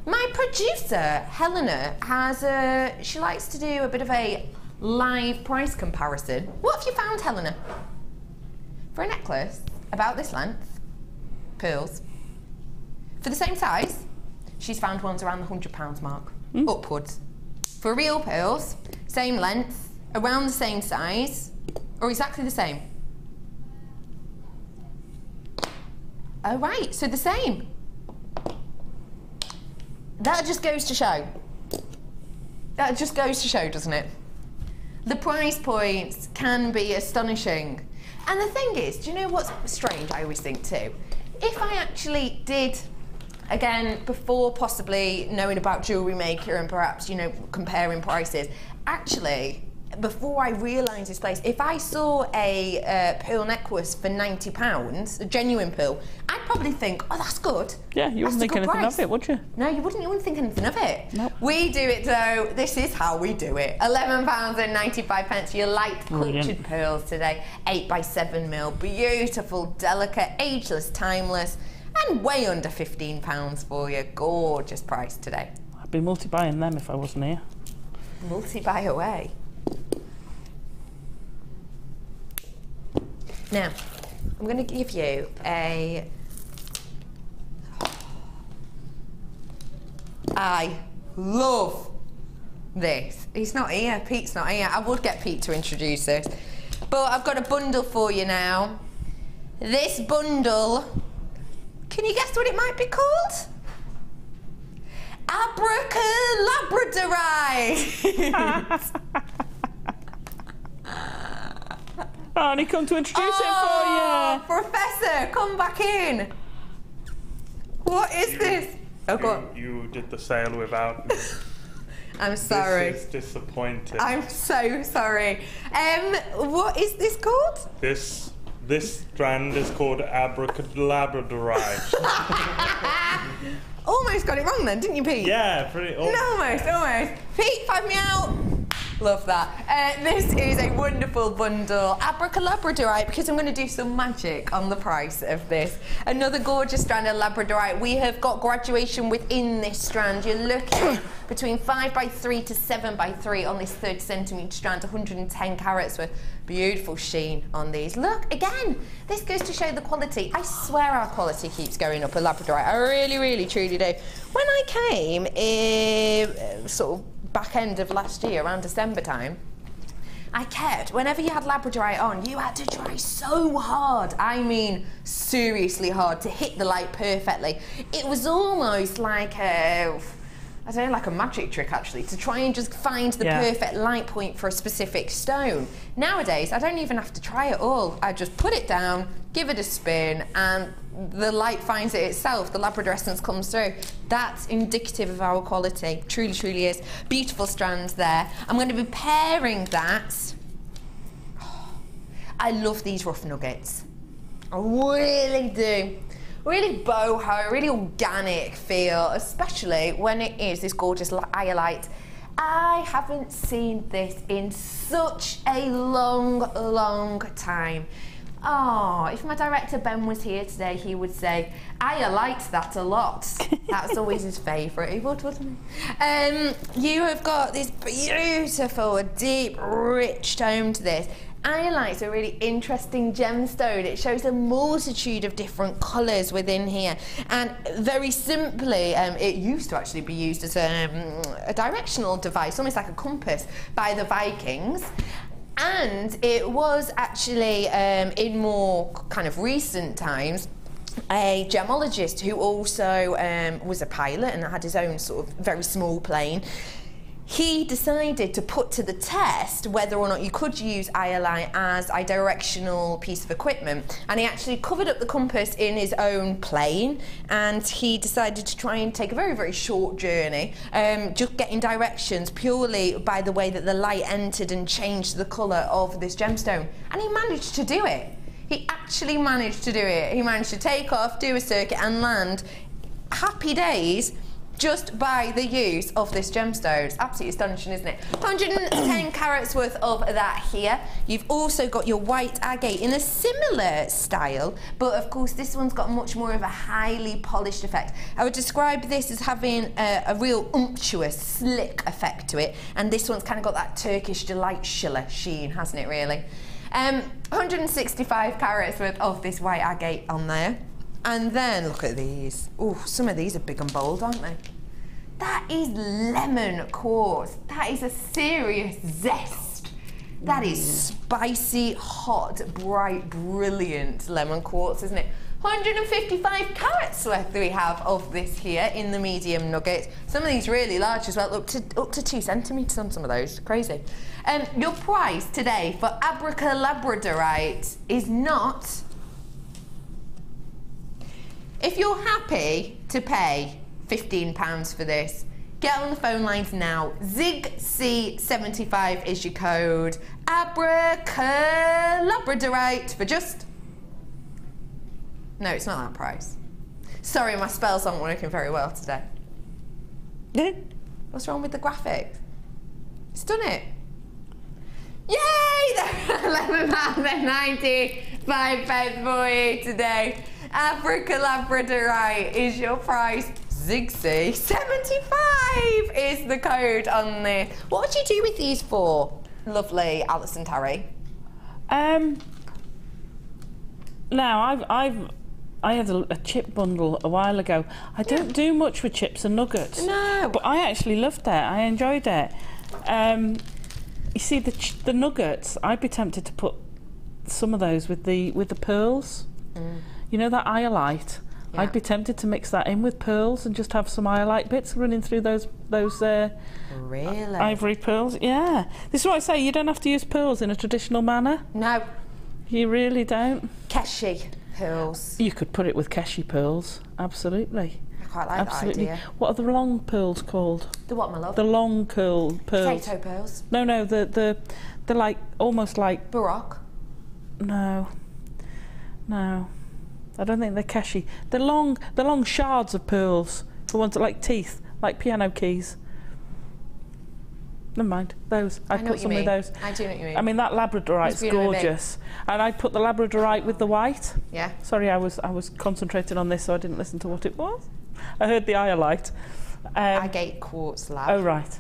My producer, Helena, she likes to do a bit of a live price comparison. What have you found, Helena? For a necklace about this length, pearls, for the same size, she's found ones around the £100 mark, upwards. For real pearls, same length, around the same size, or exactly the same. Oh right, so the same. That just goes to show. That just goes to show, doesn't it? The price points can be astonishing. And the thing is, do you know what's strange, I always think too? If I actually did, again, before possibly knowing about Jewellery Maker and perhaps, you know, comparing prices, actually, before I realised this place, if I saw a pearl necklace for £90, a genuine pearl, I'd probably think, oh, that's good. Yeah, you wouldn't think anything of it, would you? No, you wouldn't think anything of it. Nope. We do it though, this is how we do it. £11.95, your light cultured pearls today, 8x7mm, beautiful, delicate, ageless, timeless, and way under £15 for you. Gorgeous price today. I'd be multi-buying them if I wasn't here. Multi-buy away. Now, I'm going to give you a... I love this. He's not here, Pete's not here. I would get Pete to introduce this. But I've got a bundle for you now. This bundle, can you guess what it might be called? Abracalabradorite. Oh, and he come to introduce it for you. Professor, come back in. What is this? Oh, go on. You did the sale without me. I'm sorry. This is disappointing. I'm so sorry. What is this called? This strand is called Abracalabradorite. Almost got it wrong then, didn't you, Pete? Yeah, pretty. Almost. Pete, find me out. Love that. This is a wonderful bundle. Abracalabradorite, because I'm going to do some magic on the price of this. Another gorgeous strand of labradorite. We have got graduation within this strand. You're looking between 5x3 to 7x3 on this 30 centimetre strand, 110 carats worth. Beautiful sheen on these. Look, again, this goes to show the quality. I swear our quality keeps going up with labradorite. I really, really, truly do. When I came sort of back end of last year, around December time, whenever you had labradorite on, you had to try so hard, I mean seriously hard, to hit the light perfectly. It was almost like I don't know, like a magic trick actually, to try and just find the perfect light point for a specific stone. Nowadays, I don't even have to try at all. I just put it down, give it a spin, and the light finds it itself. The Labrador essence comes through. That's indicative of our quality. Truly, truly is. Beautiful strands there. I'm going to be pairing that. I love these rough nuggets. I really do. Really boho, really organic feel, especially when it is this gorgeous iolite. I haven't seen this in such a long, long time. Oh, if my director Ben was here today, he would say, I liked that a lot. That's always his favourite. He would, wouldn't he? You have got this beautiful, deep, rich tone to this. Iolite's a really interesting gemstone. It shows a multitude of different colours within here. And very simply, it used to actually be used as a directional device, almost like a compass, by the Vikings. And it was actually, in more kind of recent times, a gemologist who also was a pilot and had his own sort of very small plane. He decided to put to the test whether or not you could use iolite as a directional piece of equipment, and he actually covered up the compass in his own plane, and he decided to try and take a very, very short journey, just getting directions purely by the way that the light entered and changed the colour of this gemstone, and he managed to do it. He actually managed to do it. He managed to take off, do a circuit and land. Happy days. Just by the use of this gemstone. It's absolutely astonishing, isn't it? 110 carats worth of that here. You've also got your white agate in a similar style, but of course this one's got much more of a highly polished effect. I would describe this as having a real umptuous, slick effect to it, and this one's kind of got that Turkish delight sheen, hasn't it, really? 165 carats worth of this white agate on there. And then, look at these. Oh, some of these are big and bold, aren't they? That is lemon quartz. That is a serious zest. That is spicy, hot, bright, brilliant lemon quartz, isn't it? 155 carats worth we have of this here in the medium nuggets. Some of these really large as well, up to 2 centimetres on some of those. Crazy. Your price today for Labradorite is not... If you're happy to pay £15 for this, get on the phone lines now. ZIGC75 is your code. Labradorite for just... No, it's not that price. Sorry, my spells aren't working very well today. What's wrong with the graphics? It's done it. Yay! £11.95 for you today. Labradorite is your price. ZIGC75 is the code on there. What would you do with these for, lovely Alison Tarry? Now, I had a chip bundle a while ago. I don't do much with chips and nuggets. No. But I actually loved it. I enjoyed it. You see, the nuggets, I'd be tempted to put some of those with the pearls. You know that iolite? Yeah. I'd be tempted to mix that in with pearls and just have some iolite bits running through those really? Ivory pearls. Yeah. This is what I say, you don't have to use pearls in a traditional manner. No. You really don't. Keshi pearls. You could put it with keshi pearls, absolutely. I quite like that idea. What are the long pearls called? The what, my love? The long pearls. Potato pearls? No, they're like, almost like... Baroque? No. I don't think they're keshi. They're long shards of pearls. The ones that like teeth, like piano keys. Never mind, those. I'd put some of those. I do know what you mean. I mean, that Labradorite's gorgeous. And I'd put the Labradorite with the white. Yeah. Sorry, I was concentrating on this, so I didn't listen to what it was. I heard the iolite. Agate quartz lab. Oh, right.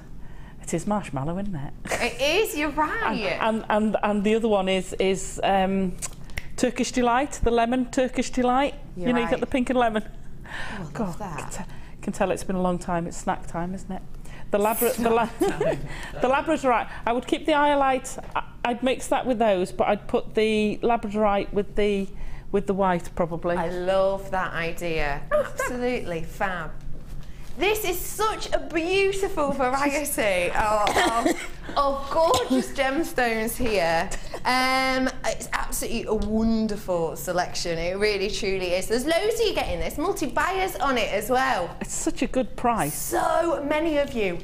It is marshmallow, isn't it? It is, you're right. And the other one is Turkish Delight, the lemon Turkish Delight. You're you get the pink and lemon. Oh, I love that. Can tell it's been a long time. It's snack time, isn't it? the labradorite. I would keep the iolite. I'd mix that with those, but I'd put the labradorite with the white probably. I love that idea. Absolutely fab. This is such a beautiful variety of gorgeous gemstones here. It's absolutely a wonderful selection. It really, truly is. There's loads of you getting this. Multi-buyers on it as well. It's such a good price. So many of you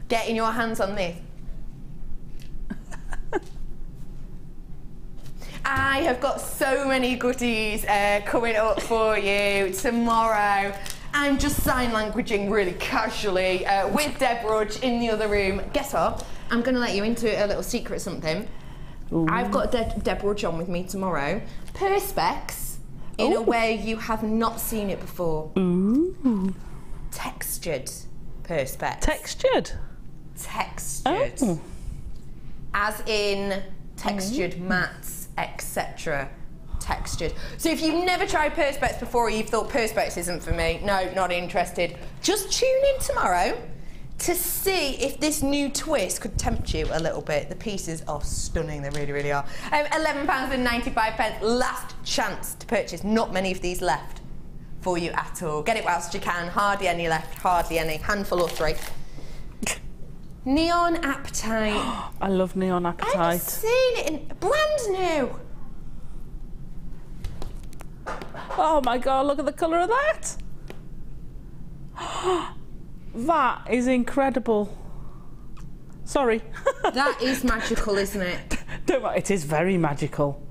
getting your hands on this. I have got so many goodies coming up for you tomorrow. I'm just sign languaging really casually with Deb Rudge in the other room. Guess what? I'm going to let you into a little secret something. Ooh. I've got Deb Rudge on with me tomorrow. Perspex in a way you have not seen it before. Ooh. Textured Perspex. Textured? Textured. Oh. As in textured mats, etc. Textured. So if you've never tried Perspex before or you've thought Perspex isn't for me, no, not interested, just tune in tomorrow to see if this new twist could tempt you a little bit. The pieces are stunning, they really, really are. £11.95, last chance to purchase. Not many of these left for you at all. Get it whilst you can, hardly any left, hardly any, handful or three. Neon Apatite. I love Neon Apatite. I've seen it in brand new. Oh my God, look at the colour of that. That is incredible. Sorry. That is magical, isn't it? Don't worry, it is very magical.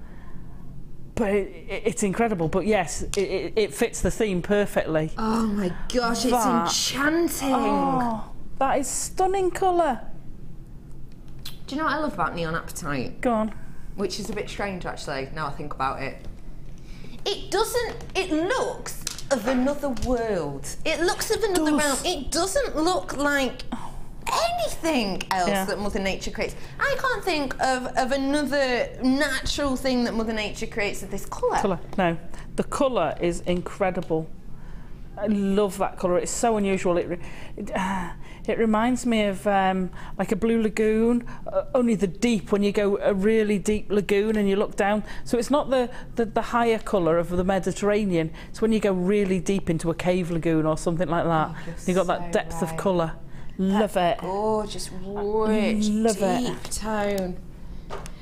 But it's incredible. But yes, it fits the theme perfectly. Oh my gosh, it's enchanting. Oh, that is stunning colour. Do you know what I love about Neon Apatite? Go on. Which is a bit strange, actually, now I think about it. It looks of another world. It looks of another realm. It doesn't look like anything else that Mother Nature creates. I can't think of another natural thing that Mother Nature creates of this colour. No, the colour is incredible. I love that colour. It's so unusual. It reminds me of like a blue lagoon, only the deep, when you go a really deep lagoon and you look down. So it's not the higher colour of the Mediterranean. It's when you go really deep into a cave lagoon or something like that. Oh, you've got that depth of colour. Love it. Gorgeous, rich, deep tone.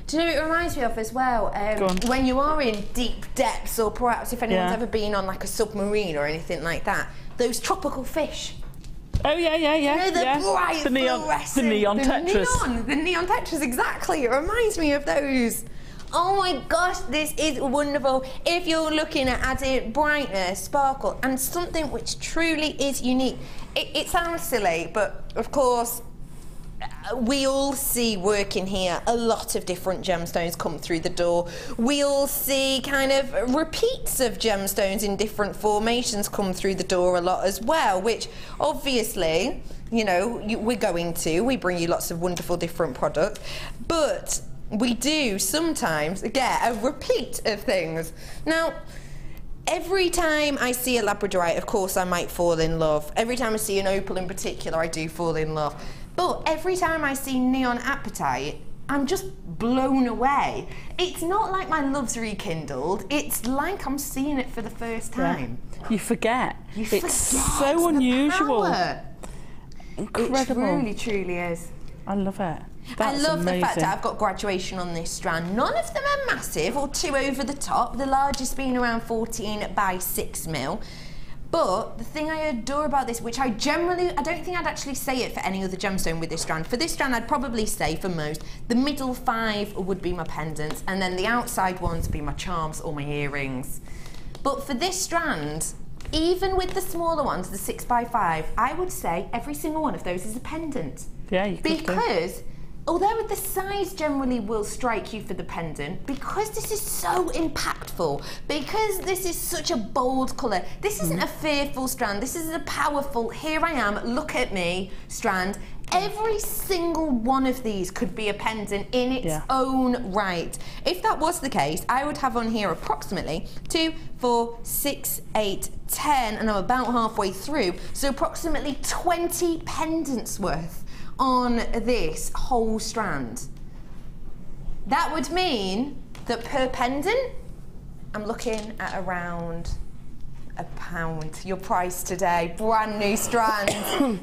Do you know what it reminds me of as well? When you are in deep depths, or perhaps if anyone's ever been on like a submarine or anything like that, those tropical fish. Oh yeah. You know, the bright, the neon tetras. The neon tetras, exactly. It reminds me of those. Oh my gosh, this is wonderful. If you're looking at adding brightness, sparkle, and something which truly is unique. It sounds silly, but of course, we all see working here a lot of different gemstones come through the door. We all see kind of repeats of gemstones in different formations come through the door a lot as well, which obviously, you know, we bring you lots of wonderful different products, but we do sometimes get a repeat of things. Now, every time I see a labradorite, of course, I might fall in love. Every time I see an opal in particular, I do fall in love. But every time I see Neon Apatite, I'm just blown away. It's not like my love's rekindled. It's like I'm seeing it for the first time. Yeah. You forget. It's so unusual. Incredible. It really, truly is. I love it. I love the fact that I've got graduation on this strand. None of them are massive or too over the top. The largest being around 14 by 6 mil. But the thing I adore about this, which I don't think I'd actually say it for any other gemstone with this strand. For this strand, I'd probably say for most, the middle 5 would be my pendants, and then the outside ones would be my charms or my earrings. But for this strand, even with the smaller ones, the 6 by 5, I would say every single one of those is a pendant. Yeah, you could because although the size generally will strike you for the pendant, because this is so impactful, because this is such a bold colour, this isn't a fearful strand, this is a powerful, here I am, look at me strand. Every single one of these could be a pendant in its own right. If that was the case, I would have on here approximately 2, 4, 6, 8, 10, and I'm about halfway through, so approximately 20 pendants worth on this whole strand. That would mean that per pendant, I'm looking at around £1. Your price today, brand new strands,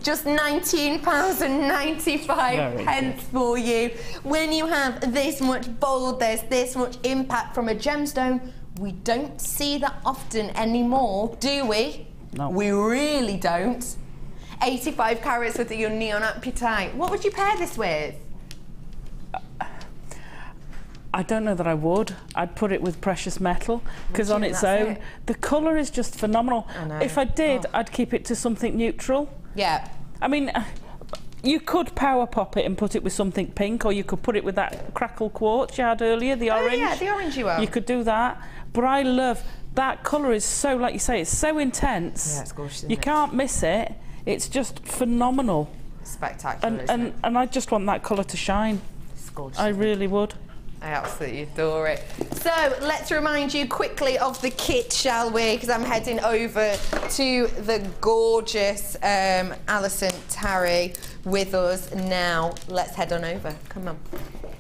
just £19.95 for you. When you have this much boldness, this much impact from a gemstone, we don't see that often anymore, do we? No. We really don't. 85 carats with your neon apatite. What would you pair this with? I don't know that I would. I'd put it with precious metal, because on its own, the colour is just phenomenal. I know. If I did, I'd keep it to something neutral. Yeah. I mean, you could power pop it and put it with something pink, or you could put it with that crackle quartz you had earlier, the orange. Oh yeah, the orangey one. You could do that. But I love, that colour is so, like you say, it's so intense. Yeah, it's gorgeous, you can't miss it. It's just phenomenal. Spectacular, and I just want that colour to shine. It's gorgeous. I really would. I absolutely adore it. So let's remind you quickly of the kit, shall we? Because I'm heading over to the gorgeous Alison Tarry with us now. Let's head on over. Come on.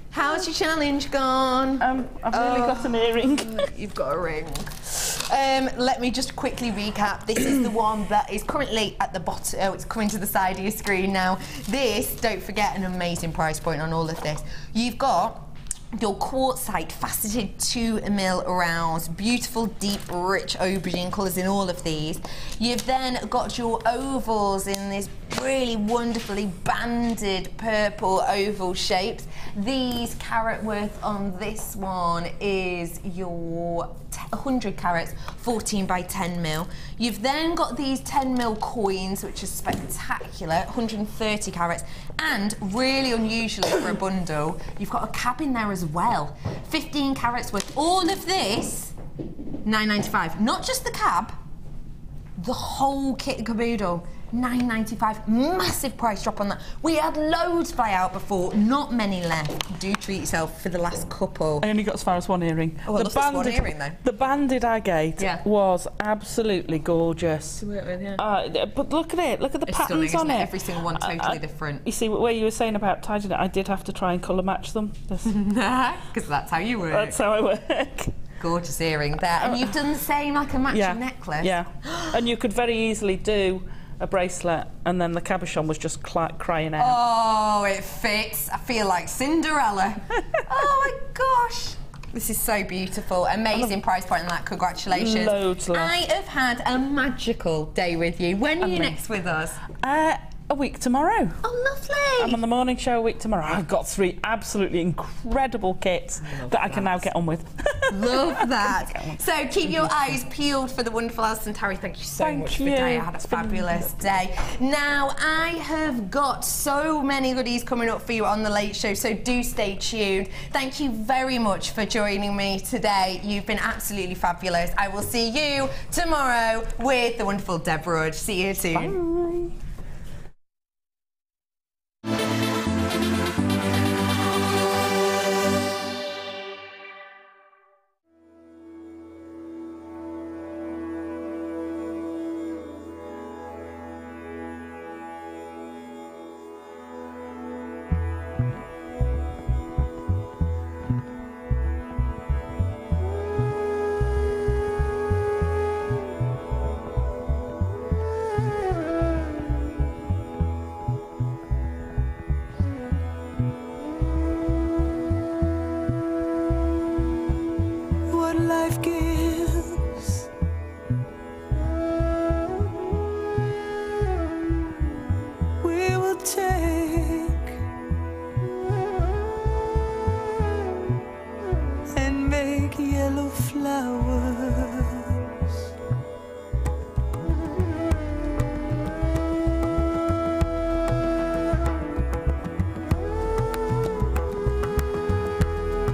How's your challenge gone? I've really got an earring. You've got a ring. Let me just quickly recap. This is the one that is currently at the bottom. Oh, it's coming to the side of your screen now. This, don't forget, an amazing price point on all of this. You've got your quartzite faceted 2mm rounds, beautiful, deep, rich aubergine colours in all of these. You've then got your ovals in this really wonderfully banded purple oval shapes. These carat worth on this one is your 100 carats, 14 by 10mm. You've then got these 10mm coins, which are spectacular, 130 carats, and really unusually for a bundle, you've got a cab in there as well. 15 carats worth. All of this, £9.95. Not just the cab, the whole kit and caboodle. £9.95, massive price drop on that. We had loads fly out before, not many left. Do treat yourself for the last couple. I only got as far as one earring. Oh, I love this one earring though. The banded agate was absolutely gorgeous. To work with, yeah. But look at it, look at the patterns on it. Every single one totally different. You see, where you were saying about tidying it, I did have to try and colour match them. Because that's how you work. That's how I work. Gorgeous earring there. And you've done the same, like a matching necklace. Yeah, and you could very easily do a bracelet, and then the cabochon was just crying out. Oh, it fits. I feel like Cinderella. Oh my gosh. This is so beautiful. Amazing price point on that. Congratulations. Loads left. I have had a magical day with you. When are you next with us? A week tomorrow. Oh, lovely. I'm on the morning show a week tomorrow. I've got 3 absolutely incredible kits that I can now get on with. Love that. So keep your eyes peeled for the wonderful Alison Tarry. Thank you so much for today. I had a fabulous day. Now, I have got so many goodies coming up for you on The Late Show, so do stay tuned. Thank you very much for joining me today. You've been absolutely fabulous. I will see you tomorrow with the wonderful Deborah. See you soon. Bye.